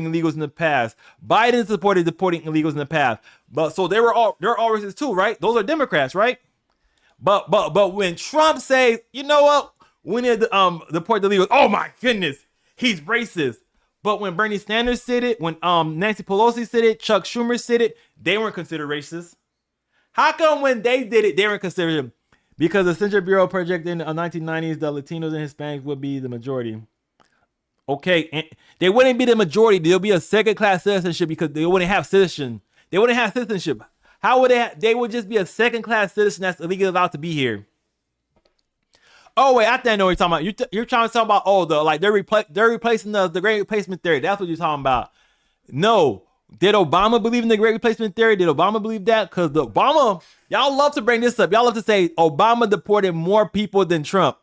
illegals in the past. Biden supported deporting illegals in the past. But so they're all racist too, right? Those are Democrats, right? But when Trump says, you know what? We need to deport the illegals. Oh my goodness, he's racist. But when Bernie Sanders said it, when Nancy Pelosi said it, Chuck Schumer said it, they weren't considered racist. How come when they did it, they weren't considered? Because the Census Bureau projected in the 1990s, the Latinos and Hispanics would be the majority. Okay, and they wouldn't be the majority. They'll be a second-class citizenship because they wouldn't have citizenship. They wouldn't have citizenship. How would they? They would just be a second-class citizen that's illegally allowed to be here. Oh wait, I think I know what you're talking about. You're trying to talk about they're replacing the Great Replacement Theory. That's what you're talking about. No, did Obama believe in the Great Replacement Theory? Did Obama believe that? Because y'all love to bring this up. Y'all love to say Obama deported more people than Trump,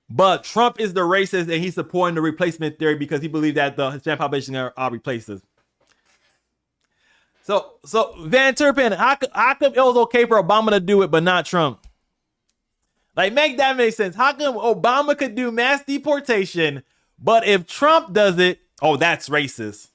but Trump is the racist and he's supporting the Replacement Theory because he believed that the Hispanic population are replaces. So Van Turpin, how come it was okay for Obama to do it but not Trump? Like, make that make sense. How come Obama could do mass deportation, but if Trump does it, oh, that's racist?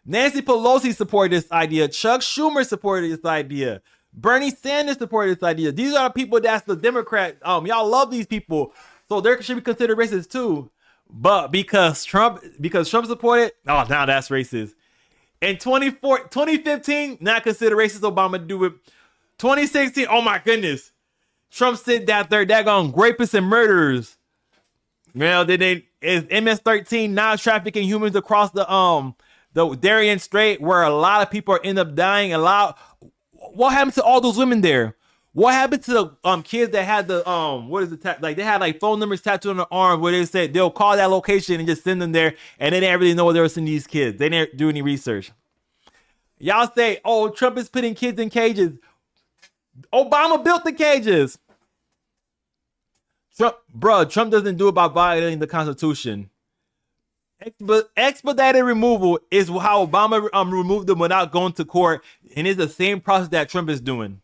Nancy Pelosi supported this idea. Chuck Schumer supported this idea. Bernie Sanders supported this idea. These are people that's the Democrat. Y'all love these people, so they should be considered racist too. But because Trump supported, oh, now that's racist. In 2015, not considered racist. Obama do it. 2016, oh my goodness. Trump said that they're daggone rapists and murderers. Well, is MS-13 now trafficking humans across the Darien Strait, where a lot of people end up dying? What happened to all those women there? What happened to the kids that had the they had like phone numbers tattooed on their arm where they said they'll call that location and just send them there, and they didn't really know where they were sending these kids. They didn't do any research. Y'all say, oh, Trump is putting kids in cages. Obama built the cages. Trump doesn't do it by violating the Constitution. Expedited removal is how Obama removed them without going to court, and it's the same process that Trump is doing.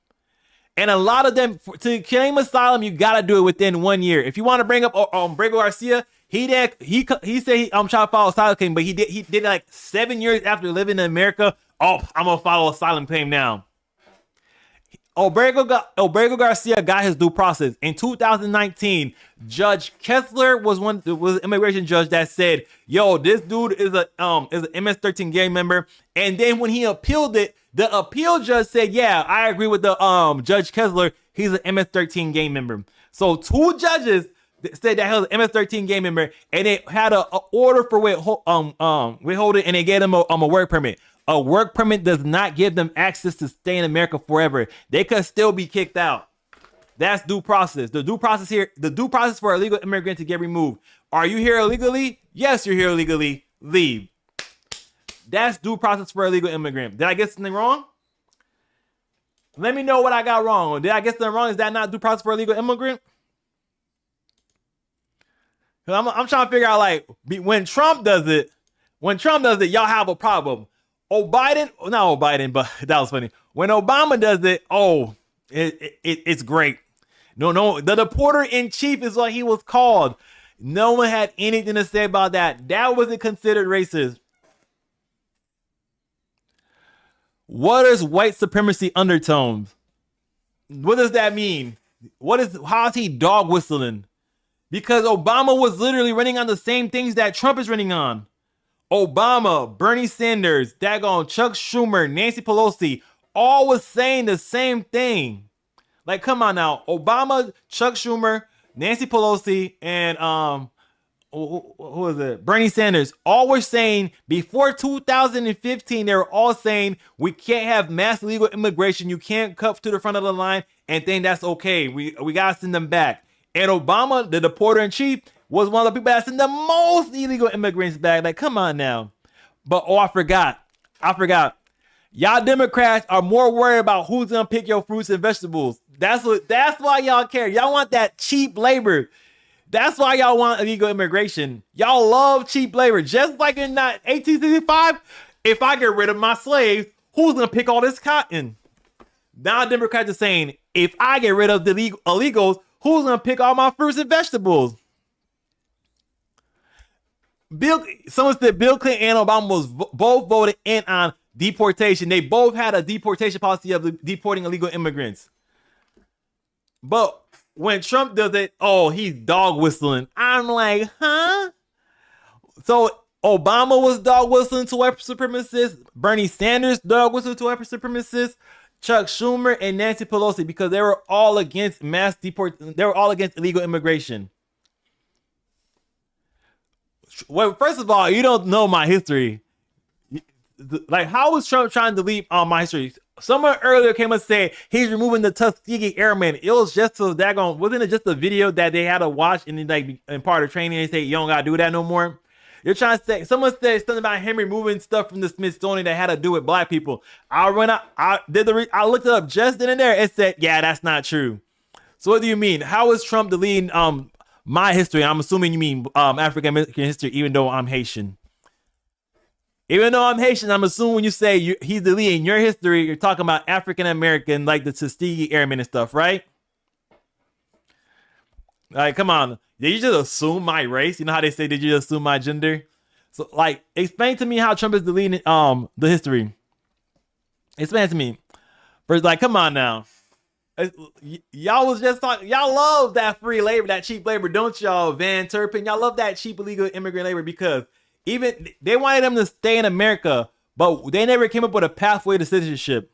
And a lot of them, to claim asylum, you gotta do it within 1 year. If you want to bring up Brago Garcia, he said he trying to follow asylum claim, but he did it like 7 years after living in America. Oh, I'm gonna follow asylum claim now. Brago Garcia got his due process in 2019. Judge Kessler was an immigration judge that said, "Yo, this dude is an MS-13 gang member." And then when he appealed it, the appeal judge said, "Yeah, I agree with the Judge Kessler. He's an MS-13 gang member." So 2 judges said that he was an MS-13 gang member, and they had a order for withholding, and they gave him a work permit. A work permit does not give them access to stay in America forever. They could still be kicked out. That's due process. The due process for a illegal immigrant to get removed. Are you here illegally? Yes, you're here illegally. Leave. That's due process for a illegal immigrant. Did I get something wrong? Let me know what I got wrong. Did I get something wrong? Is that not due process for a legal immigrant? Because I'm trying to figure out, like, when Trump does it, y'all have a problem. Not Biden, but that was funny. When Obama does it, it's great. No, the deporter in chief is what he was called. No one had anything to say about that. That wasn't considered racist. What is white supremacy undertones? What does that mean? How is he dog whistling? Because Obama was literally running on the same things that Trump is running on. Obama, Bernie Sanders, daggone Chuck Schumer, Nancy Pelosi, all was saying the same thing. Like, come on now. Obama, Chuck Schumer, Nancy Pelosi, and who was it? Bernie Sanders. All were saying before 2015, they were all saying we can't have mass illegal immigration. You can't cut to the front of the line and think that's okay. We gotta send them back. And Obama, the deporter in chief, was one of the people that sent the most illegal immigrants back. Like, come on now. But I forgot. Y'all Democrats are more worried about who's gonna pick your fruits and vegetables. That's why y'all care. Y'all want that cheap labor. That's why y'all want illegal immigration. Y'all love cheap labor. Just like in 1865, if I get rid of my slaves, who's gonna pick all this cotton? Now Democrats are saying, if I get rid of the illegals, who's gonna pick all my fruits and vegetables? Someone said Bill Clinton and Obama both voted in on deportation. They both had a deportation policy of deporting illegal immigrants. But when Trump does it, he's dog whistling. I'm like, huh? So Obama was dog whistling to white supremacists. Bernie Sanders dog whistling to white supremacists. Chuck Schumer and Nancy Pelosi, because they were all against they were all against illegal immigration. Well, first of all, you don't know my history. Like, how was Trump trying to delete my history? Someone earlier came and said he's removing the Tuskegee Airmen. It was just so daggone. Wasn't it just a video that they had to watch and then, like, in part of training, they say you don't gotta do that no more? You're trying to say someone said something about him removing stuff from the Smithsonian that had to do with black people. I looked it up just then and there. It said, yeah, that's not true. So what do you mean? How is Trump deleting my history? I'm assuming you mean African American history, even though I'm Haitian. Even though I'm Haitian, I'm assuming when you say he's deleting your history, you're talking about African American, like the Tuskegee Airmen and stuff, right? Like, come on. Did you just assume my race? You know how they say, did you just assume my gender? So, like, explain to me how Trump is deleting the history. Explain to me. First, like, come on now. Y'all was just talking. Y'all love that free labor, that cheap labor, don't y'all, Van Turpin? Y'all love that cheap illegal immigrant labor because even they wanted them to stay in America, but they never came up with a pathway to citizenship.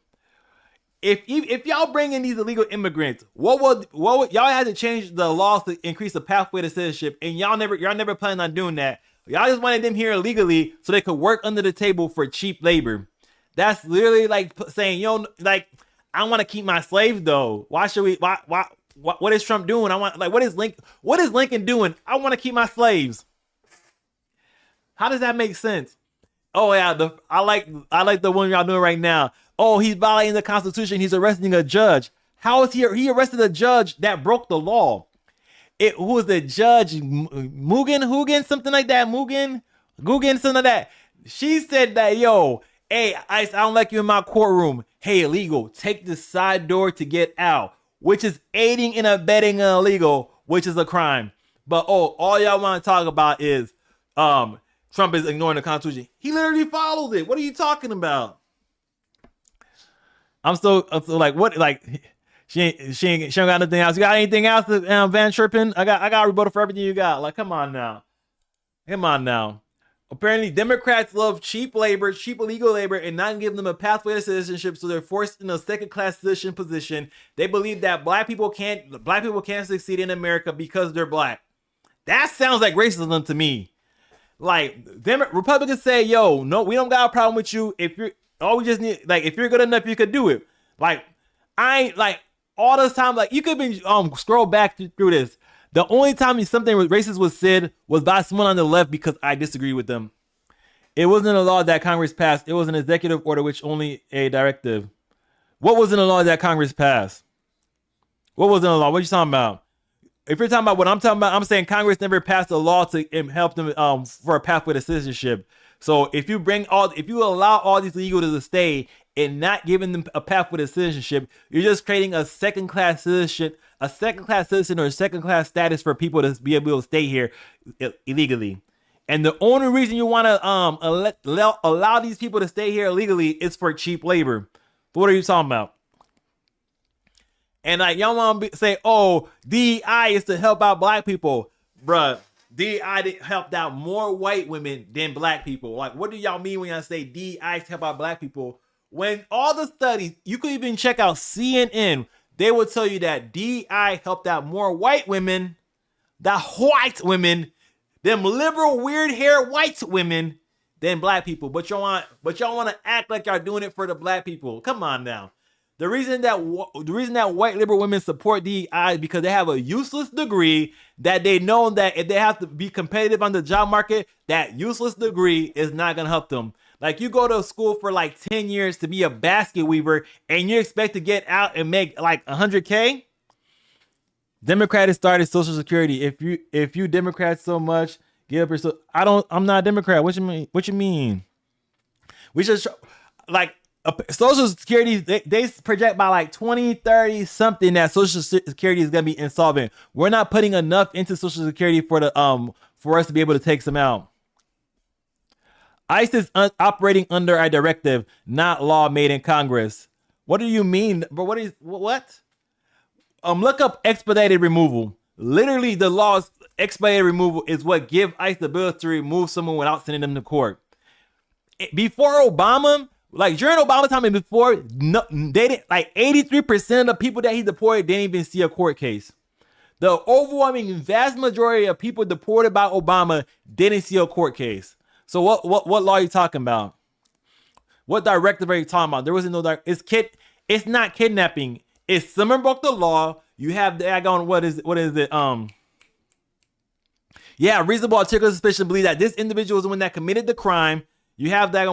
If y'all bring in these illegal immigrants, what would y'all had to change the laws to increase the pathway to citizenship, and y'all never planned on doing that. Y'all just wanted them here illegally so they could work under the table for cheap labor. That's literally like saying, like, I want to keep my slaves though. Why should we? What is Trump doing? What is Lincoln doing? I want to keep my slaves. How does that make sense? Oh yeah, I like the one y'all doing right now. Oh, he's violating the Constitution. He's arresting a judge. How is he arrested a judge that broke the law? Who was the judge? Hoogan, something like that. Googan, something like that. She said that, hey, I don't like you in my courtroom. Hey, illegal, take the side door to get out, which is aiding and abetting an illegal, which is a crime. But all y'all want to talk about is Trump is ignoring the Constitution. He literally followed it. What are you talking about? I'm so like, what? Like, she don't got nothing else. You got anything else, Van Turpin? I got a rebuttal for everything you got. Like, come on now. Apparently, Democrats love cheap illegal labor, and not giving them a pathway to citizenship, so they're forced in a second-class citizen position. They believe that black people can't succeed in America because they're black. That sounds like racism to me. Like, Republicans say, no, we don't got a problem with you. All we just need, like, if you're good enough, you could do it. Like, I ain't like all this time. Like, you could be scroll back through this. The only time something racist was said was by someone on the left because I disagree with them. It wasn't a law that Congress passed. It was an executive order, which only a directive. What was in a law that Congress passed? What was in a law? What are you talking about? If you're talking about what I'm talking about, I'm saying Congress never passed a law to help them for a pathway to citizenship. So if you allow all these illegals to stay and not giving them a pathway to citizenship, you're just creating a second-class citizen or a second-class status for people to be able to stay here illegally. And the only reason you want to allow these people to stay here illegally is for cheap labor. What are you talking about? And like y'all want to say, oh, DEI is to help out black people, bruh. DEI helped out more white women than black people. Like, what do y'all mean when y'all say DEI is to help out black people? When all the studies, you could even check out CNN, they will tell you that DEI helped out more white women, them liberal, weird hair white women, than black people. But y'all want to act like y'all doing it for the black people. Come on now. The reason that white liberal women support DEI is because they have a useless degree that they know that if they have to be competitive on the job market, that useless degree is not going to help them. Like, you go to school for like 10 years to be a basket weaver and you expect to get out and make like $100K? Democrats started Social Security. If you Democrats so much, give up your I'm not a Democrat. What you mean? What you mean? We should like Social Security, they project by like 2030 something that Social Security is gonna be insolvent. We're not putting enough into Social Security for us to be able to take some out. ICE is operating under a directive, not law made in Congress. What do you mean? But what? Look up expedited removal. Literally, the law's expedited removal is what give ICE the ability to remove someone without sending them to court. Before Obama, like during Obama time and before, no, they didn't, like 83% of the people that he deported didn't even see a court case. The overwhelming vast majority of people deported by Obama didn't see a court case. So what law are you talking about? What directive are you talking about? There wasn't no it's not kidnapping. If someone broke the law, you have the what is it? Yeah, reasonable articulable suspicion to believe that this individual is the one that committed the crime. You have that.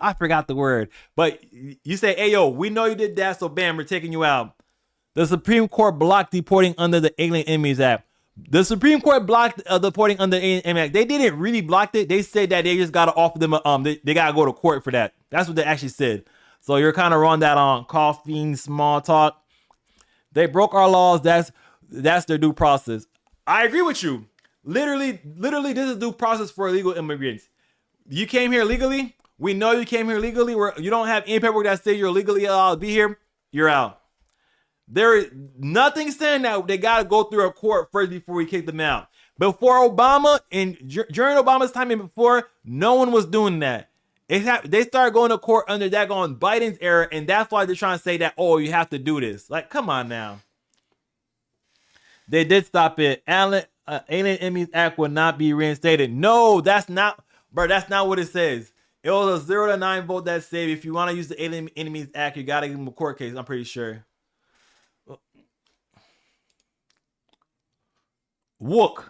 I forgot the word. But you say, "Hey, yo, we know you did that, so bam, we're taking you out." The Supreme Court blocked deporting under the Alien Enemies Act. The Supreme Court blocked deporting under the Alien Enemies Act. They didn't really block it. They said that they just gotta offer them they gotta go to court for that. That's what they actually said. So you're kind of on that on coughing small talk. They broke our laws. That's their due process. I agree with you. Literally, this is due process for illegal immigrants. You came here legally. We know you came here legally. You don't have any paperwork that says you're legally allowed to be here. You're out. There is nothing saying that they got to go through a court first before we kick them out. Before Obama and during Obama's time and before, no one was doing that. They started going to court under that going Biden's era, and that's why they're trying to say that, oh, you have to do this. Like, come on now. They did stop it. Alien Enemies Act will not be reinstated. No, that's not, bro. That's not what it says. It was a 0 to 9 vote that said if you want to use the Alien Enemies Act, you got to give them a court case. I'm pretty sure. Wook.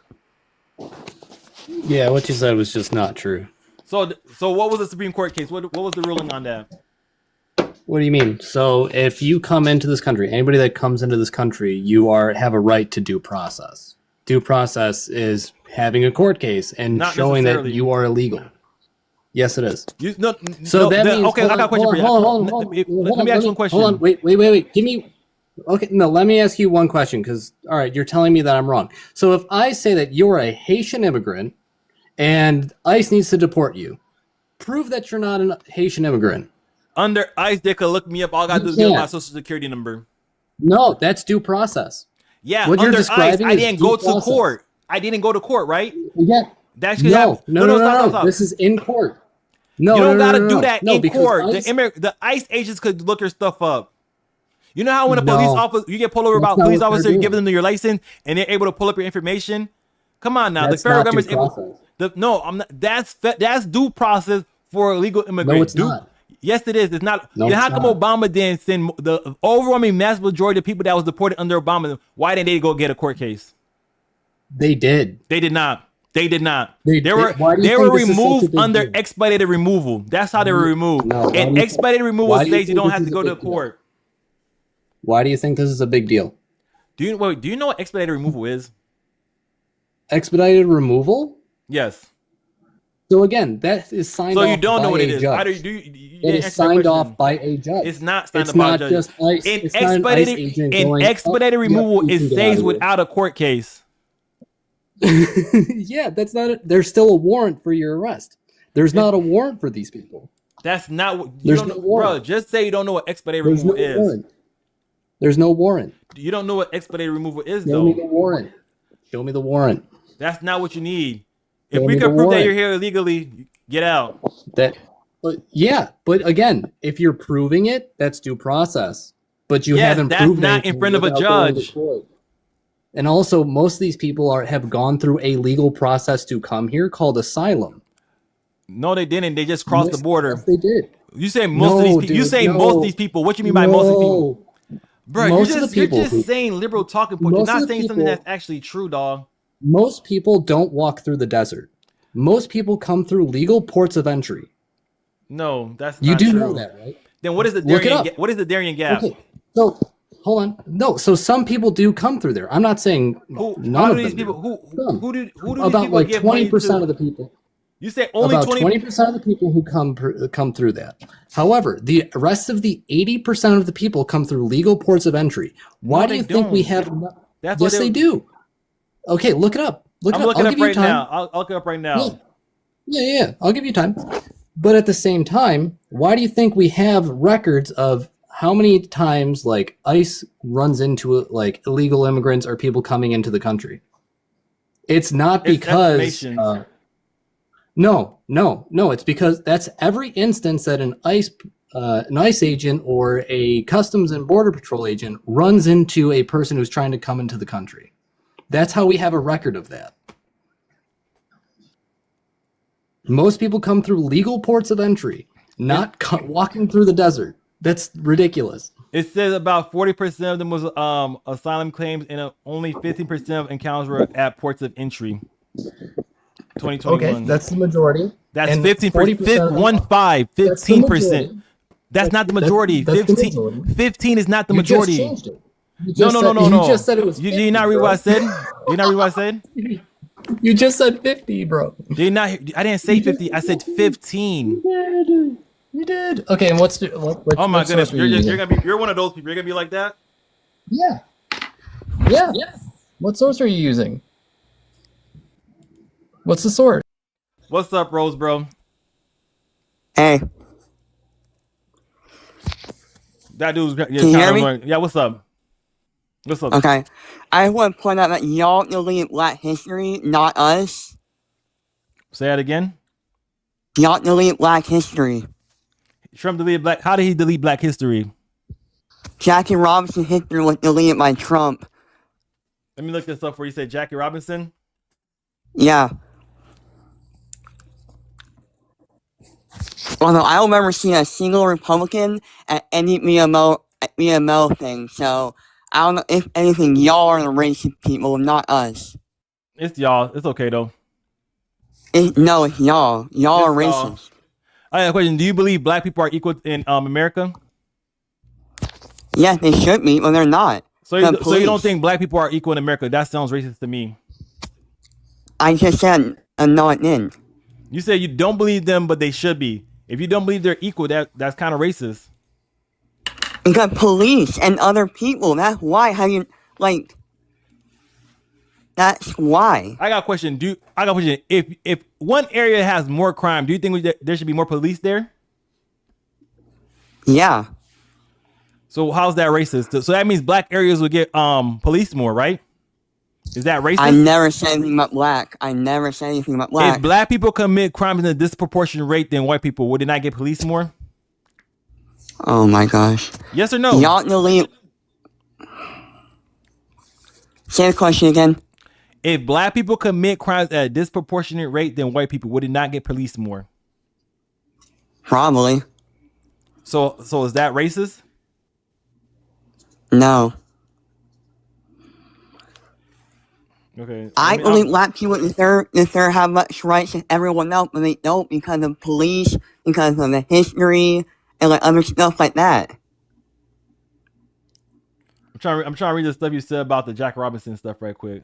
Yeah, what you said was just not true. So what was the Supreme Court case? What was the ruling on that? What do you mean? So if you come into this country, anybody that comes into this country, you have a right to due process. Due process is having a court case and Not showing that necessarily. you are illegal. Yes, it is. Means Okay, I got a question for you. Let me ask you one question. Hold on, wait. Give me. Okay, no, let me ask you one question because, all right, you're telling me that I'm wrong. So if I say that you're a Haitian immigrant and ICE needs to deport you, prove that you're not a Haitian immigrant. Under ICE, they could look me up. All I got to do is give my social security number. No, that's due process. Yeah, what under you're ICE, describing I is didn't due go to process. court. I didn't go to court, right? Yeah. That should happen. No. This is in court. No, you don't gotta do that in because court. ICE, The ICE agents could look your stuff up. You know how when a police officer, you get pulled over about a police officer, you give them your license, and they're able to pull up your information. Come on now, That's the federal not due government's able. No, I'm not. That's due process for illegal immigrants. No, it's not. Yes, it is. It's not. No, Then how it's come not. Obama didn't send the overwhelming mass majority of people that was deported under Obama? Why didn't they go get a court case? They did. They did not. They did not. They were did. Why do you they think were this is such a removed big under deal? expedited removal. That's how they were removed. No, why do And you- expedited removal why do you states you think don't this have is to a go to big deal? court. Why do you think this is a big deal? Do you know what expedited removal is? Expedited removal? Yes. So again, that is signed So off you don't know by what it a is. judge. How do you It didn't is answer the signed question. off by a judge. It's not signed It's off by a not judge. just ICE. In It's not an ICE expedited agent in going, expedited "Oh, removal, yep, you it can get out stays of here." without a court case. Yeah, that's not it. There's still a warrant for your arrest. There's not a warrant for these people. That's not what you There's don't no know, warrant. bro. Just say you don't know what expedited There's no removal is. warrant. There's no warrant. You don't know what expedited removal is, Show me though. the warrant. Show me the warrant. That's not what you need. If Show we me can the prove that warrant. you're here illegally, get out. But yeah, but again, if you're proving it, that's due process. But you Yes, haven't that's proven not it in front of a without going to judge. court. And also, most of these people have gone through a legal process to come here called asylum. No, they didn't. They just crossed the border. Yes, they did. You say most of these people. You dude, say most of these people. What you mean by most of these people? Bro, Most of the you're people just who- saying liberal talking points. You're most of not the saying something people- that's actually true, dog. Most people don't walk through the desert. Most people come through legal ports of entry. No, that's You not do true. know that, right? Then what is the Look it Darien? up. What is the Darien Gap? Okay, so hold on. No, so some people do come through there. I'm not saying Who? none How of do these them people? do. Who do these About people like give money 20% to? of the people. You say only About 20. 20% of the people who come through that. However, the rest of the 80% of the people come through legal ports of entry. Why No, do they you think we don't. have? That's what Yes, they do. Okay, look it up. Look it I'm up. looking I'll up give you right time. now. I'll look it up right now. Yeah. I'll give you time. But at the same time, why do you think we have records of how many times like ICE runs into like illegal immigrants or people coming into the country? It's not It's because estimations. no. It's because that's every instance that an ICE agent or a Customs and Border Patrol agent runs into a person who's trying to come into the country. That's how we have a record of that. Most people come through legal ports of entry, not walking through the desert. That's ridiculous. It says about 40% of them was asylum claims, and only 15% of encounters were at ports of entry. 2021. Okay, that's the majority. That's And 15%. 40% 15%. That's not the majority. That's the 15. majority. 15 is not the You just majority. changed it. You No. just said- You just said it was You 50, did not read bro. what I said? You did not read what I said? You just said 50, bro. Did you not? I didn't say 50. I said 15. You did. Okay, and what? Oh my what goodness, source were you using? you're one of those people. You're gonna be like that. Yeah. What source are you using? What's the source? What's up, Rose, bro? Hey, That dude's Can you hear me? Yeah, what's up? What's up? okay. I want to point out that y'all delete Black history, not us. Say that again. Y'all delete Black history. Trump deleted black. How did he delete Black history? Jackie Robinson history was deleted by Trump. Let me look this up. Where you say Jackie Robinson? Yeah. Although I don't remember seeing a single Republican at any VMO thing, so I don't know if anything, y'all are the racist people, not us. It's y'all. It's okay though. No, it's y'all. Y'all are It's y'all. racist. I have a question. Do you believe Black people are equal in America? Yes, they should be, but they're not. So The you don't police. think Black people are equal in America? That sounds racist to me. I just said, no, it didn't. You say you don't believe them, but they should be. If you don't believe they're equal, that's kind of racist. Because police and other people, that's why. How you, like, that's why. I got a question. If one area has more crime, do you think there should be more police there? Yeah. So how's that racist? So that means black areas would get policed more, right? Is that racist? I never said anything about black. I never said anything about black. If black people commit crimes in a disproportionate rate than white people, would they not get policed more? Oh my gosh. Yes or no? Y'all delete. Say the question again. If black people commit crimes at a disproportionate rate than white people, would it not get policed more? Probably. So is that racist? No. Okay. I believe black people deserve have much rights as everyone else, but they don't because of police, because of the history, and like other stuff like that. I'm trying to read the stuff you said about the Jack Robinson stuff right quick.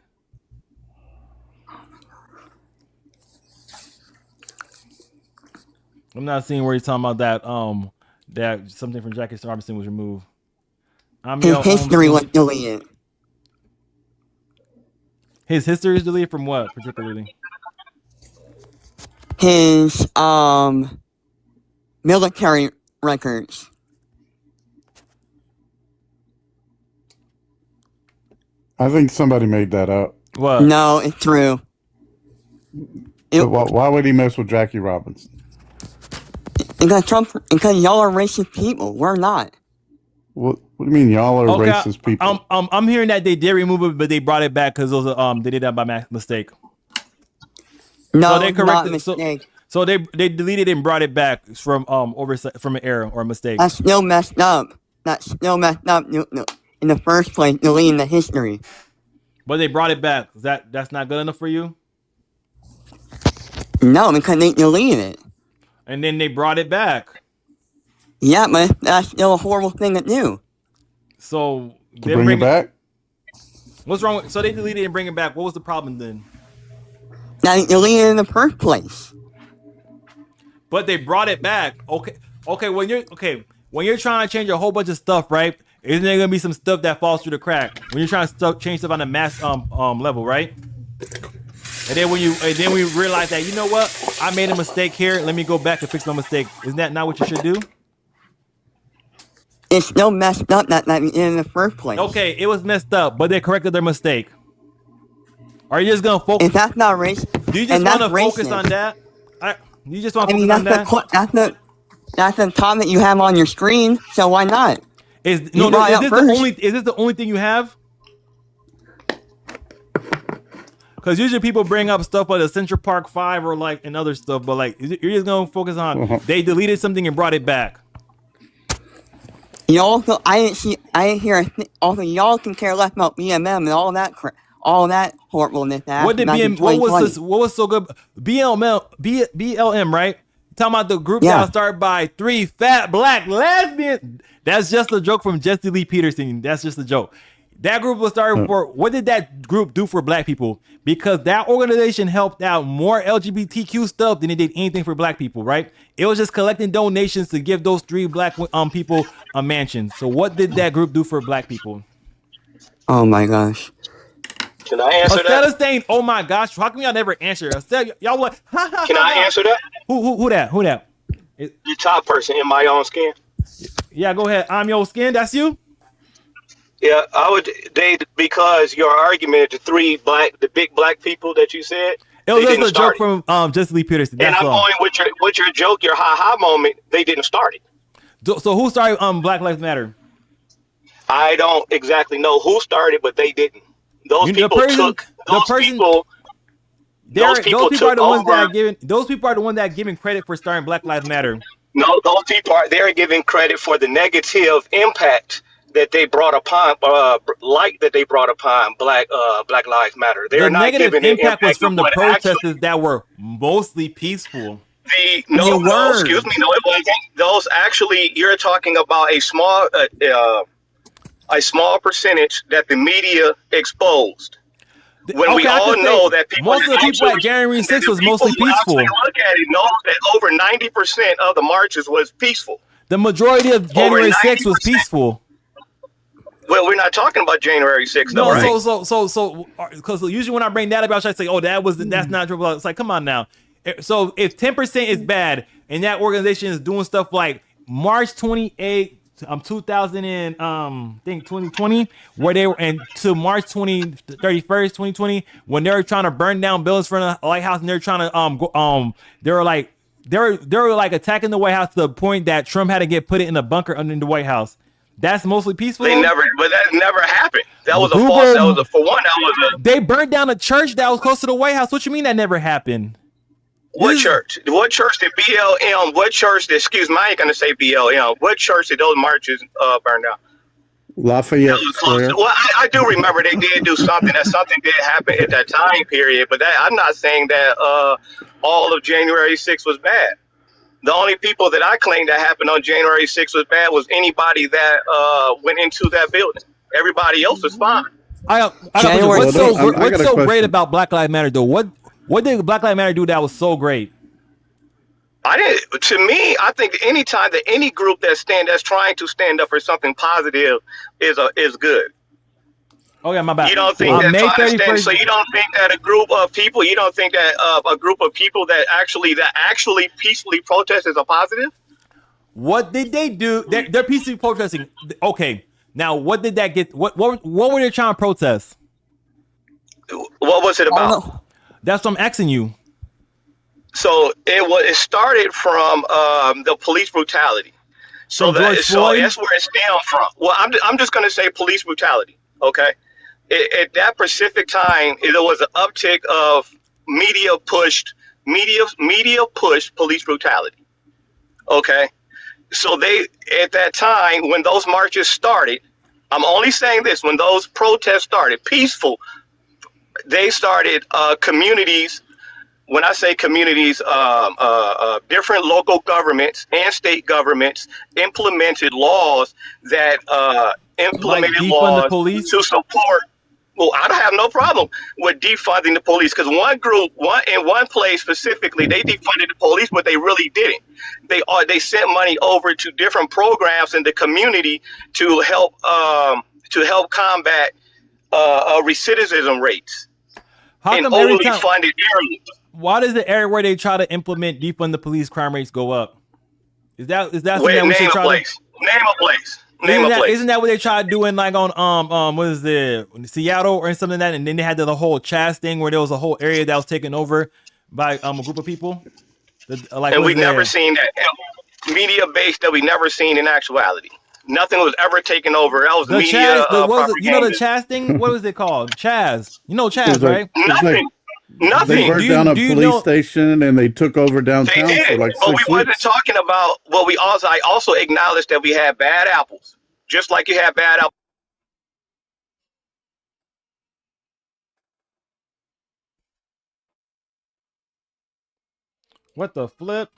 I'm not seeing where you're talking about that something from Jackie Robinson was removed. His history was deleted. His history is deleted from what particularly? His military records. I think somebody made that up. What? No, it's true. But why would he mess with Jackie Robinson? Because y'all are racist people. We're not. What do you mean y'all are racist people? I'm hearing that they did remove it, but they brought it back because they did that by mistake. No, so they corrected, not mistake. So they deleted it and brought it back from oversight, from an error or a mistake. That's still messed up. That's still messed up in the first place, deleting the history. But they brought it back. That's not good enough for you? No, because they deleted it. And then they brought it back. Yeah, but that's still a horrible thing to do. So to bring it back? What's wrong with, so they deleted it and bring it back. What was the problem then? Now they deleted it in the first place. But they brought it back. Okay, when you're trying to change a whole bunch of stuff, right? Isn't there gonna be some stuff that falls through the crack when you're trying to change stuff on a mass level, right? And then when we realize that, you know what, I made a mistake here. Let me go back and fix my mistake. Isn't that not what you should do? It's still messed up that in the first place. Okay, it was messed up, but they corrected their mistake. Are you just gonna focus? If that's not racist, do you just want to focus on that? You just want to focus on that? That's the topic you have on your screen, so why not? Is this the only thing you have? Because usually people bring up stuff like the Central Park 5 or like and other stuff, but like you're just gonna focus on they deleted something and brought it back. You also, I didn't hear. Also, y'all can care less about BMM and all that horribleness. What did what was so good? BLM, right? Talking about the group that was started by 3 fat black lesbians. That's just a joke from Jesse Lee Peterson. That's just a joke. That group was started for, what did that group do for black people? Because that organization helped out more LGBTQ stuff than it did anything for black people, right? It was just collecting donations to give those 3 black people a mansion. So what did that group do for black people? Oh my gosh. Can I answer that? Instead of saying, oh my gosh, how come y'all never answer? Y'all like, can I answer that? Who that? The top person in my own skin. Yeah, go ahead. I'm your skin. That's you? Yeah, I would. Because your argument, the big black people that you said, it was just a joke from Jesse Lee Peterson. And I'm going with your joke, your ha moment. They didn't start it. So who started Black Lives Matter? I don't exactly know who started, but they didn't. Those people are the ones that are giving credit for starting Black Lives Matter. No, those people they're giving credit for the negative impact that they brought upon, Black Lives Matter. They're not negative giving impact was from the protesters that were mostly peaceful. Excuse me, no, it wasn't. Those actually, you're talking about a small percentage that the media exposed. When we all know that most of the people at January 6th was mostly peaceful. Look at it, know that over 90% of the marches was peaceful. The majority of January 6th was peaceful. Well, we're not talking about January 6th, though, right? So, because usually when I bring that up, I try to say, "Oh, that's not true." It's like, come on now. So, if 10% is bad, and that organization is doing stuff like March 28, 2020, where they were, and to March 31st, 2020, when they were trying to burn down buildings for the White House, and they're trying to they were like attacking the White House to the point that Trump had to get put it in a bunker under the White House. That's mostly peaceful. But that never happened. That was a false. That was a for one. That was a. They burned down a church that was close to the White House. What you mean that never happened? What church? What church did BLM? What church? Excuse me, I ain't gonna say BLM. What church did those marches burn down? Lafayette Square. Well, I do remember they did do something. That something did happen at that time period. But that I'm not saying that all of January 6th was bad. The only people that I claim that happened on January 6th was bad was anybody that went into that building. Everybody else was fine. What's so great about Black Lives Matter though? What did Black Lives Matter do that was so great? To me, I think anytime that any group that's trying to stand up for something positive is good. Oh yeah, my bad. You don't think so you don't think that a group of people, you don't think that a group of people that actually peacefully protest is a positive? What did they do? They're peacefully protesting. Okay, now what did that get? What were they trying to protest? What was it about? That's what I'm asking you. So it started from the police brutality. So that's where it stemmed from. Well, I'm just going to say police brutality. Okay, at that specific time, there was an uptick of media pushed police brutality. Okay, so they at that time when those marches started, I'm only saying this: when those protests started, peaceful, they started communities. When I say communities, different local governments and state governments implemented laws that to support. Well, I don't have no problem with defunding the police because in one place specifically, they defunded the police, but they really didn't. They sent money over to different programs in the community to help combat recidivism rates in overly funded areas. Why does the area where they try to implement defund the police crime rates go up? Is that something that we should try to name a place? Isn't that what they tried doing like on what is it, Seattle or something like that? And then they had the whole Chaz thing where there was a whole area that was taken over by a group of people. And we've never seen that media based that we never seen in actuality. Nothing was ever taken over. That was the media. You know the Chaz thing? What was it called? Chaz. You know Chaz, right? Nothing. They burnt down a police station and they took over downtown for like 6 but we weeks. wasn't talking about what we also. I also acknowledged that we had bad apples, just like you had bad apples. What the flip?